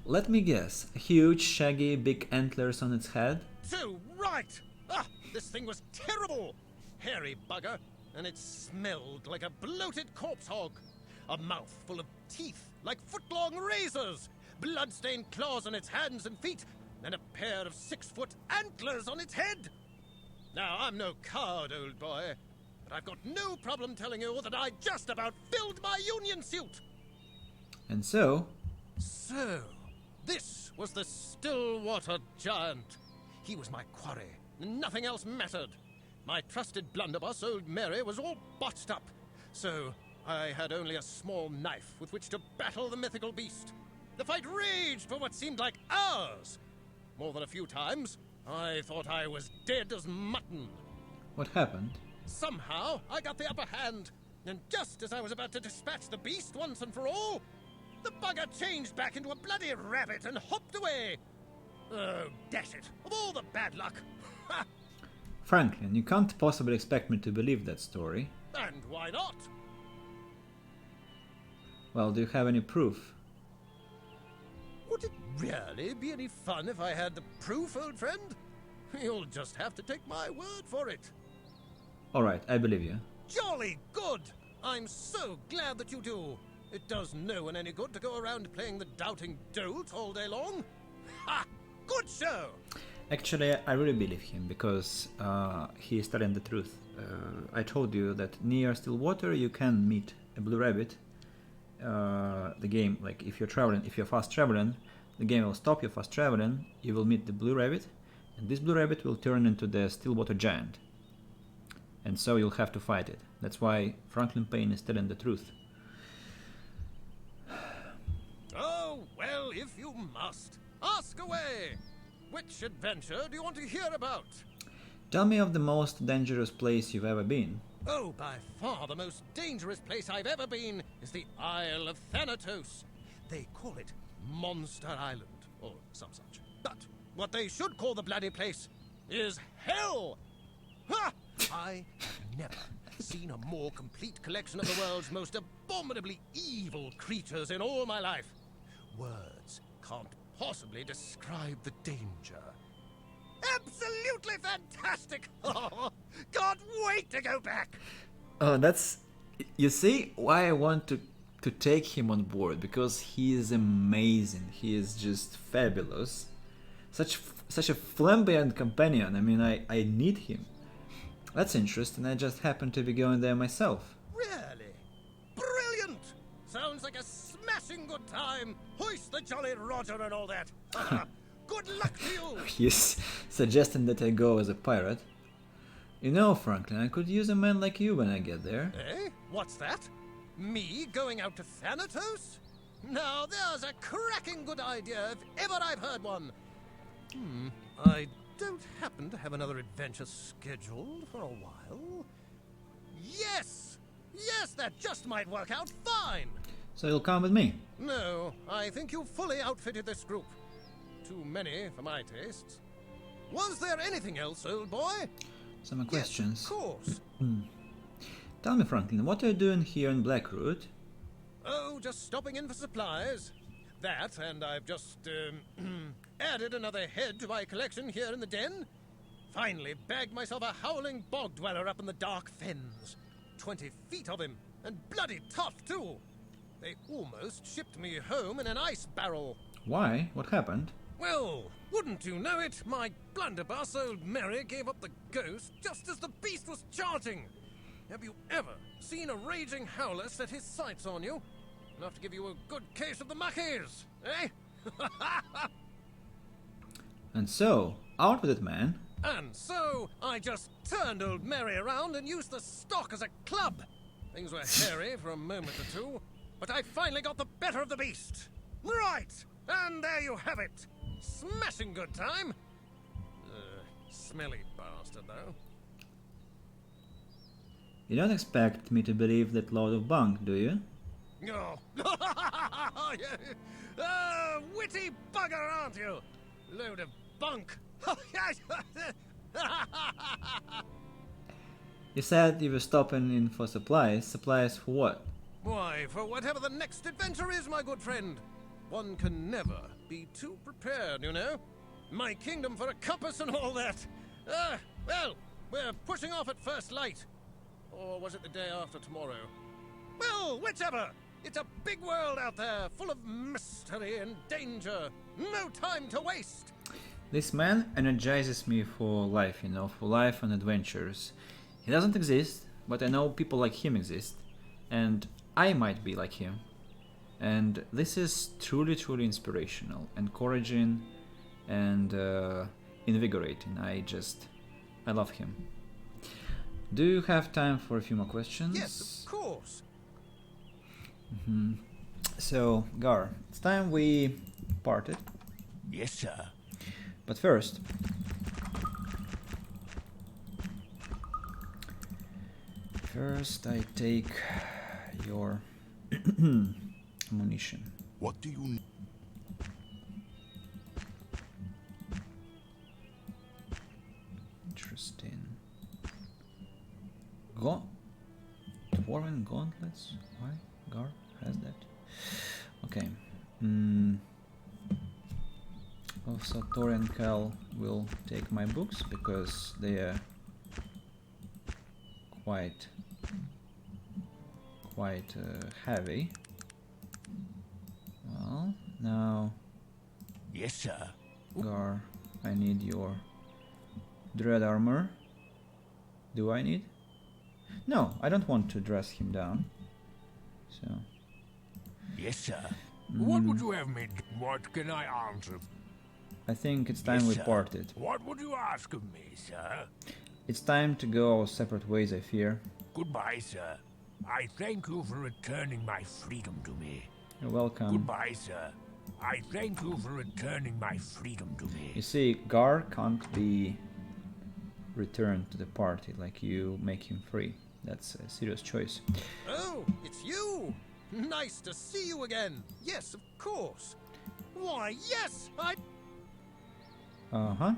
Let me guess. Huge, shaggy, big antlers on its head? Too right! This thing was terrible! Hairy bugger, and it smelled like a bloated corpse hog. A mouth full of teeth like foot-long razors, blood-stained claws on its hands and feet, and a pair of 6-foot antlers on its head. Now, I'm no coward, old boy, but I've got no problem telling you that I just about filled my union suit. And so? So, this was the Stillwater Giant. He was my quarry, and nothing else mattered. My trusted blunderbuss, old Mary, was all botched up, so I had only a small knife with which to battle the mythical beast. The fight raged for what seemed like hours. More than a few times, I thought I was dead as mutton. What happened? Somehow, I got the upper hand, and just as I was about to dispatch the beast once and for all, the bugger changed back into a bloody rabbit and hopped away. Oh, dash it, of all the bad luck. Ha! Franklin, you can't possibly expect me to believe that story. And why not? Well, do you have any proof? Would it really be any fun if I had the proof, old friend? You'll just have to take my word for it. Alright, I believe you. Jolly good! I'm so glad that you do. It does no one any good to go around playing the doubting dolt all day long. Ha! Good show! Actually, I really believe him, because he is telling the truth. I told you that near Stillwater you can meet a blue rabbit. The game, like if you're fast traveling, the game will stop you fast traveling, you will meet the blue rabbit, and this blue rabbit will turn into the Stillwater Giant. And so you'll have to fight it. That's why Franklin Payne is telling the truth. Oh, well, if you must. Ask away! Which adventure do you want to hear about? Tell me of the most dangerous place you've ever been. Oh, by far the most dangerous place I've ever been is the Isle of Thanatos. They call it Monster Island, or some such. But what they should call the bloody place is Hell! Ha! I have never seen a more complete collection of the world's most abominably evil creatures in all my life. Words can't possibly describe the danger. Absolutely fantastic! Oh, can't wait to go back! Oh, that's... You see why I want to take him on board, because he is amazing. He is just fabulous. Such a flamboyant companion. I mean, I need him. That's interesting. I just happen to be going there myself. Really? Brilliant! Sounds like a smashing good time. Hoist the Jolly Roger and all that. Good luck to you! He's suggesting that I go as a pirate. You know, Franklin, I could use a man like you when I get there. Eh? What's that? Me going out to Thanatos? Now there's a cracking good idea if ever I've heard one. I don't happen to have another adventure scheduled for a while. Yes! Yes, that just might work out fine! So you'll come with me? No, I think you've fully outfitted this group. Too many for my tastes. Was there anything else, old boy? Some questions. Yes, of course. Tell me, Franklin, what are you doing here in Blackroot? Oh, just stopping in for supplies. That, and I've just added another head to my collection here in the den. Finally bagged myself a howling bog dweller up in the dark fens. 20 feet of him, and bloody tough too. They almost shipped me home in an ice barrel. Why? What happened? Well, wouldn't you know it, my blunderbuss old Mary gave up the ghost just as the beast was charging. Have you ever seen a raging howler set his sights on you? Enough to give you a good case of the muckies, eh? And so, out with it, man. And so, I just turned old Mary around and used the stock as a club. Things were hairy for a moment or two, but I finally got the better of the beast. Right, and there you have it. Smashing good time. Smelly bastard, though. You don't expect me to believe that load of bunk, do you? Oh. Witty bugger, aren't you? Load of bunk. You said you were stopping in for supplies. Supplies for what? Why, for whatever the next adventure is, my good friend. One can never be too prepared, you know. My kingdom for a compass and all that. Well, we're pushing off at first light. Or was it the day after tomorrow? Well, whichever. It's a big world out there, full of mystery and danger. No time to waste. This man energizes me for life, you know, for life and adventures. He doesn't exist, but I know people like him exist. And I might be like him. And this is truly, truly inspirational, encouraging, and invigorating. I love him. Do you have time for a few more questions? Yes, of course. So, Gar, it's time we parted. Yes, sir. But first, I take your ammunition. What do you need? Interesting. Dwarven gauntlets? Why? Gar has that. Okay. Also, Tor and Cal will take my books because they are quite heavy. Well, now, Yes, sir. Gar, I need your dread armor. Do I need? No, I don't want to dress him down. So, Yes, sir. What would you have me do? What can I answer? I think it's time Yes, we sir. parted. What would you ask of me, sir? It's time to go our separate ways, I fear. Goodbye, sir. I thank you for returning my freedom to me. You're welcome. Goodbye, sir. I thank you for returning my freedom to You me. see, Gar can't be returned to the party like you make him free. That's a serious choice. Oh, it's you! Nice to see you again. Yes, of course. Why, yes, Uh-huh.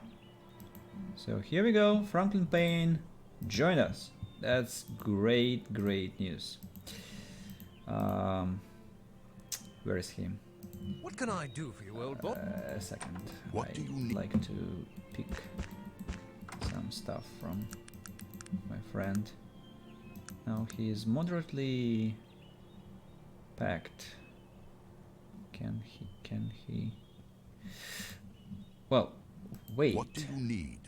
So here we go, Franklin Payne, join us. That's great, great news. Where is he? What can I do for you, old boy? A second. What do you I'd need? like to pick some stuff from my friend. Now he is moderately packed. Can he? Well, wait. What do you need?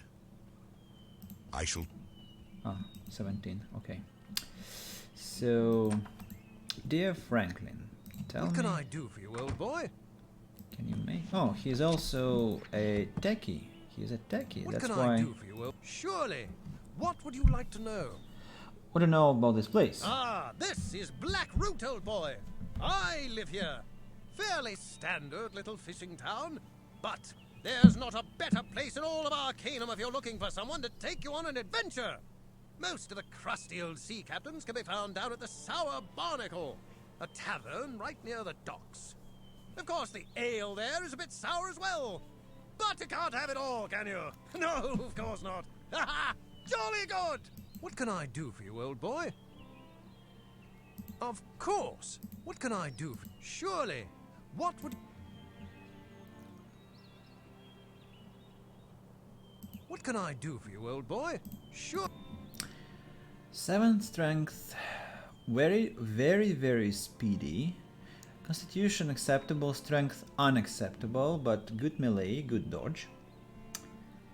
I shall. Ah, 17. Okay. So, dear Franklin, tell What me. can I do for you, old boy? Can you make? Oh, he's also a techie. He's a techie. What That's can why. I do for you, old? Surely. What would you like to know? What do you know about this place? Ah, this is Black Root, old boy. I live here. Fairly standard little fishing town, but there's not a better place in all of Arcanum if you're looking for someone to take you on an adventure. Most of the crusty old sea captains can be found down at the Sour Barnacle, a tavern right near the docks. Of course, the ale there is a bit sour as well, but you can't have it all, can you? No, of course not. Ha ha! Jolly good! What can I do for you, old boy? Of course. What can I do for you? Surely. What would... What can I do for you, old boy? Sure. 7 strength, very, very, very speedy. Constitution acceptable, strength unacceptable, but good melee, good dodge.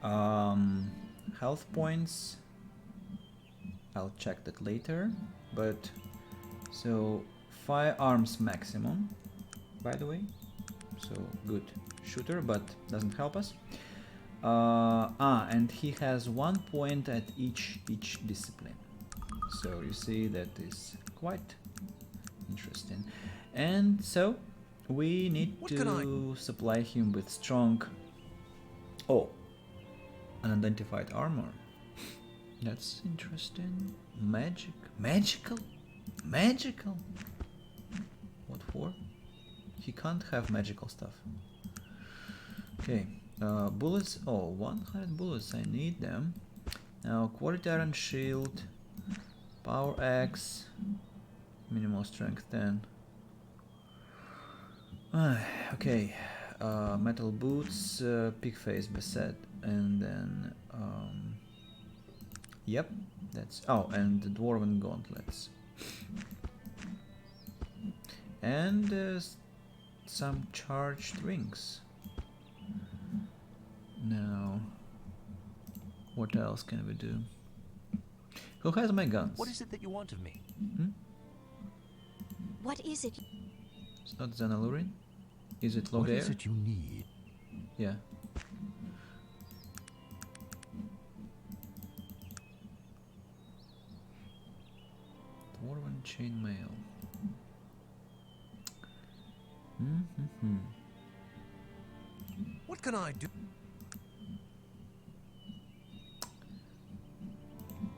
Health points, I'll check that later. But so firearms maximum, by the way. So good shooter, but doesn't help us. And he has 1 point at each discipline. So you see that is quite interesting. And so we need to supply him with strong unidentified armor. That's interesting. Magical. What for? He can't have magical stuff. Okay. Bullets. 100 bullets. I need them. Now quality iron shield, power axe, minimal strength 10. Okay. Metal boots, pig face beset, and then yep, that's and the dwarven gauntlets, and some charged rings. Now, what else can we do? Who has my guns? What is it that you want of me? What is it? It's not Xanalurin? Is it What Logair? is it you need? Yeah. Dwarven chainmail. What can I do?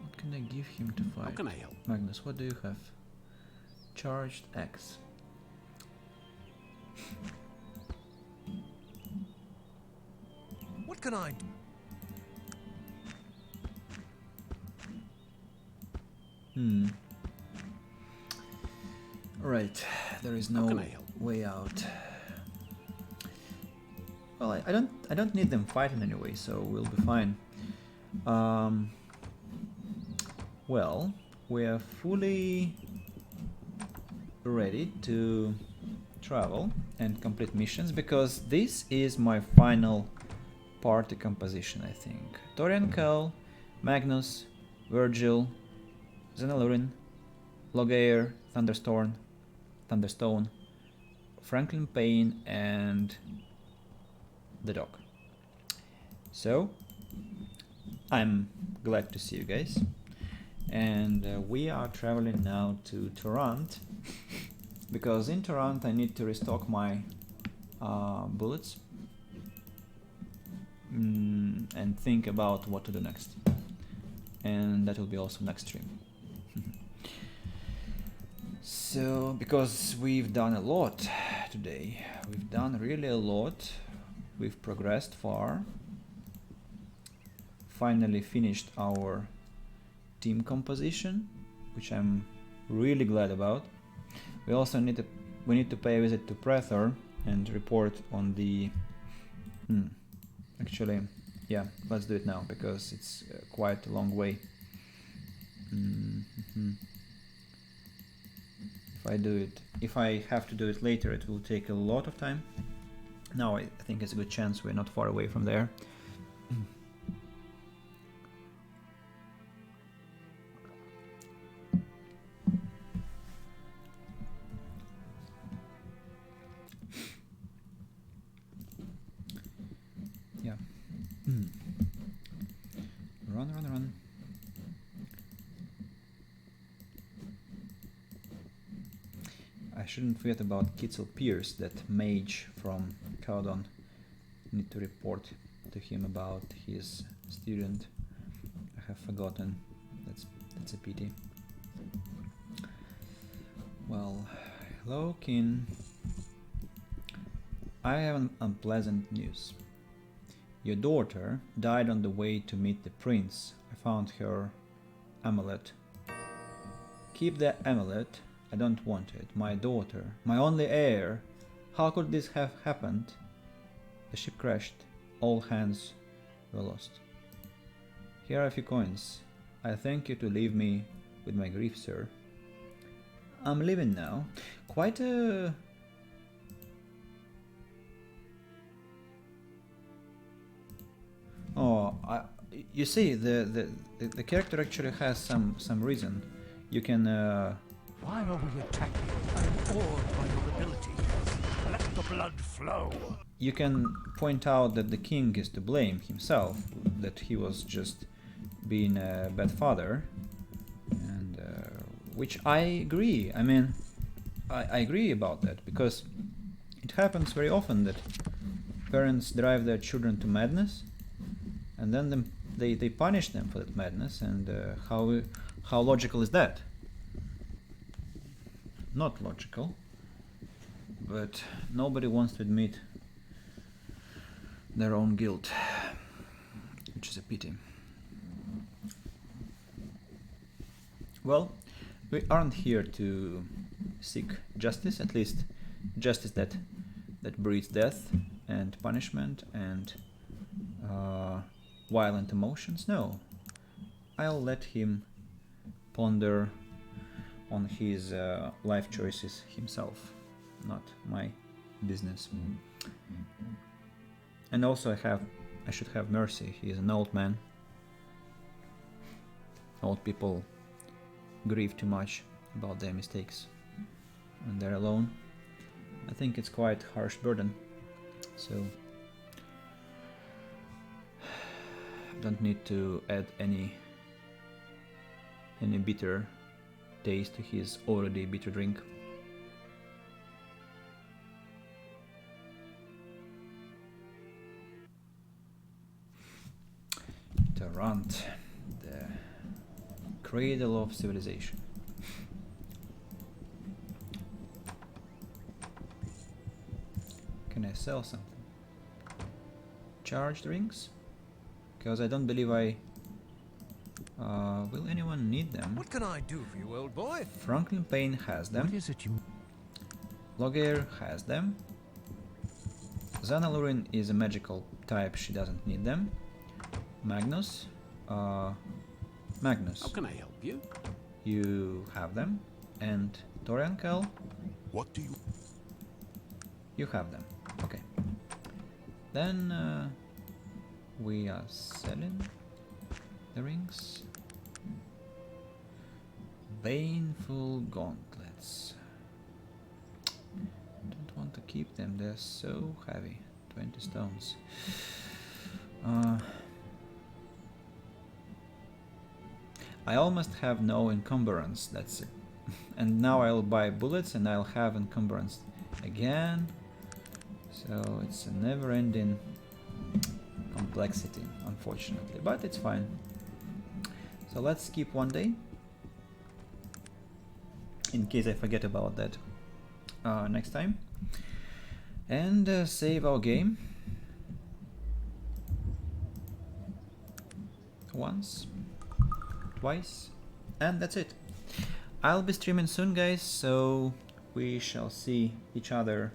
What can I give him to fight? How can I help? Magnus, what do you have? Charged axe. What can I do? Right, there is no can I help? way out. Well, I don't need them fighting anyway, so we'll be fine. Well, we are fully ready to travel and complete missions, because this is my final party composition, I think. Torian Kel, Magnus, Virgil, Xanalurin, Logair, Thunderstone, Franklin Payne, and the dog. So I'm glad to see you guys, and we are traveling now to Torrent, because in Torrent I need to restock my bullets and think about what to do next, and that will be also next stream. So, because we've done a lot today, we've done really a lot, we've progressed far, finally finished our team composition, which I'm really glad about. We also need to pay a visit to Praetor and report on the. Actually, yeah, let's do it now because it's quite a long way. If I have to do it later, it will take a lot of time. Now I think it's a good chance we're not far away from there. Yeah. Run. I shouldn't forget about Kitzel Pierce, that mage from Caledon. Need to report to him about his student. I have forgotten. That's a pity. Well, hello, Kin. I have unpleasant news. Your daughter died on the way to meet the prince. I found her amulet. Keep the amulet. I don't want it. My daughter, my only heir. How could this have happened? The ship crashed. All hands were lost. Here are a few coins. I thank you to leave me with my grief, sir. I'm leaving now. Quite a... Oh, you see, the character actually has some reason. You can... Why are we attacking? I'm awed by your ability. Let the blood flow. You can point out that the king is to blame himself, that he was just being a bad father, and which I agree. I mean, I agree about that, because it happens very often that parents drive their children to madness, and then they punish them for that madness, and how logical is that? Not logical, but nobody wants to admit their own guilt, which is a pity. Well, we aren't here to seek justice, at least justice that breeds death and punishment and violent emotions. No, I'll let him ponder on his life choices himself, not my business. And also I should have mercy. He is an old man. Old people grieve too much about their mistakes and they're alone. I think it's quite a harsh burden, so don't need to add any bitter taste to his already bitter drink. Tarant, the cradle of civilization. Can I sell something? Charged rings? Because I don't believe will anyone need them? What can I do for you, old boy? Franklin Payne has them. What is it you... Logger has them. Xanalurin is a magical type, she doesn't need them. Magnus. Magnus. How can I help you? You have them. And Toriankel, What do you... you have them. Okay. Then we are selling the rings. Baneful gauntlets. Don't want to keep them, they're so heavy. 20 stones. I almost have no encumbrance, that's it. And now I'll buy bullets and I'll have encumbrance again. So it's a never-ending complexity, unfortunately, but it's fine. So let's skip one day, in case I forget about that next time, and save our game once. twice, and that's it. I'll be streaming soon, guys, so we shall see each other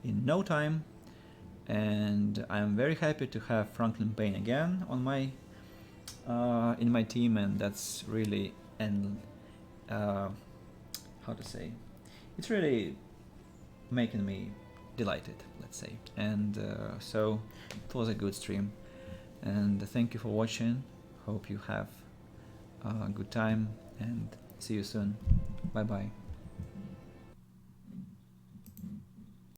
in no time. And I'm very happy to have Franklin Payne again on my in my team, and that's really how to say, it's really making me delighted, let's say. And so it was a good stream, and thank you for watching. Hope you have a good time, and see you soon. Bye bye.